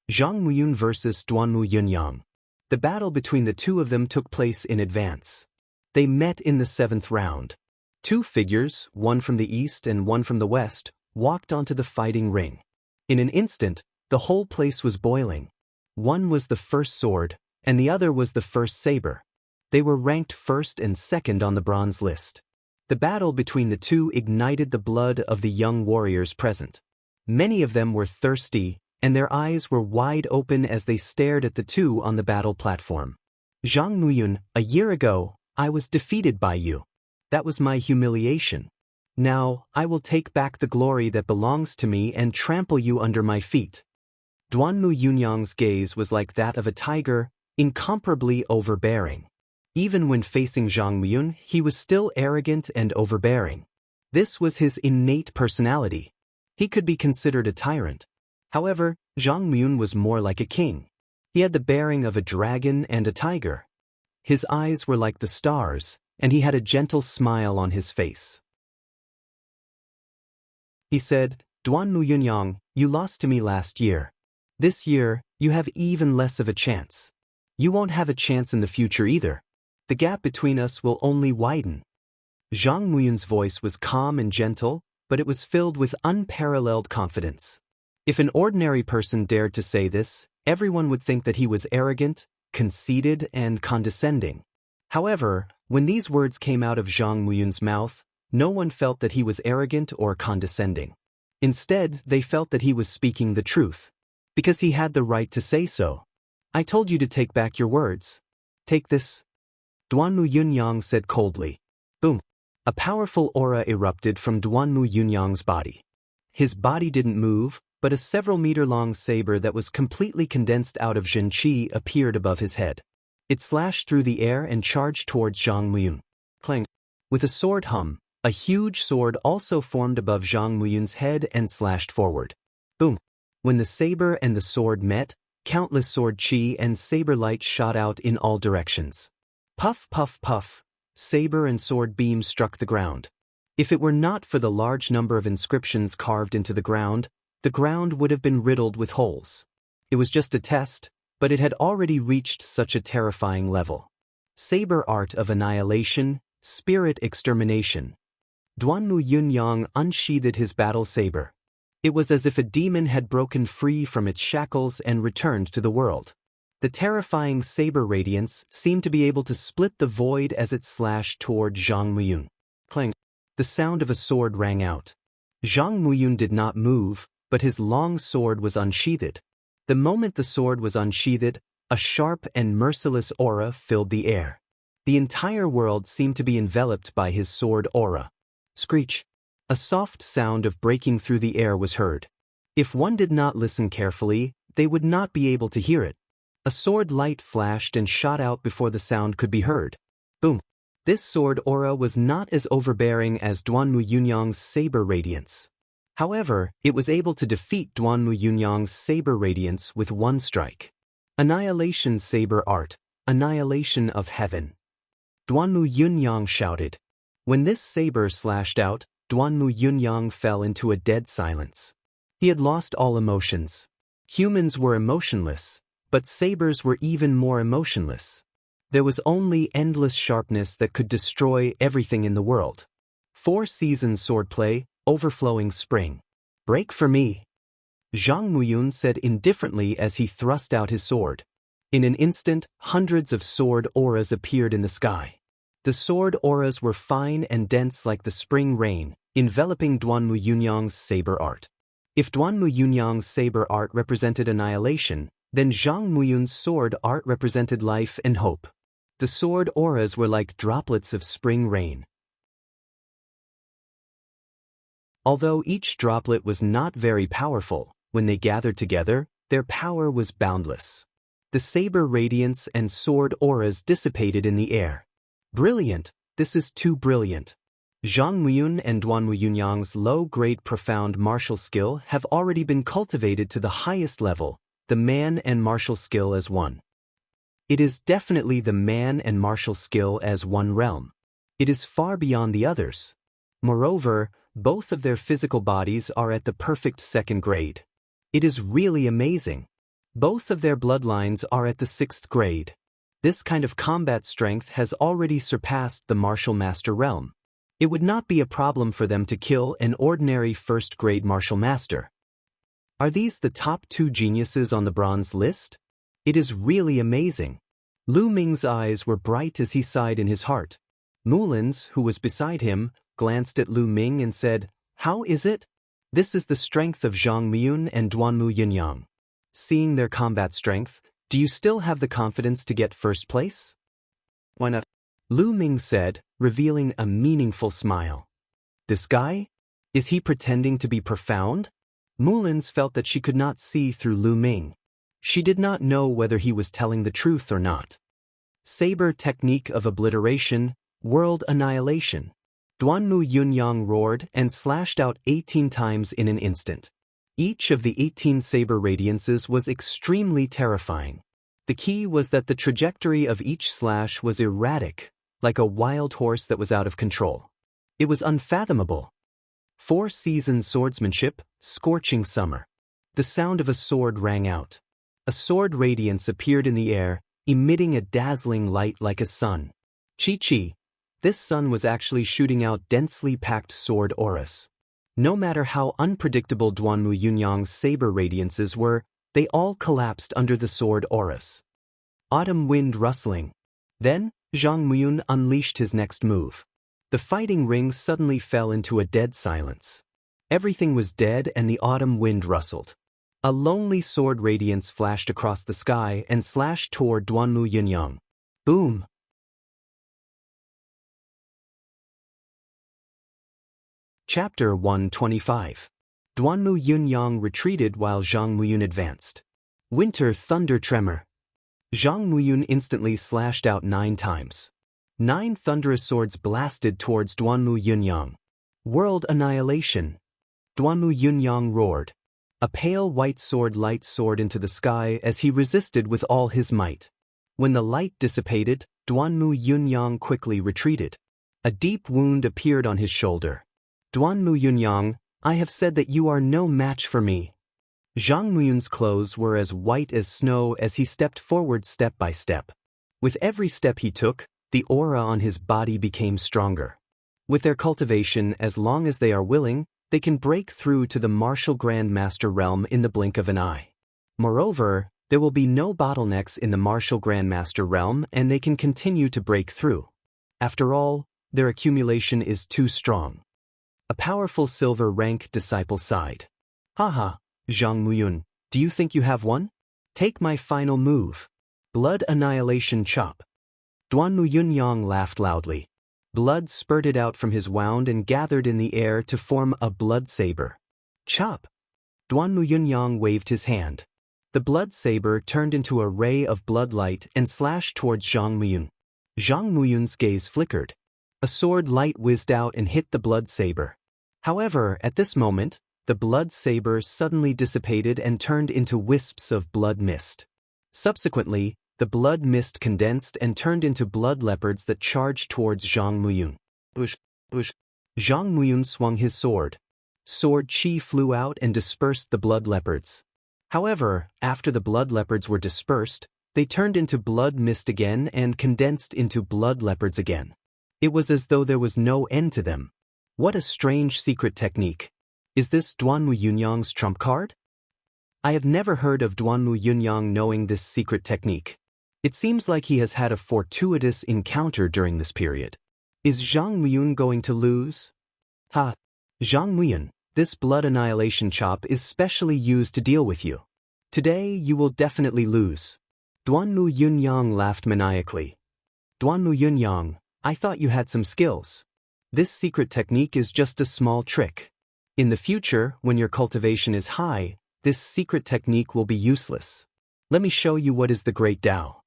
Zhang Muyun versus Duanmu Yunyang. The battle between the 2 of them took place in advance. They met in the 7th round. 2 figures, one from the east and one from the west, walked onto the fighting ring. In an instant, the whole place was boiling. One was the first sword, and the other was the first saber. They were ranked first and second on the bronze list. The battle between the 2 ignited the blood of the young warriors present. Many of them were thirsty, and their eyes were wide open as they stared at the 2 on the battle platform. Zhang Muyun, a year ago, I was defeated by you. That was my humiliation. Now, I will take back the glory that belongs to me and trample you under my feet. Duanmu Yunyang's gaze was like that of a tiger, incomparably overbearing. Even when facing Zhang Muyun, he was still arrogant and overbearing. This was his innate personality. He could be considered a tyrant. However, Zhang Muyun was more like a king. He had the bearing of a dragon and a tiger. His eyes were like the stars, and he had a gentle smile on his face. He said, "Duanmu Yunyang, you lost to me last year. This year, you have even less of a chance. You won't have a chance in the future either. The gap between us will only widen." Zhang Muyun's voice was calm and gentle, but it was filled with unparalleled confidence. If an ordinary person dared to say this, everyone would think that he was arrogant, conceited, and condescending. However, when these words came out of Zhang Muyun's mouth, no one felt that he was arrogant or condescending. Instead, they felt that he was speaking the truth, because he had the right to say so. "I told you to take back your words. Take this." Duanmu Yunyang said coldly. Boom. A powerful aura erupted from Duanmu Yunyang's body. His body didn't move, but a several-meter-long saber that was completely condensed out of Zhen Qi appeared above his head. It slashed through the air and charged towards Zhang Muyun. Clang. With a sword hum, a huge sword also formed above Zhang Muyun's head and slashed forward. Boom. When the saber and the sword met, countless sword qi and saber light shot out in all directions. Puff, puff, puff. Saber and sword beams struck the ground. If it were not for the large number of inscriptions carved into the ground would have been riddled with holes. It was just a test, but it had already reached such a terrifying level. Saber art of annihilation, spirit extermination. Duanmu Yunyang unsheathed his battle saber. It was as if a demon had broken free from its shackles and returned to the world. The terrifying saber radiance seemed to be able to split the void as it slashed toward Zhang Muyun. Clang. The sound of a sword rang out. Zhang Muyun did not move, but his long sword was unsheathed. The moment the sword was unsheathed, a sharp and merciless aura filled the air. The entire world seemed to be enveloped by his sword aura. Screech. A soft sound of breaking through the air was heard. If one did not listen carefully, they would not be able to hear it. A sword light flashed and shot out before the sound could be heard. Boom. This sword aura was not as overbearing as Duanmu Yunyang's saber radiance. However, it was able to defeat Duanmu Yunyang's saber radiance with one strike. Annihilation saber art, annihilation of heaven. Duanmu Yunyang shouted. When this saber slashed out, Duanmu Yunyang fell into a dead silence. He had lost all emotions. Humans were emotionless, but sabers were even more emotionless. There was only endless sharpness that could destroy everything in the world. 4 seasons swordplay, overflowing spring. Break for me. Zhang Muyun said indifferently as he thrust out his sword. In an instant, hundreds of sword auras appeared in the sky. The sword auras were fine and dense like the spring rain, enveloping Duanmu Yunyang's saber art. If Duanmu Yunyang's saber art represented annihilation, then Zhang Muyun's sword art represented life and hope. The sword auras were like droplets of spring rain. Although each droplet was not very powerful, when they gathered together, their power was boundless. The saber radiance and sword auras dissipated in the air. Brilliant, this is too brilliant. Zhang Muyun and Duanmu Yunyang's low-grade profound martial skill have already been cultivated to the highest level, the man and martial skill as one. It is definitely the man and martial skill as one realm. It is far beyond the others. Moreover, both of their physical bodies are at the perfect 2nd grade. It is really amazing. Both of their bloodlines are at the 6th grade. This kind of combat strength has already surpassed the martial master realm. It would not be a problem for them to kill an ordinary 1st grade martial master. Are these the top 2 geniuses on the bronze list? It is really amazing. Lu Ming's eyes were bright as he sighed in his heart. Mulin's, who was beside him, glanced at Lu Ming and said, "How is it? This is the strength of Zhang Muyun and Duanmu Yunyang. Seeing their combat strength, do you still have the confidence to get 1st place?" "Why not?" Lu Ming said, revealing a meaningful smile. "This guy? Is he pretending to be profound?" Mulin's felt that she could not see through Lu Ming. She did not know whether he was telling the truth or not. Saber technique of obliteration, world annihilation. Duanmu Yunyang roared and slashed out 18 times in an instant. Each of the 18 saber radiances was extremely terrifying. The key was that the trajectory of each slash was erratic, like a wild horse that was out of control. It was unfathomable. 4-season swordsmanship, scorching summer. The sound of a sword rang out. A sword radiance appeared in the air, emitting a dazzling light like a sun. Chi. This sun was actually shooting out densely packed sword auras. No matter how unpredictable Duanmu Yunyang's saber radiances were, they all collapsed under the sword auras. Autumn wind rustling. Then, Zhang Muyun unleashed his next move. The fighting ring suddenly fell into a dead silence. Everything was dead and the autumn wind rustled. A lonely sword radiance flashed across the sky and slashed toward Duanmu Yunyang. Boom! Chapter 125. Duanmu Yunyang retreated while Zhang Muyun advanced. Winter thunder tremor. Zhang Muyun instantly slashed out 9 times. 9 thunderous swords blasted towards Duanmu Yunyang. World annihilation. Duanmu Yunyang roared. A pale white sword light soared into the sky as he resisted with all his might. When the light dissipated, Duanmu Yunyang quickly retreated. A deep wound appeared on his shoulder. Duanmu Yunyang, I have said that you are no match for me. Zhang Muyun's clothes were as white as snow as he stepped forward step by step. With every step he took, the aura on his body became stronger. With their cultivation, as long as they are willing, they can break through to the martial Grand Master realm in the blink of an eye. Moreover, there will be no bottlenecks in the martial Grand Master realm and they can continue to break through. After all, their accumulation is too strong. A powerful silver rank disciple sighed. Haha, Zhang Muyun, do you think you have one? Take my final move. Blood annihilation chop. Duanmu Yunyang laughed loudly. Blood spurted out from his wound and gathered in the air to form a blood saber. Chop! Duanmu Yunyang waved his hand. The blood saber turned into a ray of blood light and slashed towards Zhang Muyun. Zhang Muyun's gaze flickered. A sword light whizzed out and hit the blood saber. However, at this moment, the blood saber suddenly dissipated and turned into wisps of blood mist. Subsequently, the blood mist condensed and turned into blood leopards that charged towards Zhang Muyun. Zhang Muyun swung his sword. Sword chi flew out and dispersed the blood leopards. However, after the blood leopards were dispersed, they turned into blood mist again and condensed into blood leopards again. It was as though there was no end to them. What a strange secret technique. Is this Duanmu Yunyang's trump card? I have never heard of Duanmu Yunyang knowing this secret technique. It seems like he has had a fortuitous encounter during this period. Is Zhang Muyun going to lose? Ha! Zhang Muyun, this blood annihilation chop is specially used to deal with you. Today you will definitely lose. Duanmu Yunyang laughed maniacally. Duanmu Yunyang, I thought you had some skills. This secret technique is just a small trick. In the future, when your cultivation is high, this secret technique will be useless. Let me show you what is the Great Tao.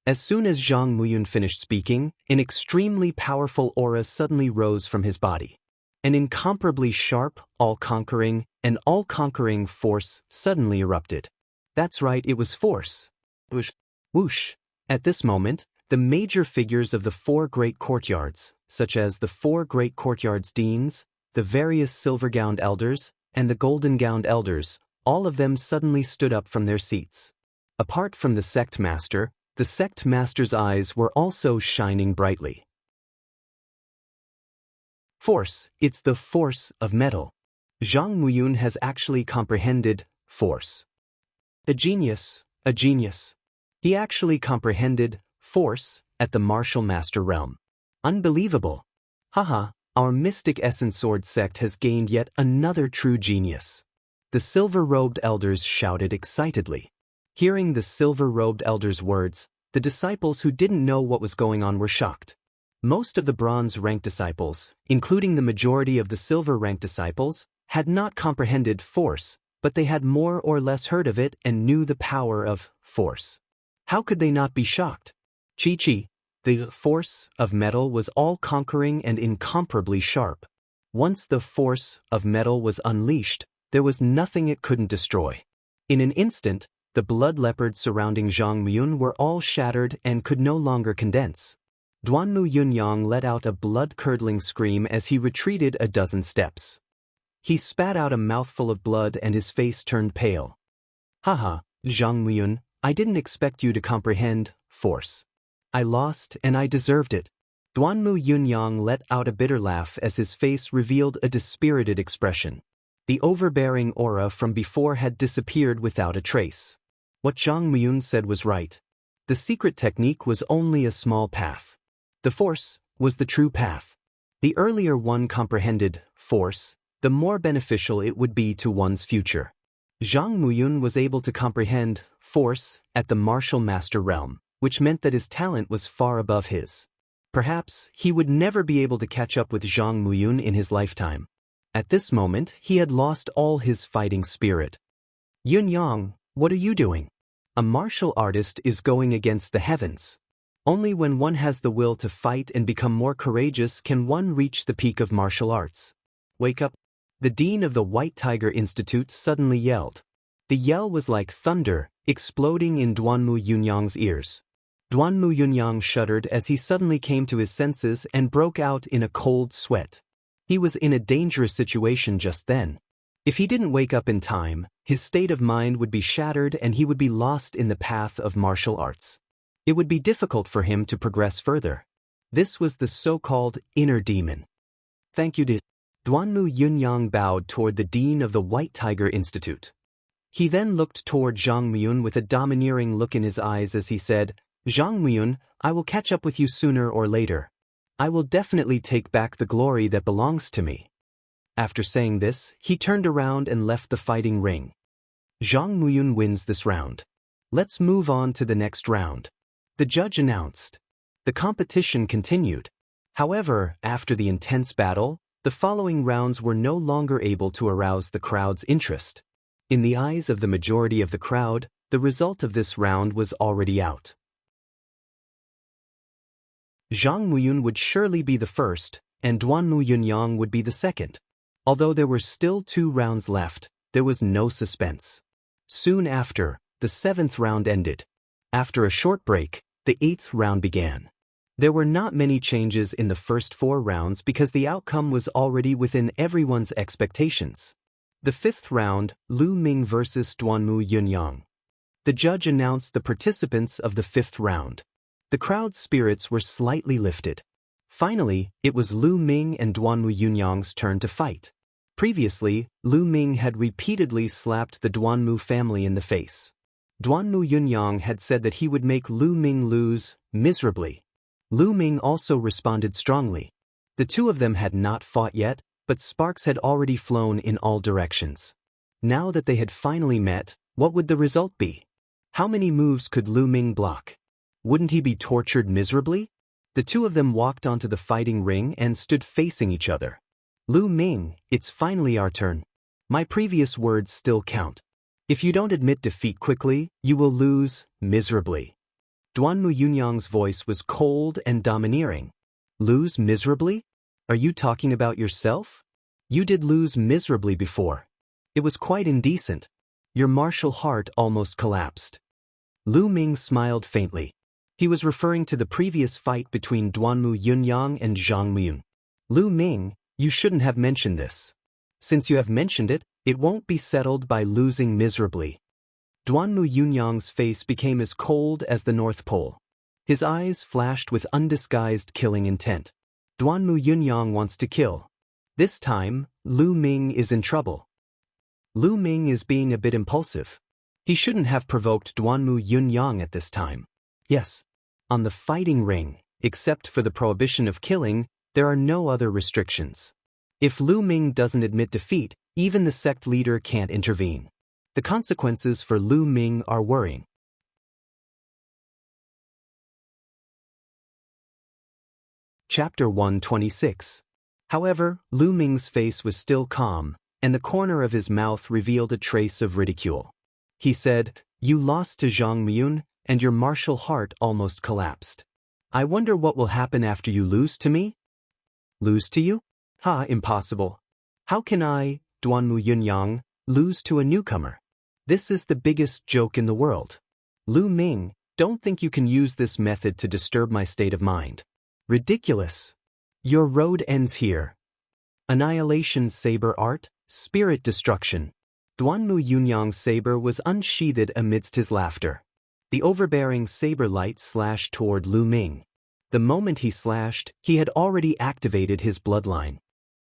As soon as Zhang Muyun finished speaking, an extremely powerful aura suddenly rose from his body. An incomparably sharp, all-conquering force suddenly erupted. That's right, it was force. Whoosh, whoosh. At this moment, the major figures of the 4 great courtyards, such as the 4 great courtyards deans, the various silver-gowned elders, and the golden-gowned elders, all of them suddenly stood up from their seats. Apart from the sect master, the sect master's eyes were also shining brightly. Force, it's the force of metal. Zhang Muyun has actually comprehended force. A genius, a genius. He actually comprehended force at the martial master realm. Unbelievable. Haha, our mystic essence sword sect has gained yet another true genius. The silver-robed elders shouted excitedly. Hearing the silver-robed elders' words, the disciples who didn't know what was going on were shocked. Most of the bronze-ranked disciples, including the majority of the silver-ranked disciples, had not comprehended force, but they had more or less heard of it and knew the power of force. How could they not be shocked? Chi, the force of metal was all-conquering and incomparably sharp. Once the force of metal was unleashed, there was nothing it couldn't destroy. In an instant, The blood leopards surrounding Zhang Muyun were all shattered and could no longer condense. Duanmu Yunyang let out a blood-curdling scream as he retreated a dozen steps. He spat out a mouthful of blood and his face turned pale. Haha, Zhang Muyun, I didn't expect you to comprehend force. I lost and I deserved it. Duanmu Yunyang let out a bitter laugh as his face revealed a dispirited expression. The overbearing aura from before had disappeared without a trace. What Zhang Muyun said was right. The secret technique was only a small path. The force was the true path. The earlier one comprehended force, the more beneficial it would be to one's future. Zhang Muyun was able to comprehend force at the martial master realm, which meant that his talent was far above his. Perhaps he would never be able to catch up with Zhang Muyun in his lifetime. At this moment, he had lost all his fighting spirit. Yunyang, what are you doing? A martial artist is going against the heavens. Only when one has the will to fight and become more courageous can one reach the peak of martial arts. Wake up! The dean of the White Tiger Institute suddenly yelled. The yell was like thunder, exploding in Duanmu Yunyang's ears. Duanmu Yunyang shuddered as he suddenly came to his senses and broke out in a cold sweat. He was in a dangerous situation just then. If he didn't wake up in time, his state of mind would be shattered and he would be lost in the path of martial arts. It would be difficult for him to progress further. This was the so-called inner demon. Thank you, Duanmu Yunyang bowed toward the dean of the White Tiger Institute. He then looked toward Zhang Muyun with a domineering look in his eyes as he said, Zhang Muyun, I will catch up with you sooner or later. I will definitely take back the glory that belongs to me. After saying this, he turned around and left the fighting ring. Zhang Muyun wins this round. Let's move on to the next round. The judge announced. The competition continued. However, after the intense battle, the following rounds were no longer able to arouse the crowd's interest. In the eyes of the majority of the crowd, the result of this round was already out. Zhang Muyun would surely be the first, and Duanmu Yunyang would be the second. Although there were still 2 rounds left, there was no suspense. Soon after, the 7th round ended. After a short break, the 8th round began. There were not many changes in the first 4 rounds because the outcome was already within everyone's expectations. The 5th round, Lu Ming versus Duanmu Yunyang. The judge announced the participants of the 5th round. The crowd's spirits were slightly lifted. Finally, it was Lu Ming and Duanmu Yunyang's turn to fight. Previously, Lu Ming had repeatedly slapped the Duanmu family in the face. Duanmu Yunyang had said that he would make Lu Ming lose miserably. Lu Ming also responded strongly. The 2 of them had not fought yet, but sparks had already flown in all directions. Now that they had finally met, what would the result be? How many moves could Lu Ming block? Wouldn't he be tortured miserably? The 2 of them walked onto the fighting ring and stood facing each other. Lu Ming, it's finally our turn. My previous words still count. If you don't admit defeat quickly, you will lose miserably. Duanmu Yunyang's voice was cold and domineering. Lose miserably? Are you talking about yourself? You did lose miserably before. It was quite indecent. Your martial heart almost collapsed. Lu Ming smiled faintly. He was referring to the previous fight between Duanmu Yunyang and Zhang Muyun. Lu Ming, you shouldn't have mentioned this. Since you have mentioned it, it won't be settled by losing miserably. Duanmu Yunyang's face became as cold as the North Pole. His eyes flashed with undisguised killing intent. Duanmu Yunyang wants to kill. This time, Lu Ming is in trouble. Lu Ming is being a bit impulsive. He shouldn't have provoked Duanmu Yunyang at this time. Yes. On the fighting ring, except for the prohibition of killing, there are no other restrictions. If Lu Ming doesn't admit defeat, even the sect leader can't intervene. The consequences for Lu Ming are worrying. Chapter 126. However, Lu Ming's face was still calm, and the corner of his mouth revealed a trace of ridicule. He said, "You lost to Zhang Muyun, and your martial heart almost collapsed. I wonder what will happen after you lose to me?" Lose to you? Ha, impossible. How can I, Duanmu Yunyang, lose to a newcomer? This is the biggest joke in the world. Lu Ming, don't think you can use this method to disturb my state of mind. Ridiculous. Your road ends here. Annihilation Saber Art, Spirit Destruction. Duanmu Yunyang's saber was unsheathed amidst his laughter. The overbearing saber light slashed toward Lu Ming. The moment he slashed, he had already activated his bloodline.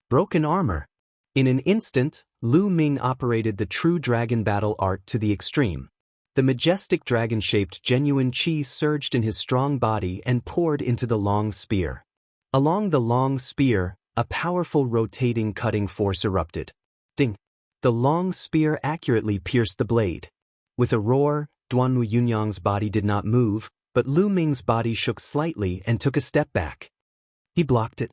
Broken armor. In an instant, Lu Ming operated the true dragon battle art to the extreme. The majestic dragon-shaped genuine qi surged in his strong body and poured into the long spear. Along the long spear, a powerful rotating cutting force erupted. Ding! The long spear accurately pierced the blade. With a roar, Duanmu Yunyang's body did not move, but Lu Ming's body shook slightly and took a step back. He blocked it.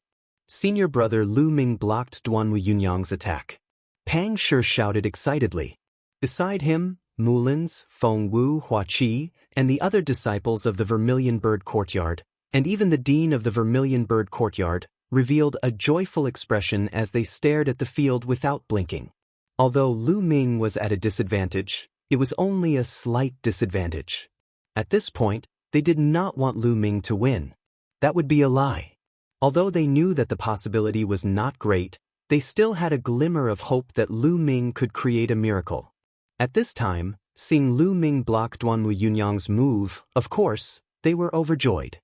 Senior brother Lu Ming blocked Duanmu Yunyang's attack. Pang Shi shouted excitedly. Beside him, Mulins, Feng Wu, Hua Qi, and the other disciples of the Vermilion Bird Courtyard, and even the dean of the Vermilion Bird Courtyard, revealed a joyful expression as they stared at the field without blinking. Although Lu Ming was at a disadvantage, it was only a slight disadvantage. At this point, they did not want Lu Ming to win. That would be a lie. Although they knew that the possibility was not great, they still had a glimmer of hope that Lu Ming could create a miracle. At this time, seeing Lu Ming block Duanmu Yunyang's move, of course, they were overjoyed.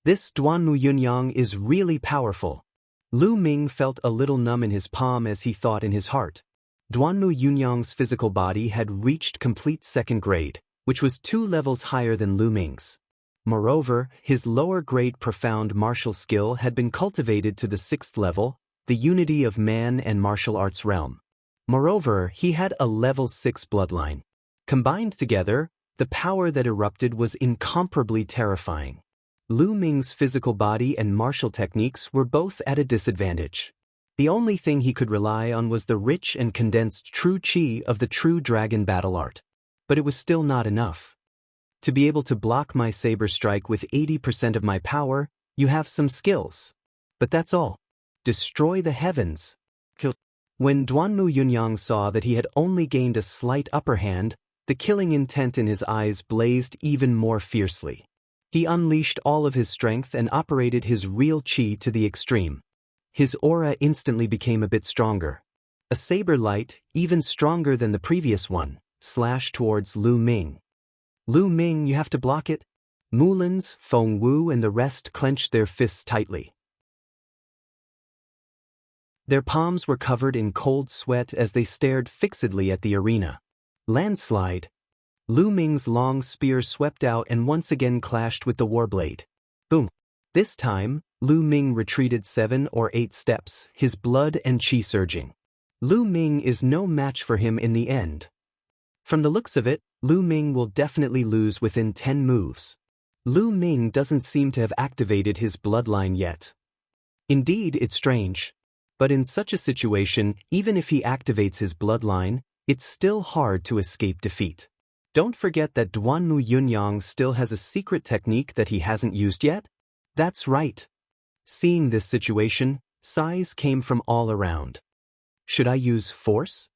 This Duanmu Yunyang is really powerful. Lu Ming felt a little numb in his palm as he thought in his heart. Duanmu Yunyang's physical body had reached complete second grade, which was 2 levels higher than Lu Ming's. Moreover, his lower-grade profound martial skill had been cultivated to the 6th level, the unity of man and martial arts realm. Moreover, he had a level 6 bloodline. Combined together, the power that erupted was incomparably terrifying. Lu Ming's physical body and martial techniques were both at a disadvantage. The only thing he could rely on was the rich and condensed true qi of the true dragon battle art. But it was still not enough. To be able to block my saber strike with 80% of my power, you have some skills. But that's all. Destroy the heavens. Kill. When Duanmu Yunyang saw that he had only gained a slight upper hand, the killing intent in his eyes blazed even more fiercely. He unleashed all of his strength and operated his real qi to the extreme. His aura instantly became a bit stronger. A saber light, even stronger than the previous one, slashed towards Lu Ming. Lu Ming, you have to block it. Mulins, Feng Wu and the rest clenched their fists tightly. Their palms were covered in cold sweat as they stared fixedly at the arena. Landslide. Lu Ming's long spear swept out and once again clashed with the warblade. Boom. This time, Lu Ming retreated 7 or 8 steps, his blood and qi surging. Lu Ming is no match for him in the end. From the looks of it, Lu Ming will definitely lose within 10 moves. Lu Ming doesn't seem to have activated his bloodline yet. Indeed, it's strange. But in such a situation, even if he activates his bloodline, it's still hard to escape defeat. Don't forget that Duanmu Yunyang still has a secret technique that he hasn't used yet? That's right. Seeing this situation, sighs came from all around. Should I use force?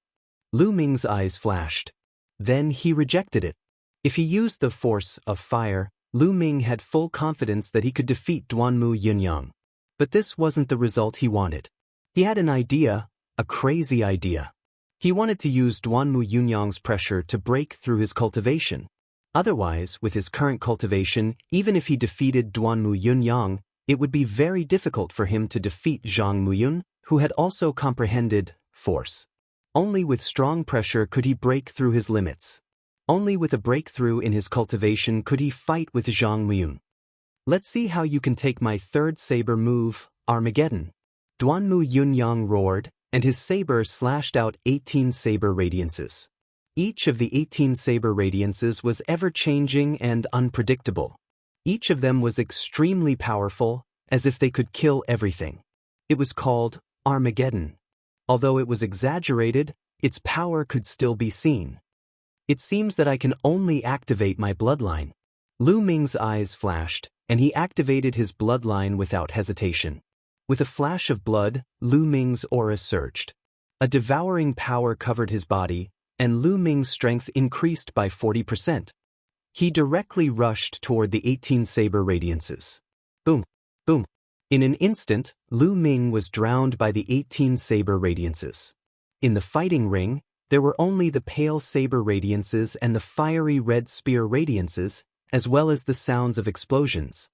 Lu Ming's eyes flashed. Then he rejected it. If he used the force of fire, Lu Ming had full confidence that he could defeat Duanmu Yunyang. But this wasn't the result he wanted. He had an idea, a crazy idea. He wanted to use Duanmu Yunyang's pressure to break through his cultivation. Otherwise, with his current cultivation, even if he defeated Duanmu Yunyang, it would be very difficult for him to defeat Zhang Muyun, who had also comprehended force. Only with strong pressure could he break through his limits. Only with a breakthrough in his cultivation could he fight with Zhang Muyun. Let's see how you can take my third saber move, Armageddon. Duanmu Yunyang roared, and his saber slashed out 18 saber radiances. Each of the 18 saber radiances was ever-changing and unpredictable. Each of them was extremely powerful, as if they could kill everything. It was called Armageddon. Although it was exaggerated, its power could still be seen. It seems that I can only activate my bloodline. Lu Ming's eyes flashed, and he activated his bloodline without hesitation. With a flash of blood, Lu Ming's aura surged. A devouring power covered his body, and Lu Ming's strength increased by 40%. He directly rushed toward the 18 saber radiances. Boom, boom. In an instant, Lu Ming was drowned by the 18 saber radiances. In the fighting ring, there were only the pale saber radiances and the fiery red spear radiances, as well as the sounds of explosions.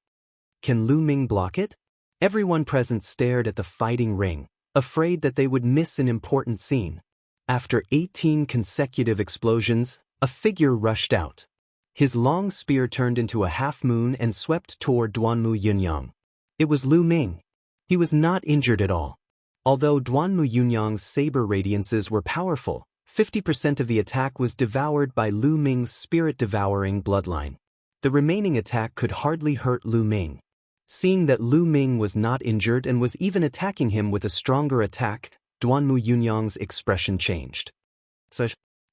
Can Lu Ming block it? Everyone present stared at the fighting ring, afraid that they would miss an important scene. After 18 consecutive explosions, a figure rushed out. His long spear turned into a half-moon and swept toward Duanmu Yunyang. It was Lu Ming. He was not injured at all. Although Duanmu Yunyang's saber radiances were powerful, 50% of the attack was devoured by Lu Ming's spirit-devouring bloodline. The remaining attack could hardly hurt Lu Ming. Seeing that Lu Ming was not injured and was even attacking him with a stronger attack, Duanmu Yunyang's expression changed.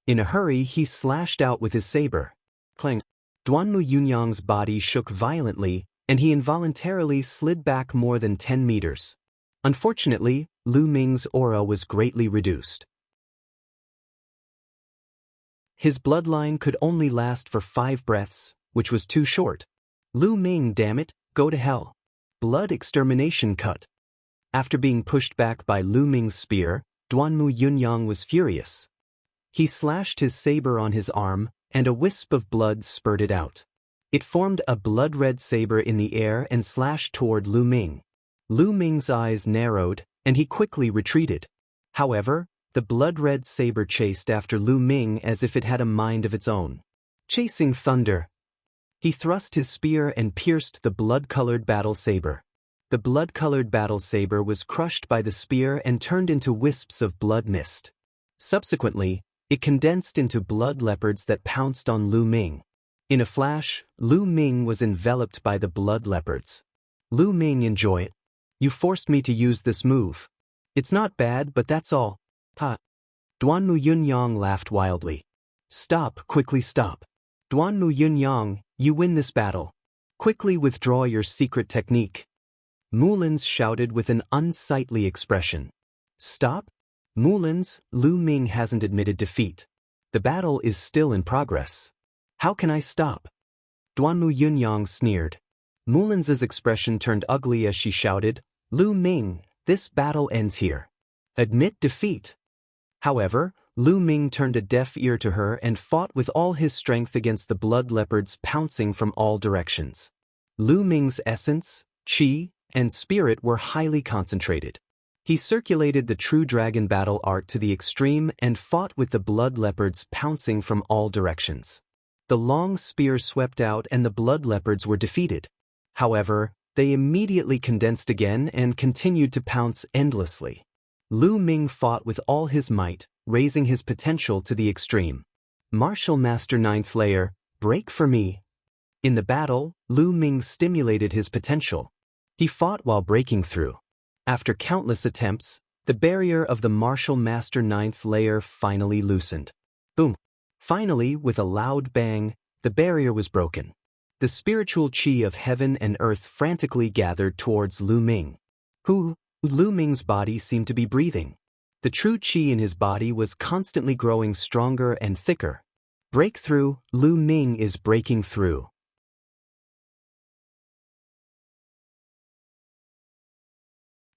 In a hurry, he slashed out with his saber. Clang! Duanmu Yunyang's body shook violently, and he involuntarily slid back more than 10 meters. Unfortunately, Lu Ming's aura was greatly reduced. His bloodline could only last for 5 breaths, which was too short. Lu Ming, damn it, go to hell. Blood extermination cut. After being pushed back by Lu Ming's spear, Duanmu Yunyang was furious. He slashed his saber on his arm, and a wisp of blood spurted out. It formed a blood-red saber in the air and slashed toward Lu Ming. Lu Ming's eyes narrowed, and he quickly retreated. However, the blood-red saber chased after Lu Ming as if it had a mind of its own. Chasing thunder. He thrust his spear and pierced the blood-colored battle saber. The blood-colored battle saber was crushed by the spear and turned into wisps of blood mist. Subsequently, it condensed into blood leopards that pounced on Lu Ming. In a flash, Lu Ming was enveloped by the blood leopards. Lu Ming, enjoy it. You forced me to use this move. It's not bad, but that's all. Ha. Duanmu Yunyang laughed wildly. Stop, quickly stop. Duanmu Yunyang, you win this battle. Quickly withdraw your secret technique. Mulins shouted with an unsightly expression. Stop? Mulins, Lu Ming hasn't admitted defeat. The battle is still in progress. How can I stop? Duanmu Yunyang sneered. Mulins's expression turned ugly as she shouted, Lu Ming, this battle ends here. Admit defeat. However, Lu Ming turned a deaf ear to her and fought with all his strength against the blood leopards pouncing from all directions. Lu Ming's essence, qi, and spirit were highly concentrated. He circulated the true dragon battle art to the extreme and fought with the blood leopards pouncing from all directions. The long spear swept out and the blood leopards were defeated. However, they immediately condensed again and continued to pounce endlessly. Lu Ming fought with all his might, raising his potential to the extreme. Martial Master 9th Layer, break for me. In the battle, Lu Ming stimulated his potential. He fought while breaking through. After countless attempts, the barrier of the Martial Master 9th Layer finally loosened. Boom! Finally, with a loud bang, the barrier was broken. The spiritual qi of heaven and earth frantically gathered towards Lu Ming. Lu Ming's body seemed to be breathing. The true qi in his body was constantly growing stronger and thicker. Breakthrough, Lu Ming is breaking through.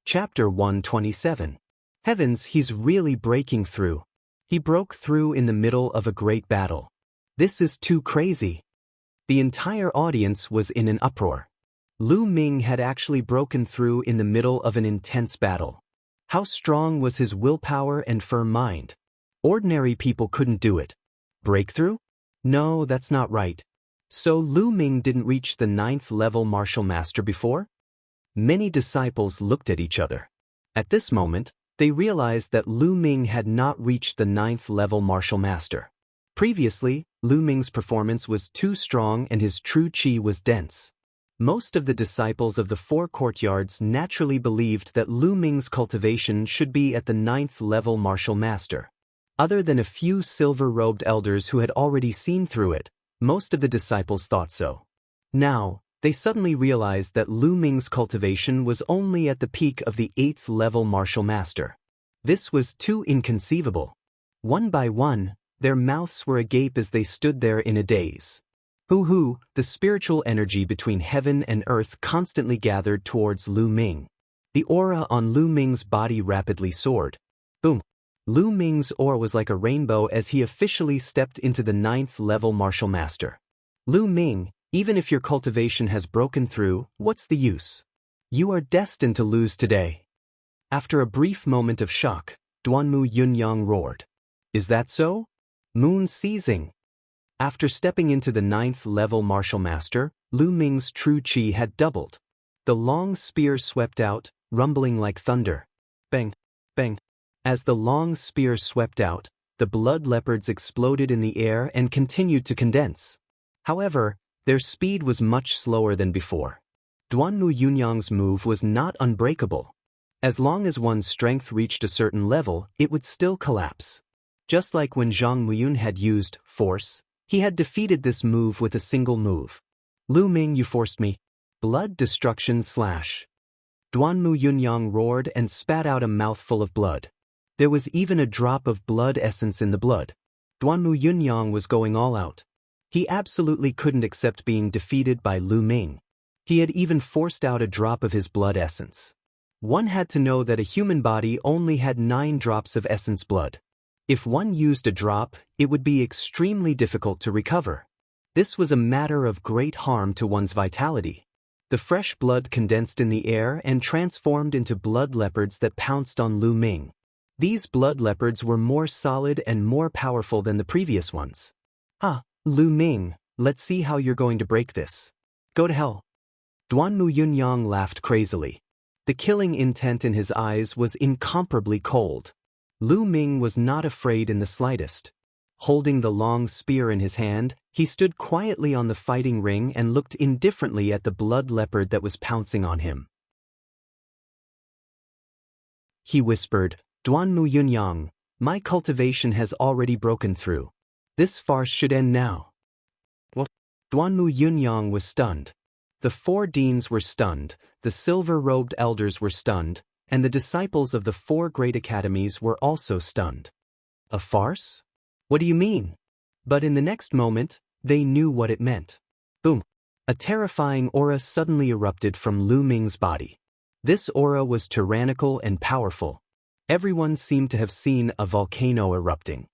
Chapter 127. Heavens, he's really breaking through. He broke through in the middle of a great battle. This is too crazy. The entire audience was in an uproar. Lu Ming had actually broken through in the middle of an intense battle. How strong was his willpower and firm mind? Ordinary people couldn't do it. Breakthrough? No, that's not right. So Lu Ming didn't reach the 9th level martial master before? Many disciples looked at each other. At this moment, they realized that Lu Ming had not reached the 9th level martial master. Previously, Lu Ming's performance was too strong and his true qi was dense. Most of the disciples of the 4 courtyards naturally believed that Lu Ming's cultivation should be at the 9th level martial master. Other than a few silver-robed elders who had already seen through it, most of the disciples thought so. Now, they suddenly realized that Lu Ming's cultivation was only at the peak of the 8th level martial master. This was too inconceivable. One by one, Their mouths were agape as they stood there in a daze. Hoo-hoo, the spiritual energy between heaven and earth constantly gathered towards Lu Ming. The aura on Lu Ming's body rapidly soared. Boom. Lu Ming's aura was like a rainbow as he officially stepped into the 9th level martial master. Lu Ming, even if your cultivation has broken through, what's the use? You are destined to lose today. After a brief moment of shock, Duanmu Yunyang roared. Is that so? Moon seizing. After stepping into the 9th level martial master, Lu Ming's true chi had doubled. The long spear swept out, rumbling like thunder. Bang, bang. As the long spear swept out, the blood leopards exploded in the air and continued to condense. However, their speed was much slower than before. Duanmu Yunyang's move was not unbreakable. As long as one's strength reached a certain level, it would still collapse. Just like when Zhang Muyun had used force, he had defeated this move with a single move. Lu Ming, you forced me. Blood destruction slash. Duanmu Yunyang roared and spat out a mouthful of blood. There was even a drop of blood essence in the blood. Duanmu Yunyang was going all out. He absolutely couldn't accept being defeated by Lu Ming. He had even forced out a drop of his blood essence. One had to know that a human body only had 9 drops of essence blood. If one used a drop, it would be extremely difficult to recover. This was a matter of great harm to one's vitality. The fresh blood condensed in the air and transformed into blood leopards that pounced on Lu Ming. These blood leopards were more solid and more powerful than the previous ones. Ah, Lu Ming, let's see how you're going to break this. Go to hell. Duanmu Yunyang laughed crazily. The killing intent in his eyes was incomparably cold. Lu Ming was not afraid in the slightest. Holding the long spear in his hand, he stood quietly on the fighting ring and looked indifferently at the blood leopard that was pouncing on him. He whispered, Duanmu Yunyang, my cultivation has already broken through. This farce should end now. What? Duanmu Yunyang was stunned. The 4 deans were stunned, the silver-robed elders were stunned, and the disciples of the 4 great academies were also stunned. A farce? What do you mean? But in the next moment, they knew what it meant. Boom! A terrifying aura suddenly erupted from Lu Ming's body. This aura was tyrannical and powerful. Everyone seemed to have seen a volcano erupting.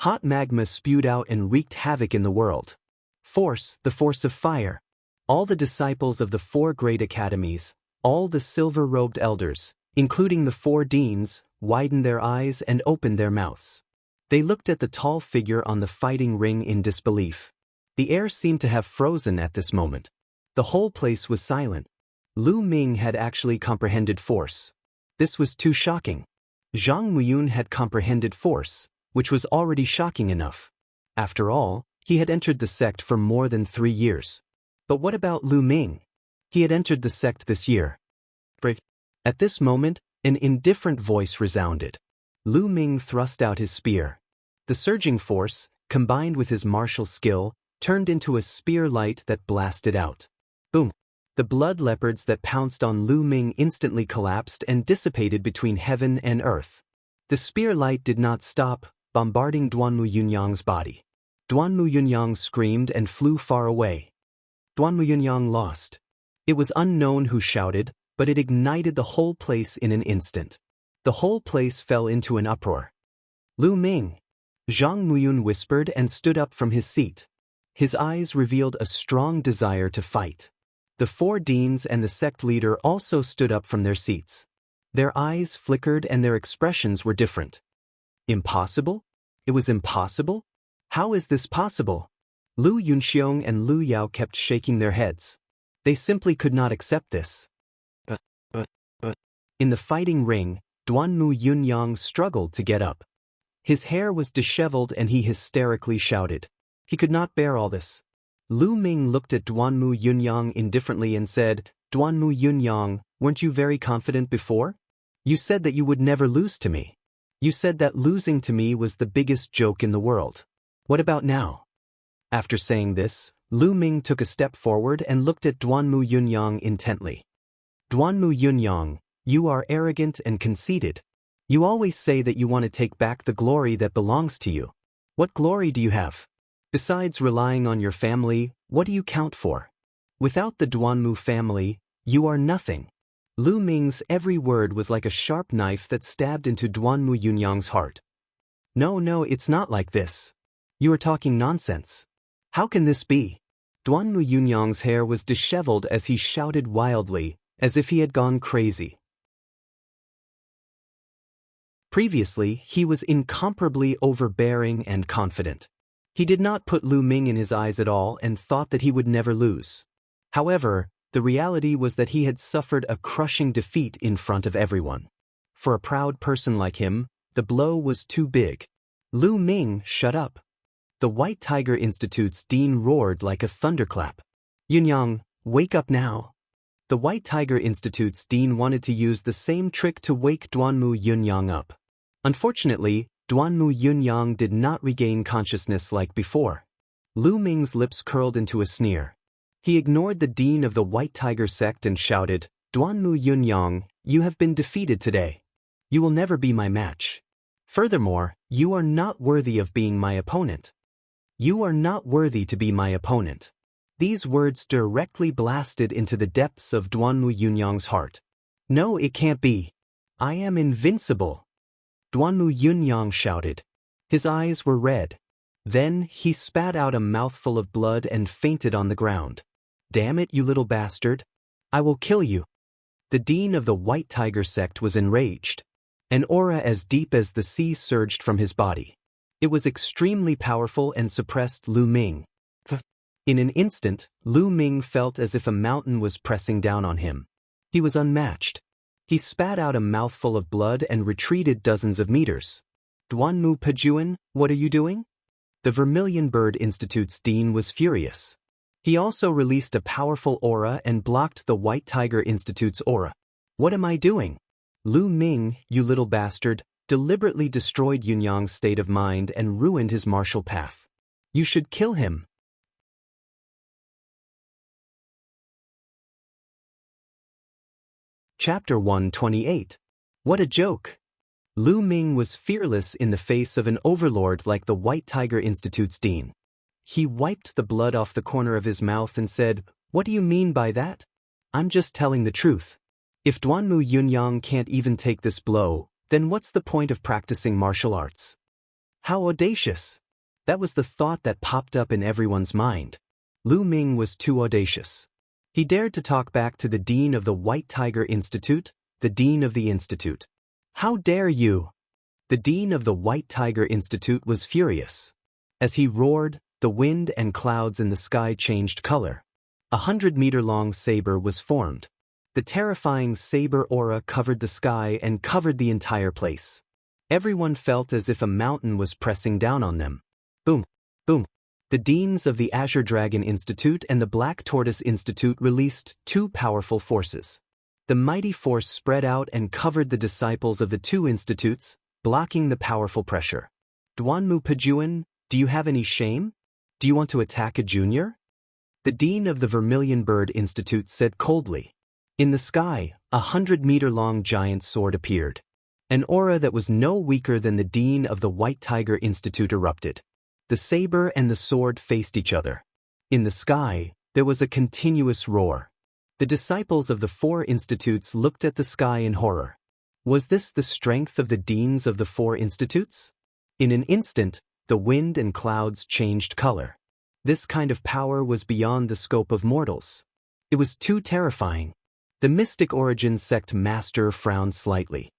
Hot magma spewed out and wreaked havoc in the world. Force, the force of fire. All the disciples of the 4 great academies, all the silver-robed elders, including the 4 deans, widened their eyes and opened their mouths. They looked at the tall figure on the fighting ring in disbelief. The air seemed to have frozen at this moment. The whole place was silent. Lu Ming had actually comprehended force. This was too shocking. Zhang Muyun had comprehended force, which was already shocking enough. After all, he had entered the sect for more than 3 years. But what about Lu Ming? He had entered the sect this year. At this moment, an indifferent voice resounded. Lu Ming thrust out his spear. The surging force, combined with his martial skill, turned into a spear light that blasted out. Boom! The blood leopards that pounced on Lu Ming instantly collapsed and dissipated between heaven and earth. The spear light did not stop, bombarding Duanmu Yunyang's body. Duanmu Yunyang screamed and flew far away. Duanmu Yunyang lost. It was unknown who shouted, but it ignited the whole place in an instant. The whole place fell into an uproar. Lu Ming! Zhang Muyun whispered and stood up from his seat. His eyes revealed a strong desire to fight. The 4 deans and the sect leader also stood up from their seats. Their eyes flickered and their expressions were different. Impossible? It was impossible? How is this possible? Lu Yunxiong and Lu Yao kept shaking their heads. They simply could not accept this. But. In the fighting ring, Duanmu Yunyang struggled to get up. His hair was disheveled and he hysterically shouted. He could not bear all this. Lu Ming looked at Duanmu Yunyang indifferently and said, Duanmu Yunyang, weren't you very confident before? You said that you would never lose to me. You said that losing to me was the biggest joke in the world. What about now? After saying this, Lu Ming took a step forward and looked at Duanmu Yunyang intently. Duanmu Yunyang, you are arrogant and conceited. You always say that you want to take back the glory that belongs to you. What glory do you have? Besides relying on your family, what do you count for? Without the Duanmu family, you are nothing. Lu Ming's every word was like a sharp knife that stabbed into Duanmu Yunyang's heart. No, it's not like this. You are talking nonsense. How can this be? Duanmu Yunyang's hair was disheveled as he shouted wildly, as if he had gone crazy. Previously, he was incomparably overbearing and confident. He did not put Lu Ming in his eyes at all and thought that he would never lose. However, the reality was that he had suffered a crushing defeat in front of everyone. For a proud person like him, the blow was too big. Lu Ming, shut up. The White Tiger Institute's dean roared like a thunderclap. Yunyang, wake up now. The White Tiger Institute's dean wanted to use the same trick to wake Duanmu Yunyang up. Unfortunately, Duanmu Yunyang did not regain consciousness like before. Lu Ming's lips curled into a sneer. He ignored the dean of the White Tiger sect and shouted, Duanmu Yunyang, you have been defeated today. You will never be my match. Furthermore, you are not worthy of being my opponent. You are not worthy to be my opponent. These words directly blasted into the depths of Duanmu Yunyang's heart. No, it can't be. I am invincible. Duanmu Yunyang shouted. His eyes were red. Then he spat out a mouthful of blood and fainted on the ground. Damn it, you little bastard. I will kill you. The dean of the White Tiger sect was enraged. An aura as deep as the sea surged from his body. It was extremely powerful and suppressed Lu Ming. In an instant, Lu Ming felt as if a mountain was pressing down on him. He was unmatched. He spat out a mouthful of blood and retreated dozens of meters. Duanmu Pejuan, what are you doing? The Vermilion Bird Institute's dean was furious. He also released a powerful aura and blocked the White Tiger Institute's aura. What am I doing? Lu Ming, you little bastard, deliberately destroyed Yunyang's state of mind and ruined his martial path. You should kill him. Chapter 128. What a joke! Lu Ming was fearless in the face of an overlord like the White Tiger Institute's dean. He wiped the blood off the corner of his mouth and said, What do you mean by that? I'm just telling the truth. If Duanmu Yunyang can't even take this blow, then what's the point of practicing martial arts? How audacious! That was the thought that popped up in everyone's mind. Lu Ming was too audacious. He dared to talk back to the dean of the White Tiger Institute, the dean of the institute. How dare you! The dean of the White Tiger Institute was furious. As he roared, the wind and clouds in the sky changed color. 100-meter-long saber was formed. The terrifying saber aura covered the sky and covered the entire place. Everyone felt as if a mountain was pressing down on them. Boom, boom. The deans of the Azure Dragon Institute and the Black Tortoise Institute released two powerful forces. The mighty force spread out and covered the disciples of the two institutes, blocking the powerful pressure. Duanmu Pejuan, do you have any shame? Do you want to attack a junior? The dean of the Vermilion Bird Institute said coldly. In the sky, 100-meter-long giant sword appeared. An aura that was no weaker than the dean of the White Tiger Institute erupted. The saber and the sword faced each other. In the sky, there was a continuous roar. The disciples of the four institutes looked at the sky in horror. Was this the strength of the deans of the four institutes? In an instant, the wind and clouds changed color. This kind of power was beyond the scope of mortals. It was too terrifying. The Mystic Origin sect master frowned slightly.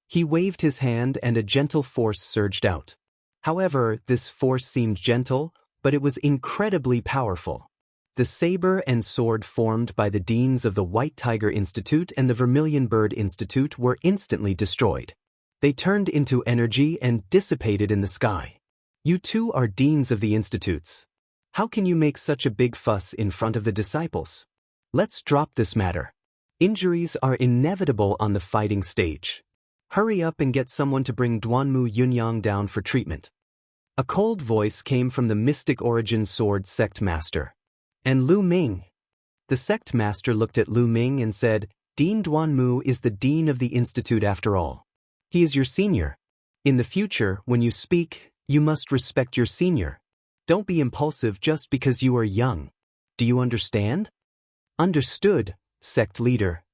He waved his hand and a gentle force surged out. However, this force seemed gentle, but it was incredibly powerful. The saber and sword formed by the deans of the White Tiger Institute and the Vermilion Bird Institute were instantly destroyed. They turned into energy and dissipated in the sky. You two are deans of the institutes. How can you make such a big fuss in front of the disciples? Let's drop this matter. Injuries are inevitable on the fighting stage. Hurry up and get someone to bring Duanmu Yunyang down for treatment. A cold voice came from the Mystic Origin Sword sect master. And Lu Ming. The sect master looked at Lu Ming and said, Dean Duanmu is the dean of the institute after all. He is your senior. In the future, when you speak, You must respect your senior. Don't be impulsive just because you are young. Do you understand? Understood, sect leader.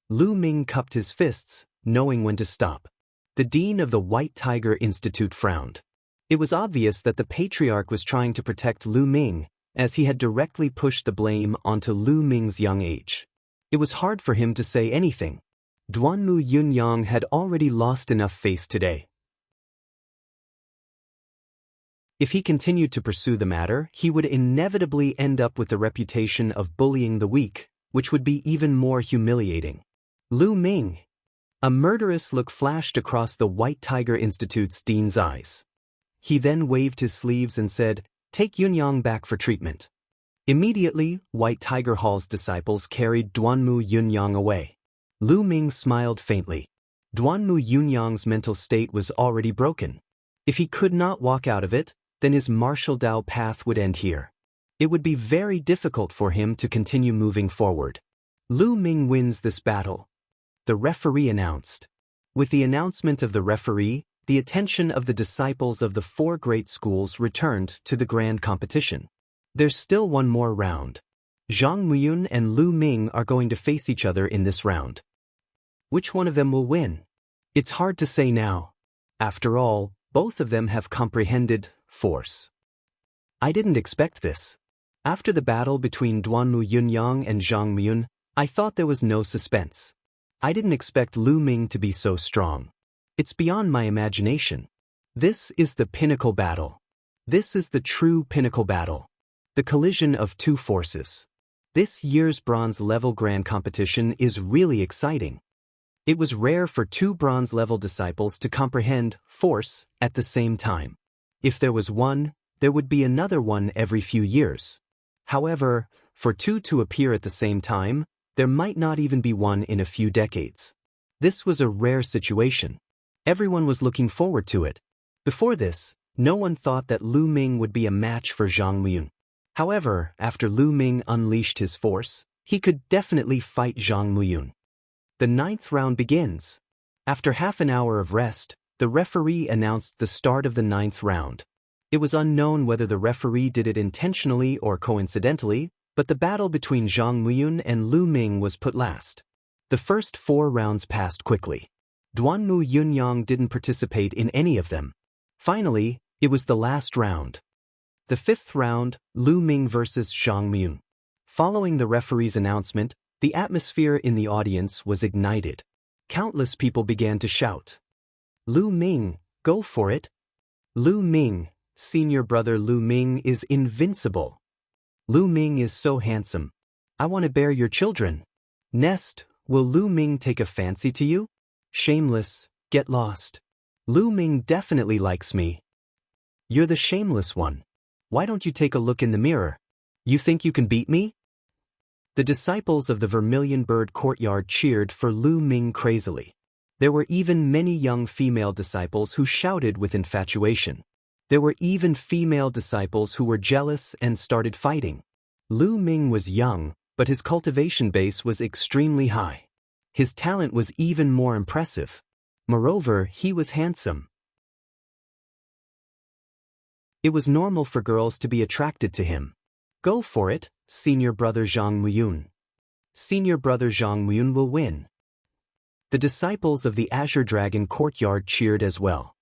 Lu Ming cupped his fists, knowing when to stop. The dean of the White Tiger Institute frowned. It was obvious that the patriarch was trying to protect Lu Ming, as he had directly pushed the blame onto Lu Ming's young age. It was hard for him to say anything. Duanmu Yunyang had already lost enough face today. If he continued to pursue the matter, he would inevitably end up with the reputation of bullying the weak, which would be even more humiliating. Lu Ming. A murderous look flashed across the White Tiger Institute's dean's eyes. He then waved his sleeves and said, "Take Yunyang back for treatment." Immediately, White Tiger Hall's disciples carried Duanmu Yunyang away. Lu Ming smiled faintly. Duanmu Yunyang's mental state was already broken. If he could not walk out of it, then his martial Dao path would end here. It would be very difficult for him to continue moving forward. Lu Ming wins this battle. The referee announced. With the announcement of the referee, the attention of the disciples of the four great schools returned to the grand competition. There's still one more round. Zhang Muyun and Lu Ming are going to face each other in this round. Which one of them will win? It's hard to say now. After all, both of them have comprehended force. I didn't expect this. After the battle between Duanmu Yunyang and Zhang Muyun, I thought there was no suspense. I didn't expect Lu Ming to be so strong. It's beyond my imagination. This is the pinnacle battle. This is the true pinnacle battle. The collision of two forces. This year's bronze-level grand competition is really exciting. It was rare for two bronze-level disciples to comprehend force at the same time. If there was one, there would be another one every few years. However, for two to appear at the same time, there might not even be one in a few decades. This was a rare situation. Everyone was looking forward to it. Before this, no one thought that Lu Ming would be a match for Zhang Muyun. However, after Lu Ming unleashed his force, he could definitely fight Zhang Muyun. The 9th round begins. After half an hour of rest, the referee announced the start of the 9th round. It was unknown whether the referee did it intentionally or coincidentally, but the battle between Zhang Muyun and Lu Ming was put last. The first 4 rounds passed quickly. Duanmu Yunyang didn't participate in any of them. Finally, it was the last round. The 5th round, Lu Ming versus Zhang Muyun. Following the referee's announcement, the atmosphere in the audience was ignited. Countless people began to shout. Lu Ming, go for it. Lu Ming, senior brother Lu Ming is invincible. Lu Ming is so handsome. I want to bear your children. Nest, will Lu Ming take a fancy to you? Shameless, get lost. Lu Ming definitely likes me. You're the shameless one. Why don't you take a look in the mirror? You think you can beat me? The disciples of the Vermilion Bird Courtyard cheered for Lu Ming crazily. There were even many young female disciples who shouted with infatuation. There were even female disciples who were jealous and started fighting. Lu Ming was young, but his cultivation base was extremely high. His talent was even more impressive. Moreover, he was handsome. It was normal for girls to be attracted to him. Go for it, senior brother Zhang Muyun. Senior brother Zhang Muyun will win. The disciples of the Azure Dragon Courtyard cheered as well.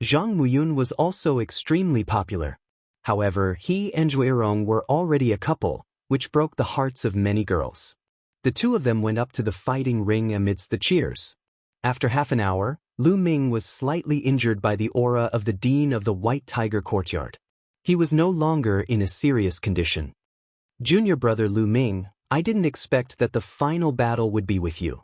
Zhang Muyun was also extremely popular. However, he and Zhuirong were already a couple, which broke the hearts of many girls. The two of them went up to the fighting ring amidst the cheers. After half an hour, Lu Ming was slightly injured by the aura of the Dean of the White Tiger Courtyard. He was no longer in a serious condition. Junior brother Lu Ming, I didn't expect that the final battle would be with you.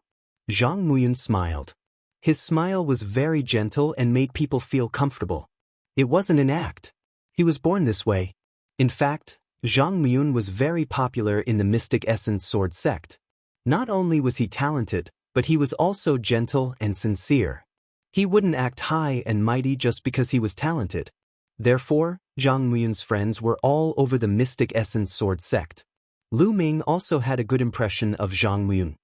Zhang Muyun smiled. His smile was very gentle and made people feel comfortable. It wasn't an act. He was born this way. In fact, Zhang Muyun was very popular in the Mystic Essence Sword sect. Not only was he talented, but he was also gentle and sincere. He wouldn't act high and mighty just because he was talented. Therefore, Zhang Muyun's friends were all over the Mystic Essence Sword sect. Lu Ming also had a good impression of Zhang Muyun.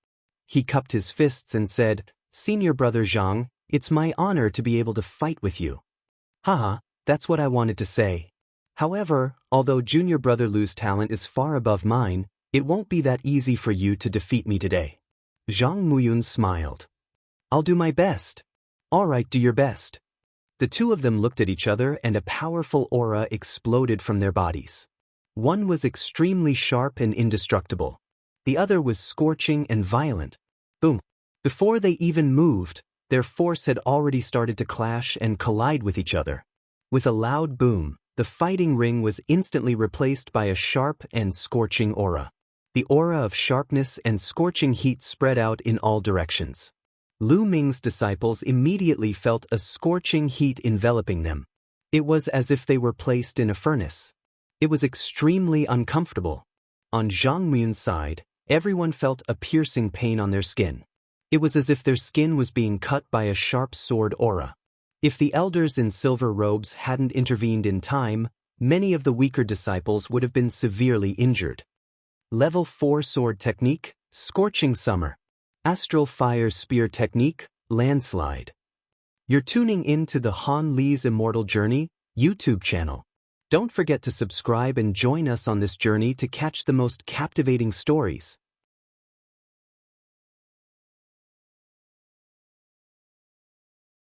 He cupped his fists and said, Senior brother Zhang, it's my honor to be able to fight with you. Haha, That's what I wanted to say. However, although junior brother Lu's talent is far above mine, it won't be that easy for you to defeat me today. Zhang Muyun smiled. I'll do my best. All right, do your best. The two of them looked at each other and a powerful aura exploded from their bodies. One was extremely sharp and indestructible. The other was scorching and violent. Boom. Before they even moved, their force had already started to clash and collide with each other. With a loud boom, the fighting ring was instantly replaced by a sharp and scorching aura. The aura of sharpness and scorching heat spread out in all directions. Lu Ming's disciples immediately felt a scorching heat enveloping them. It was as if they were placed in a furnace. It was extremely uncomfortable. On Zhang Muyun's side, everyone felt a piercing pain on their skin. It was as if their skin was being cut by a sharp sword aura. If the elders in silver robes hadn't intervened in time, many of the weaker disciples would have been severely injured. Level 4 Sword Technique, Scorching Summer. Astral Fire Spear Technique, Landslide. You're tuning in to the Han Li's Immortal Journey YouTube channel. Don't forget to subscribe and join us on this journey to catch the most captivating stories.